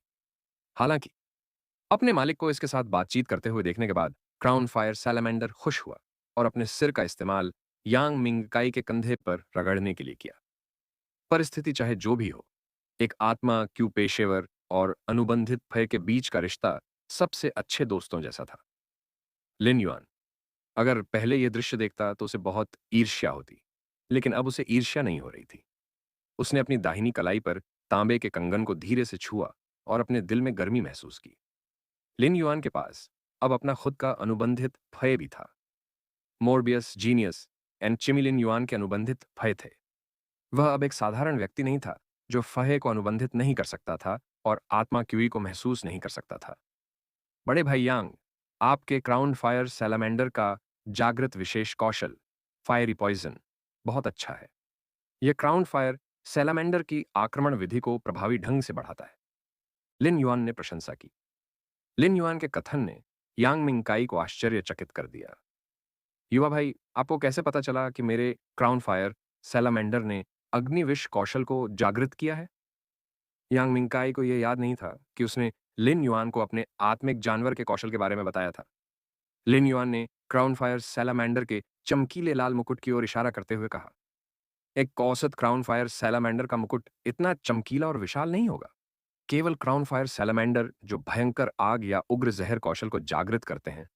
हालांकि अपने मालिक को इसके साथ बातचीत करते हुए देखने के बाद क्राउन फायर सैलामेंडर खुश हुआ और अपने सिर का इस्तेमाल यांग मिंगकाई के कंधे पर रगड़ने के लिए किया। परिस्थिति चाहे जो भी हो, एक आत्मा क्यू पेशेवर और अनुबंधित भय के बीच का रिश्ता सबसे अच्छे दोस्तों जैसा था। लिन युआन अगर पहले यह दृश्य देखता तो उसे बहुत ईर्ष्या होती, लेकिन अब उसे ईर्ष्या नहीं हो रही थी। उसने अपनी दाहिनी कलाई पर तांबे के कंगन को धीरे से छुआ और अपने दिल में गर्मी महसूस की। लिन युआन के पास अब अपना खुद का अनुबंधित भय भी था। मोरबियस, जीनियस एंड चिमिलिन युआन के अनुबंधित भय थे। वह अब एक साधारण व्यक्ति नहीं था जो फहे को अनुबंधित नहीं कर सकता था और आत्मा क्यूई को महसूस नहीं कर सकता था। बड़े भाई यांग, आपके क्राउन फायर सैलामेंडर का जागृत विशेष कौशल फायरी पॉइजन बहुत अच्छा है। यह क्राउन फायर सैलामेंडर की आक्रमण विधि को प्रभावी ढंग से बढ़ाता है। लिन युआन ने प्रशंसा की। लिन युआन के कथन ने यांग मिंगकाई को आश्चर्यचकित कर दिया। युवा भाई, आपको कैसे पता चला कि मेरे क्राउन फायर सैलामेंडर ने अग्निविश कौशल को जागृत किया है? यांग मिंगकाई को यह याद नहीं था कि उसने लिन युआन को अपने आत्मिक जानवर के कौशल के बारे में बताया था। लिन युआन ने क्राउन फायर सैलामेंडर के चमकीले लाल मुकुट की ओर इशारा करते हुए कहा, एक औसत क्राउन फायर सैलामेंडर का मुकुट इतना चमकीला और विशाल नहीं होगा। केवल क्राउन फायर सैलामेंडर जो भयंकर आग या उग्र जहर कौशल को जागृत करते हैं,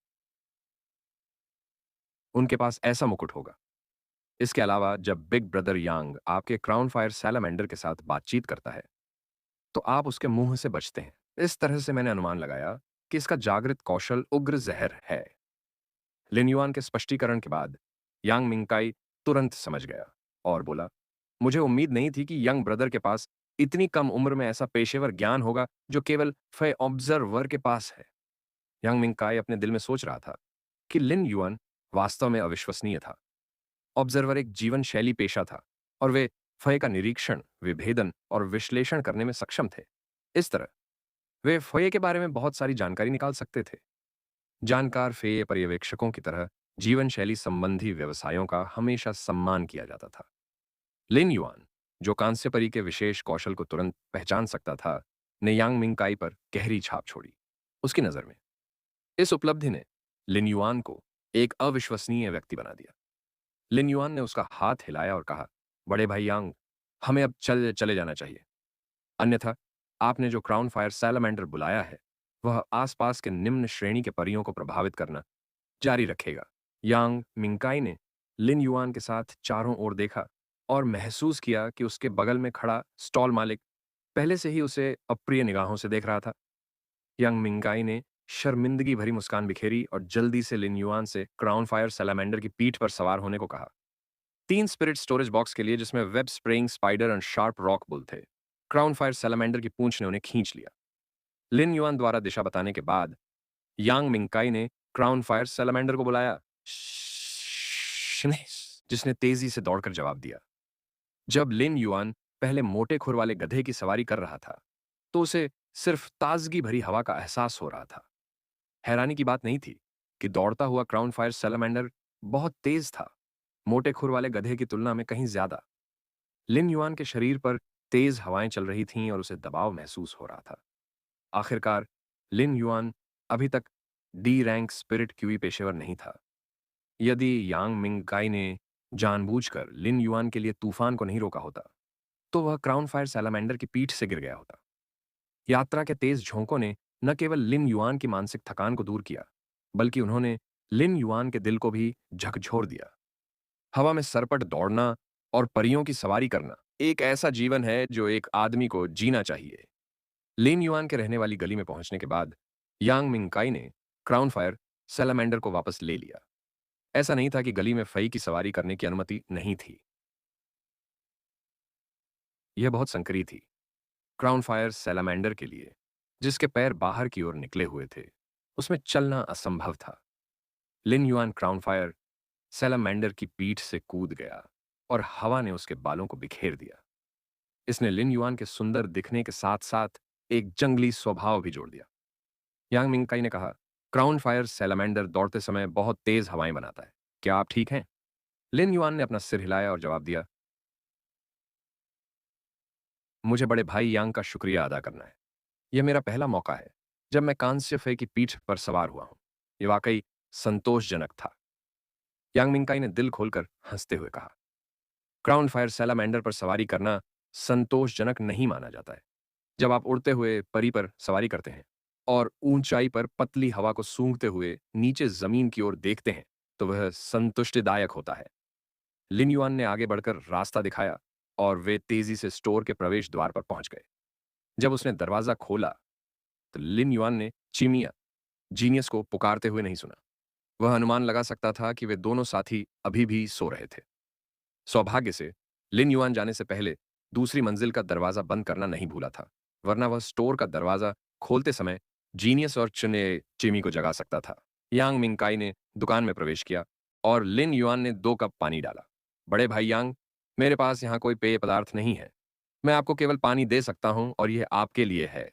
उनके पास ऐसा मुकुट होगा। इसके अलावा जब बिग ब्रदर यांग आपके क्राउन फायर सैलामेंडर के साथ बातचीत करता है, तो आप उसके मुंह से बचते हैं। इस तरह से मैंने अनुमान लगाया कि इसका जागृत कौशल उग्र जहर है। लिन के स्पष्टीकरण के बाद यांग मिंगकाई तुरंत समझ गया और बोला, मुझे उम्मीद नहीं थी कि यंग ब्रदर के पास इतनी कम उम्र में ऐसा पेशेवर ज्ञान होगा जो केवल फे ऑब्जर्वर के पास है। यांग मिंगकाई अपने दिल में सोच रहा था कि लिन युआन वास्तव में अविश्वसनीय था। ऑब्जर्वर एक जीवन शैली पेशा था और वे फय का निरीक्षण, विभेदन और विश्लेषण करने में सक्षम थे। इस तरह वे फय के बारे में बहुत सारी जानकारी निकाल सकते थे। जानकार फेय पर्यवेक्षकों की तरह जीवन शैली संबंधी व्यवसायों का हमेशा सम्मान किया जाता था। लिन युआन, जो कांस्य परी के विशेष कौशल को तुरंत पहचान सकता था, ने यांग मिंगकाई पर गहरी छाप छोड़ी। उसकी नजर में इस उपलब्धि ने लिन युआन को एक अविश्वसनीय व्यक्ति बना दिया। लिन युआन ने उसका हाथ हिलाया और कहा, बड़े भाई यांग, हमें अब चले जाना चाहिए। अन्यथा आपने जो क्राउन फायर सैलामेंडर बुलाया है, वह आसपास के निम्न श्रेणी के परियों को प्रभावित करना जारी रखेगा। यांग मिंगकाई ने लिन युआन के साथ चारों ओर देखा और महसूस किया कि उसके बगल में खड़ा स्टॉल मालिक पहले से ही उसे अप्रिय निगाहों से देख रहा था। यांग मिंगकाई ने शर्मिंदगी भरी मुस्कान बिखेरी और जल्दी से लिन युआन से क्राउन फायर सैलामेंडर की पीठ पर सवार होने को कहा। 3 स्पिरिट स्टोरेज बॉक्स के लिए, जिसमें वेब स्प्रेइंग स्पाइडर और शार्प रॉक बुल थे। क्राउन फायर सैलामेंडर की पूंछ ने उन्हें खींच लिया। लिन युआन द्वारा दिशा बताने के बाद यांग मिंगकाई ने क्राउन फायर सैलामेंडर को बुलाया, जिसने तेजी से दौड़कर जवाब दिया। जब लिन युआन पहले मोटे खुर वाले गधे की सवारी कर रहा था, तो उसे सिर्फ ताजगी भरी हवा का एहसास हो रहा था। हैरानी की बात नहीं थी कि दौड़ता हुआ क्राउन फायर सैलामेंडर बहुत तेज था, मोटे खुर वाले गधे की तुलना में कहीं ज्यादा। लिन युआन के शरीर पर तेज हवाएं चल रही थीं और उसे दबाव महसूस हो रहा था। आखिरकार लिन युआन अभी तक डी रैंक स्पिरिट क्यूई पेशेवर नहीं था। यदि यांग मिंगकाई ने जानबूझकर लिन युआन के लिए तूफान को नहीं रोका होता, तो वह क्राउन फायर सैलामेंडर की पीठ से गिर गया होता। यात्रा के तेज झोंकों ने न केवल लिन युआन की मानसिक थकान को दूर किया, बल्कि उन्होंने लिन युआन के दिल को भी झकझोर दिया। हवा में सरपट दौड़ना और परियों की सवारी करना एक ऐसा जीवन है जो एक आदमी को जीना चाहिए। लिन युआन के रहने वाली गली में पहुंचने के बाद यांग मिंगकाई ने क्राउन फायर सैलामेंडर को वापस ले लिया। ऐसा नहीं था कि गली में फई की सवारी करने की अनुमति नहीं थी। यह बहुत संकरी थी। क्राउन फायर सैलामेंडर के लिए, जिसके पैर बाहर की ओर निकले हुए थे, उसमें चलना असंभव था। लिन युआन क्राउन फायर सैलामेंडर की पीठ से कूद गया और हवा ने उसके बालों को बिखेर दिया। इसने लिन युआन के सुंदर दिखने के साथ साथ एक जंगली स्वभाव भी जोड़ दिया। यांग मिंगकाई ने कहा, क्राउन फायर सैलामेंडर दौड़ते समय बहुत तेज हवाएं बनाता है। क्या आप ठीक हैं? लिन युआन ने अपना सिर हिलाया और जवाब दिया, मुझे बड़े भाई यांग का शुक्रिया अदा करना है। यह मेरा पहला मौका है जब मैं कांस्य फे की पीठ पर सवार हुआ हूं। यह वाकई संतोषजनक था। यांग मिंगकाई ने दिल खोलकर हंसते हुए कहा, क्राउन फायर सैलामेंडर पर सवारी करना संतोषजनक नहीं माना जाता है। जब आप उड़ते हुए परी पर सवारी करते हैं और ऊंचाई पर पतली हवा को सूंघते हुए नीचे जमीन की ओर देखते हैं, तो वह संतुष्टिदायक होता है। लिन युआन ने आगे बढ़कर रास्ता दिखाया और वे तेजी से स्टोर के प्रवेश द्वार पर पहुंच गए। जब उसने दरवाजा खोला, तो लिन युआन ने चिमिया जीनियस को पुकारते हुए नहीं सुना। वह अनुमान लगा सकता था कि वे दोनों साथी अभी भी सो रहे थे। सौभाग्य से लिन युआन जाने से पहले दूसरी मंजिल का दरवाजा बंद करना नहीं भूला था, वरना वह स्टोर का दरवाजा खोलते समय जीनियस और चुने चिमी को जगा सकता था। यांग मिंगकाई ने दुकान में प्रवेश किया और लिन युआन ने 2 कप पानी डाला। बड़े भाई यांग, मेरे पास यहाँ कोई पेय पदार्थ नहीं है। मैं आपको केवल पानी दे सकता हूँ और यह आपके लिए है।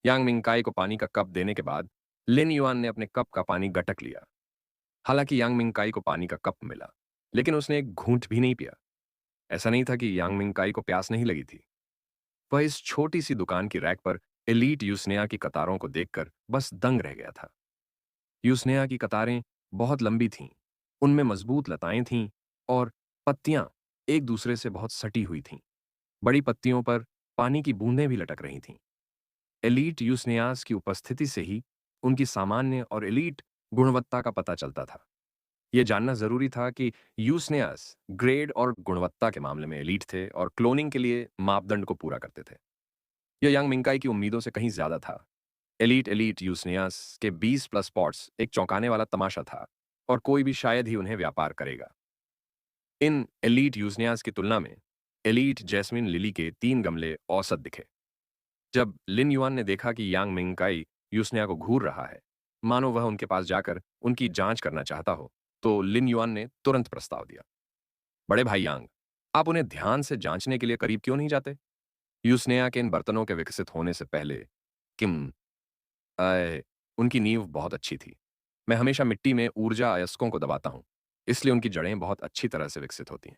यांग मिंगकाई को पानी का कप देने के बाद लिन युआन ने अपने कप का पानी गटक लिया। हालांकि यांग मिंगकाई को पानी का कप मिला, लेकिन उसने एक घूंट भी नहीं पिया। ऐसा नहीं था कि यांग मिंगकाई को प्यास नहीं लगी थी। वह इस छोटी सी दुकान की रैक पर एलीट यूसनेया की कतारों को देखकर बस दंग रह गया था। यूसनेया की कतारें बहुत लंबी थीं, उनमें मजबूत लताएं थीं और पत्तियां एक दूसरे से बहुत सटी हुई थीं। बड़ी पत्तियों पर पानी की बूंदें भी लटक रही थीं। एलीट यूसनेयास की उपस्थिति से ही उनकी सामान्य और एलीट गुणवत्ता का पता चलता था। यह जानना जरूरी था कि यूसनेयास ग्रेड और गुणवत्ता के मामले में एलीट थे और क्लोनिंग के लिए मापदंड को पूरा करते थे। यह यंग मिंकाई की उम्मीदों से कहीं ज्यादा था। एलीट एलीट यूसनियास के 20 प्लस स्पॉट्स एक चौंकाने वाला तमाशा था और कोई भी शायद ही उन्हें व्यापार करेगा। इन एलीट यूसनियास की तुलना में एलीट जैस्मिन लिली के 3 गमले औसत दिखे। जब लिन युआन ने देखा कि यांग मिंगकाई यूसनिया को घूर रहा है, मानो वह उनके पास जाकर उनकी जांच करना चाहता हो, तो लिन युआन ने तुरंत प्रस्ताव दिया। बड़े भाई यांग, आप उन्हें ध्यान से जांचने के लिए करीब क्यों नहीं जाते? यूसनिया के इन बर्तनों के विकसित होने से पहले किम अय, उनकी नींव बहुत अच्छी थी। मैं हमेशा मिट्टी में ऊर्जा अयस्कों को दबाता हूँ, इसलिए उनकी जड़ें बहुत अच्छी तरह से विकसित होती हैं।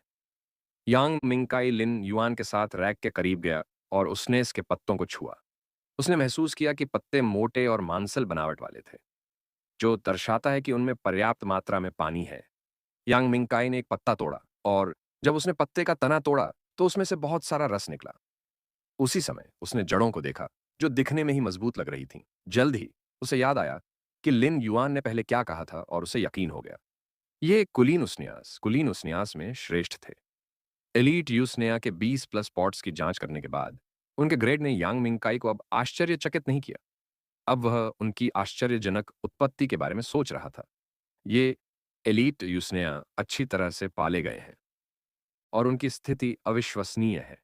यांग मिंगकाई लिन युआन के साथ रैक के करीब गया और उसने इसके पत्तों को छुआ। उसने महसूस किया कि पत्ते मोटे और मांसल बनावट वाले थे, जो दर्शाता है कि उनमें पर्याप्त मात्रा में पानी है। यांग मिंगकाई ने एक पत्ता तोड़ा और जब उसने पत्ते का तना तोड़ा, तो उसमें से बहुत सारा रस निकला। उसी समय उसने जड़ों को देखा, जो दिखने में ही मजबूत लग रही थीं। जल्द ही उसे याद आया कि लिन युआन ने पहले क्या कहा था और उसे यकीन हो गया। ये कुलीन उसन्यास में श्रेष्ठ थे। एलीट यूसनेया के 20 प्लस पॉट्स की जांच करने के बाद उनके ग्रेड ने यांग मिंगकाई को अब आश्चर्यचकित नहीं किया। अब वह उनकी आश्चर्यजनक उत्पत्ति के बारे में सोच रहा था। ये एलीट यूसनेया अच्छी तरह से पाले गए हैं और उनकी स्थिति अविश्वसनीय है।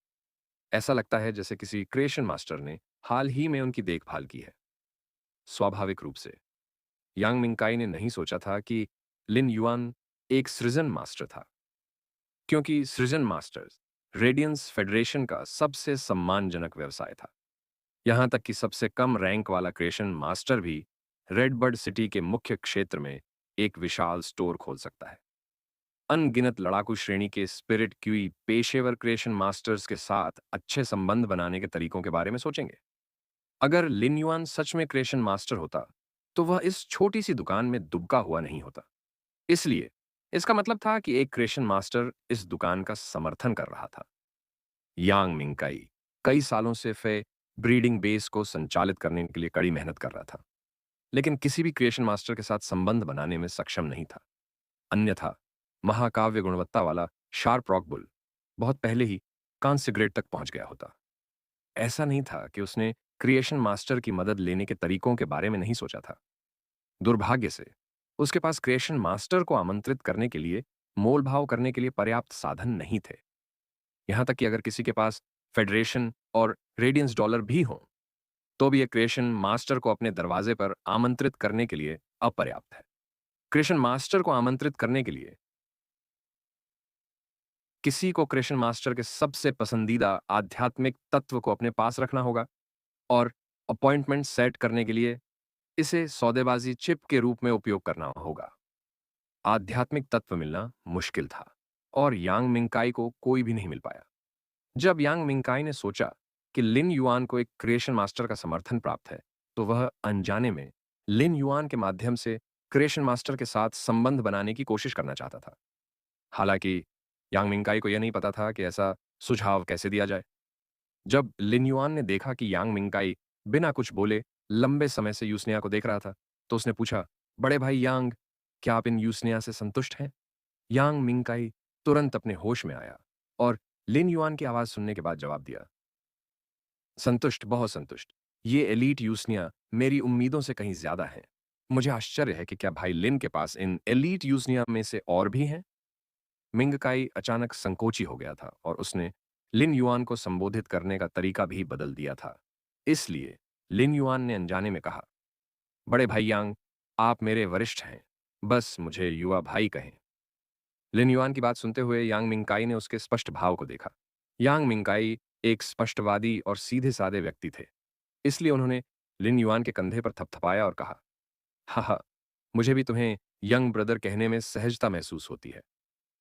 ऐसा लगता है जैसे किसी क्रिएशन मास्टर ने हाल ही में उनकी देखभाल की है। स्वाभाविक रूप से यांग मिंगकाई ने नहीं सोचा था कि लिन युआन एक सृजन मास्टर था, क्योंकि सृजन मास्टर्स रेडियंस फेडरेशन का सबसे सम्मानजनक व्यवसाय था। यहां तक कि सबसे कम रैंक वाला क्रिएशन मास्टर भी रेडबर्ड सिटी के मुख्य क्षेत्र में एक विशाल स्टोर खोल सकता है। अनगिनत लड़ाकू श्रेणी के स्पिरिट क्यूई पेशेवर क्रिएशन मास्टर्स के साथ अच्छे संबंध बनाने के तरीकों के बारे में सोचेंगे। अगर लिन युआन सच में क्रिएशन मास्टर होता, तो वह इस छोटी सी दुकान में दुबका हुआ नहीं होता। इसलिए इसका मतलब था कि एक क्रिएशन मास्टर इस दुकान का समर्थन कर रहा था। यांग मिंगकाई कई सालों से फे ब्रीडिंग बेस को संचालित करने के लिए कड़ी मेहनत कर रहा था, लेकिन किसी भी क्रिएशन मास्टर के साथ संबंध बनाने में सक्षम नहीं था। अन्यथा महाकाव्य गुणवत्ता वाला शार्प रॉक बुल बहुत पहले ही कांस्य ग्रेड तक पहुंच गया होता। ऐसा नहीं था कि उसने क्रिएशन मास्टर की मदद लेने के तरीकों के बारे में नहीं सोचा था। दुर्भाग्य से उसके पास क्रिएशन मास्टर को आमंत्रित करने के लिए मोल भाव करने के लिए पर्याप्त साधन नहीं थे। यहां तक कि अगर किसी के पास फेडरेशन और रेडियंस डॉलर भी हों, तो भी यह क्रिएशन मास्टर को अपने दरवाजे पर आमंत्रित करने के लिए अपर्याप्त है। क्रिएशन मास्टर को आमंत्रित करने के लिए किसी को क्रिएशन मास्टर के सबसे पसंदीदा आध्यात्मिक तत्व को अपने पास रखना होगा और अपॉइंटमेंट सेट करने के लिए इसे सौदेबाजी चिप के रूप में उपयोग करना होगा। आध्यात्मिक तत्व मिलना मुश्किल था और यांग मिंगकाई को कोई भी नहीं मिल पाया। जब यांग मिंगकाई ने सोचा कि लिन युआन को एक क्रिएशन मास्टर का समर्थन प्राप्त है, तो वह अनजाने में लिन युआन के माध्यम से क्रिएशन मास्टर के साथ संबंध बनाने की कोशिश करना चाहता था। हालांकि यांग मिंगकाई को यह नहीं पता था कि ऐसा सुझाव कैसे दिया जाए। जब लिन युआन ने देखा कि यांग मिंगकाई बिना कुछ बोले लंबे समय से यूसनिया को देख रहा था, तो उसने पूछा, बड़े भाई यांग, क्या आप इन यूसनिया से संतुष्ट हैं? यांग मिंगकाई तुरंत अपने होश में आया और लिन युआन की आवाज सुनने के बाद जवाब दिया, संतुष्ट, बहुत संतुष्ट। ये एलीट यूसनिया मेरी उम्मीदों से कहीं ज्यादा है। मुझे आश्चर्य है कि क्या भाई लिन के पास इन एलीट यूसनिया में से और भी हैं? मिंगकाई अचानक संकोची हो गया था और उसने लिन युआन को संबोधित करने का तरीका भी बदल दिया था। इसलिए लिन युआन ने अनजाने में कहा, बड़े भाई यांग, आप मेरे वरिष्ठ हैं, बस मुझे युवा भाई कहें। लिन युआन की बात सुनते हुए यांग मिंगकाई ने उसके स्पष्ट भाव को देखा। यांग मिंगकाई एक स्पष्टवादी और सीधे साधे व्यक्ति थे, इसलिए उन्होंने लिन युआन के कंधे पर थपथपाया और कहा, हा हा, मुझे भी तुम्हें यंग ब्रदर कहने में सहजता महसूस होती है,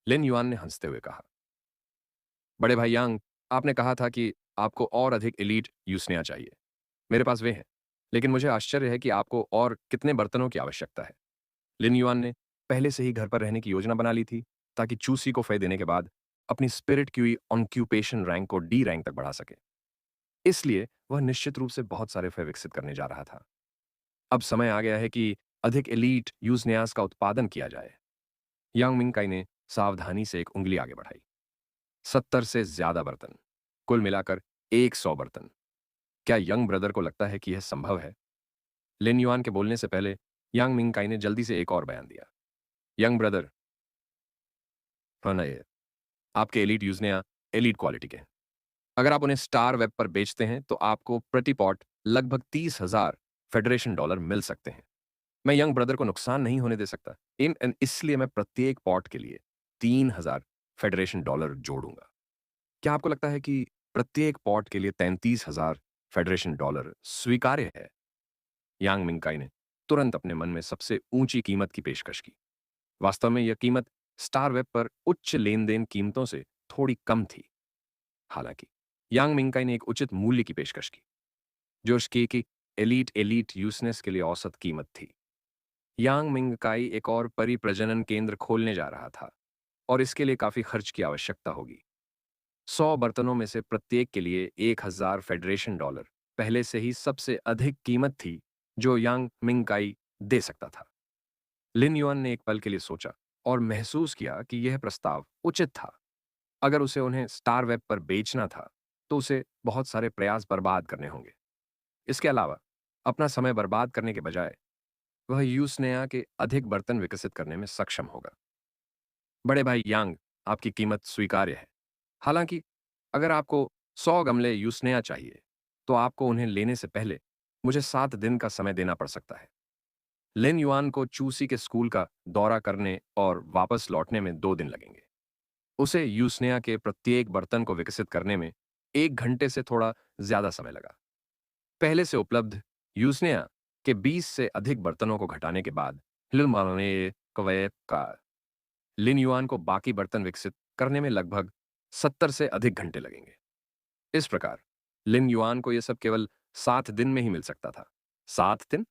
लिन युआन ने हंसते हुए कहा। बड़े भाई यांग, आपने कहा था कि आपको और अधिक एलीट यूसनिया चाहिए। मेरे पास वे हैं, लेकिन मुझे आश्चर्य है कि आपको और कितने बर्तनों की आवश्यकता है। लिन युआन ने पहले से ही घर पर रहने की योजना बना ली थी, ताकि चूसी को फे देने के बाद अपनी स्पिरिट क्यूई ऑक्यूपेशन रैंक को डी रैंक तक बढ़ा सके। इसलिए वह निश्चित रूप से बहुत सारे फे विकसित करने जा रहा था। अब समय आ गया है कि अधिक एलीट यूजनियास का उत्पादन किया जाए। यांग मिंगकाई ने सावधानी से एक उंगली आगे बढ़ाई। 70 से ज्यादा बर्तन, कुल मिलाकर 100 बर्तन। क्या यंग ब्रदर को लगता है कि यह संभव है? लिन युआन के बोलने से पहले यांग मिंगकाई ने जल्दी से एक और बयान दिया। यंग ब्रदर, नहीं, आपके एलीट यूजनिया एलीट क्वालिटी के हैं। अगर आप उन्हें स्टार वेब पर बेचते हैं तो आपको प्रति पॉट लगभग 30,000 फेडरेशन डॉलर मिल सकते हैं। मैं यंग ब्रदर को नुकसान नहीं होने दे सकता, इसलिए मैं प्रत्येक पॉट के लिए 3,000 फेडरेशन डॉलर जोड़ूंगा। क्या आपको लगता है कि प्रत्येक पॉट के लिए 33,000 फेडरेशन डॉलर स्वीकार्य है? यांग मिंगकाई ने तुरंत अपने मन में सबसे ऊंची कीमत की पेशकश की। वास्तव में यह कीमत स्टार वेब पर उच्च लेन देन कीमतों से थोड़ी कम थी। हालांकि यांग मिंगकाई ने एक उचित मूल्य की पेशकश की, जो उसकी की एलीट एलीट यूसनेस के लिए औसत कीमत थी। यांग मिंगकाई एक और परिप्रजनन केंद्र खोलने जा रहा था, और इसके लिए काफी खर्च की आवश्यकता होगी। 100 बर्तनों में से प्रत्येक के लिए 1,000 फेडरेशन डॉलर पहले से ही सबसे अधिक कीमत थी जो यांग मिंगकाई दे सकता था। लिन युआन ने एक पल के लिए सोचा और महसूस किया कि यह प्रस्ताव उचित था। अगर उसे उन्हें स्टार वेब पर बेचना था, तो उसे बहुत सारे प्रयास बर्बाद करने होंगे। इसके अलावा अपना समय बर्बाद करने के बजाय वह यूसनेया के अधिक बर्तन विकसित करने में सक्षम होगा। बड़े भाई यांग, आपकी कीमत स्वीकार्य है। हालांकि अगर आपको 100 गमले यूसनेया चाहिए, तो आपको उन्हें लेने से पहले मुझे 7 दिन का समय देना पड़ सकता है। लिन युआन को चूसी के स्कूल का दौरा करने और वापस लौटने में 2 दिन लगेंगे। उसे यूसनेया के प्रत्येक बर्तन को विकसित करने में 1 घंटे से थोड़ा ज्यादा समय लगा। पहले से उपलब्ध यूसनेया के 20 से अधिक बर्तनों को घटाने के बाद हिलमाने कवैत का लिन युआन को बाकी बर्तन विकसित करने में लगभग 70 से अधिक घंटे लगेंगे। इस प्रकार लिन युआन को यह सब केवल 7 दिन में ही मिल सकता था। 7 दिन?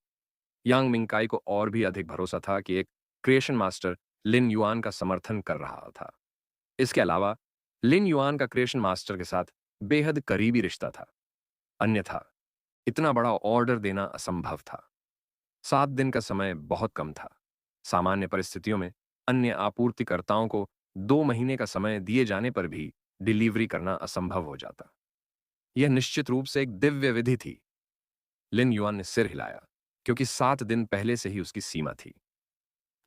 यांग मिंगकाई को और भी अधिक भरोसा था कि एक क्रिएशन मास्टर लिन युआन का समर्थन कर रहा था। इसके अलावा लिन युआन का क्रिएशन मास्टर के साथ बेहद करीबी रिश्ता था। अन्यथा इतना बड़ा ऑर्डर देना असंभव था। 7 दिन का समय बहुत कम था। सामान्य परिस्थितियों में अन्य आपूर्तिकर्ताओं को 2 महीने का समय दिए जाने पर भी डिलीवरी करना असंभव हो जाता। यह निश्चित रूप से एक दिव्य विधि थी। लिन युआन ने सिर हिलाया, क्योंकि 7 दिन पहले से ही उसकी सीमा थी।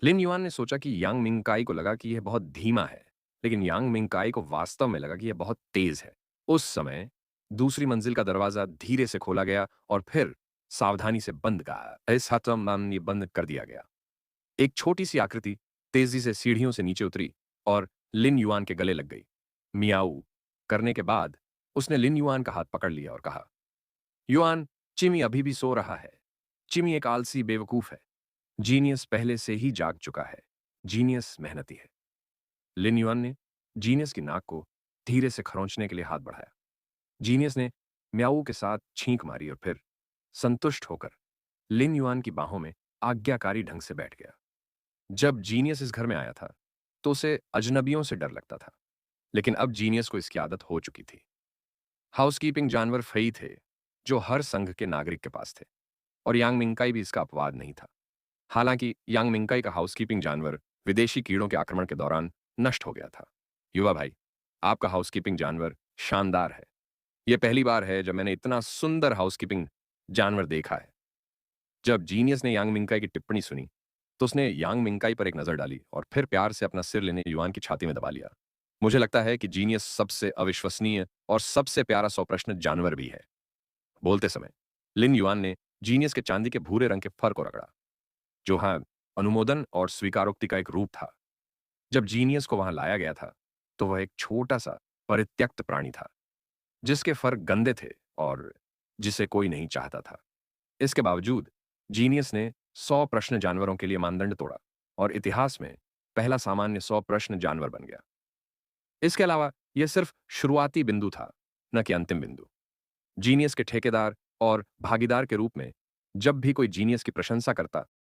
लिन युआन ने सोचा कि यांग मिंगकाई को लगा कि यह बहुत धीमा है, लेकिन यांग मिंगकाई को वास्तव में लगा कि यह बहुत तेज है। उस समय दूसरी मंजिल का दरवाजा धीरे से खोला गया और फिर सावधानी से बंद कहा इस हतम बंद कर दिया गया। एक छोटी सी आकृति तेजी से सीढ़ियों से नीचे उतरी और लिन युआन के गले लग गई। मियाऊ करने के बाद उसने लिन युआन का हाथ पकड़ लिया और कहा, युआन, चिमी अभी भी सो रहा है। चिमी एक आलसी बेवकूफ है। जीनियस पहले से ही जाग चुका है। जीनियस मेहनती है। लिन युआन ने जीनियस की नाक को धीरे से खरोंचने के लिए हाथ बढ़ाया। जीनियस ने म्याऊ के साथ छींक मारी और फिर संतुष्ट होकर लिन युआन की बाहों में आज्ञाकारी ढंग से बैठ गया। जब जीनियस इस घर में आया था, तो उसे अजनबियों से डर लगता था, लेकिन अब जीनियस को इसकी आदत हो चुकी थी। हाउसकीपिंग जानवर फई थे, जो हर संघ के नागरिक के पास थे, और यांग मिंगकाई भी इसका अपवाद नहीं था। हालांकि यांग मिंगकाई का हाउसकीपिंग जानवर विदेशी कीड़ों के आक्रमण के दौरान नष्ट हो गया था। युवा भाई, आपका हाउसकीपिंग जानवर शानदार है। यह पहली बार है जब मैंने इतना सुंदर हाउसकीपिंग जानवर देखा है। जब जीनियस ने यांग मिंगकाई की टिप्पणी सुनी, तो उसने यांग मिंगकाई पर एक नजर डाली और फिर प्यार से अपना सिर लेने युआन की छाती में दबा लिया। मुझे लगता है कि जीनियस सबसे अविश्वसनीय और सबसे प्यारा सौप्रश्न जानवर भी है। बोलते समय लिन युआन ने जीनियस के चांदी के भूरे रंग के फर को रगड़ा, जो हाँ अनुमोदन और स्वीकारोक्ति का एक रूप था। जब जीनियस को वहां लाया गया था, तो वह एक छोटा सा परित्यक्त प्राणी था, जिसके फर गंदे थे और जिसे कोई नहीं चाहता था। इसके बावजूद जीनियस ने 100 प्रश्न जानवरों के लिए मानदंड तोड़ा और इतिहास में पहला सामान्य 100 प्रश्न जानवर बन गया। इसके अलावा यह सिर्फ शुरुआती बिंदु था, न कि अंतिम बिंदु। जीनियस के ठेकेदार और भागीदार के रूप में जब भी कोई जीनियस की प्रशंसा करता,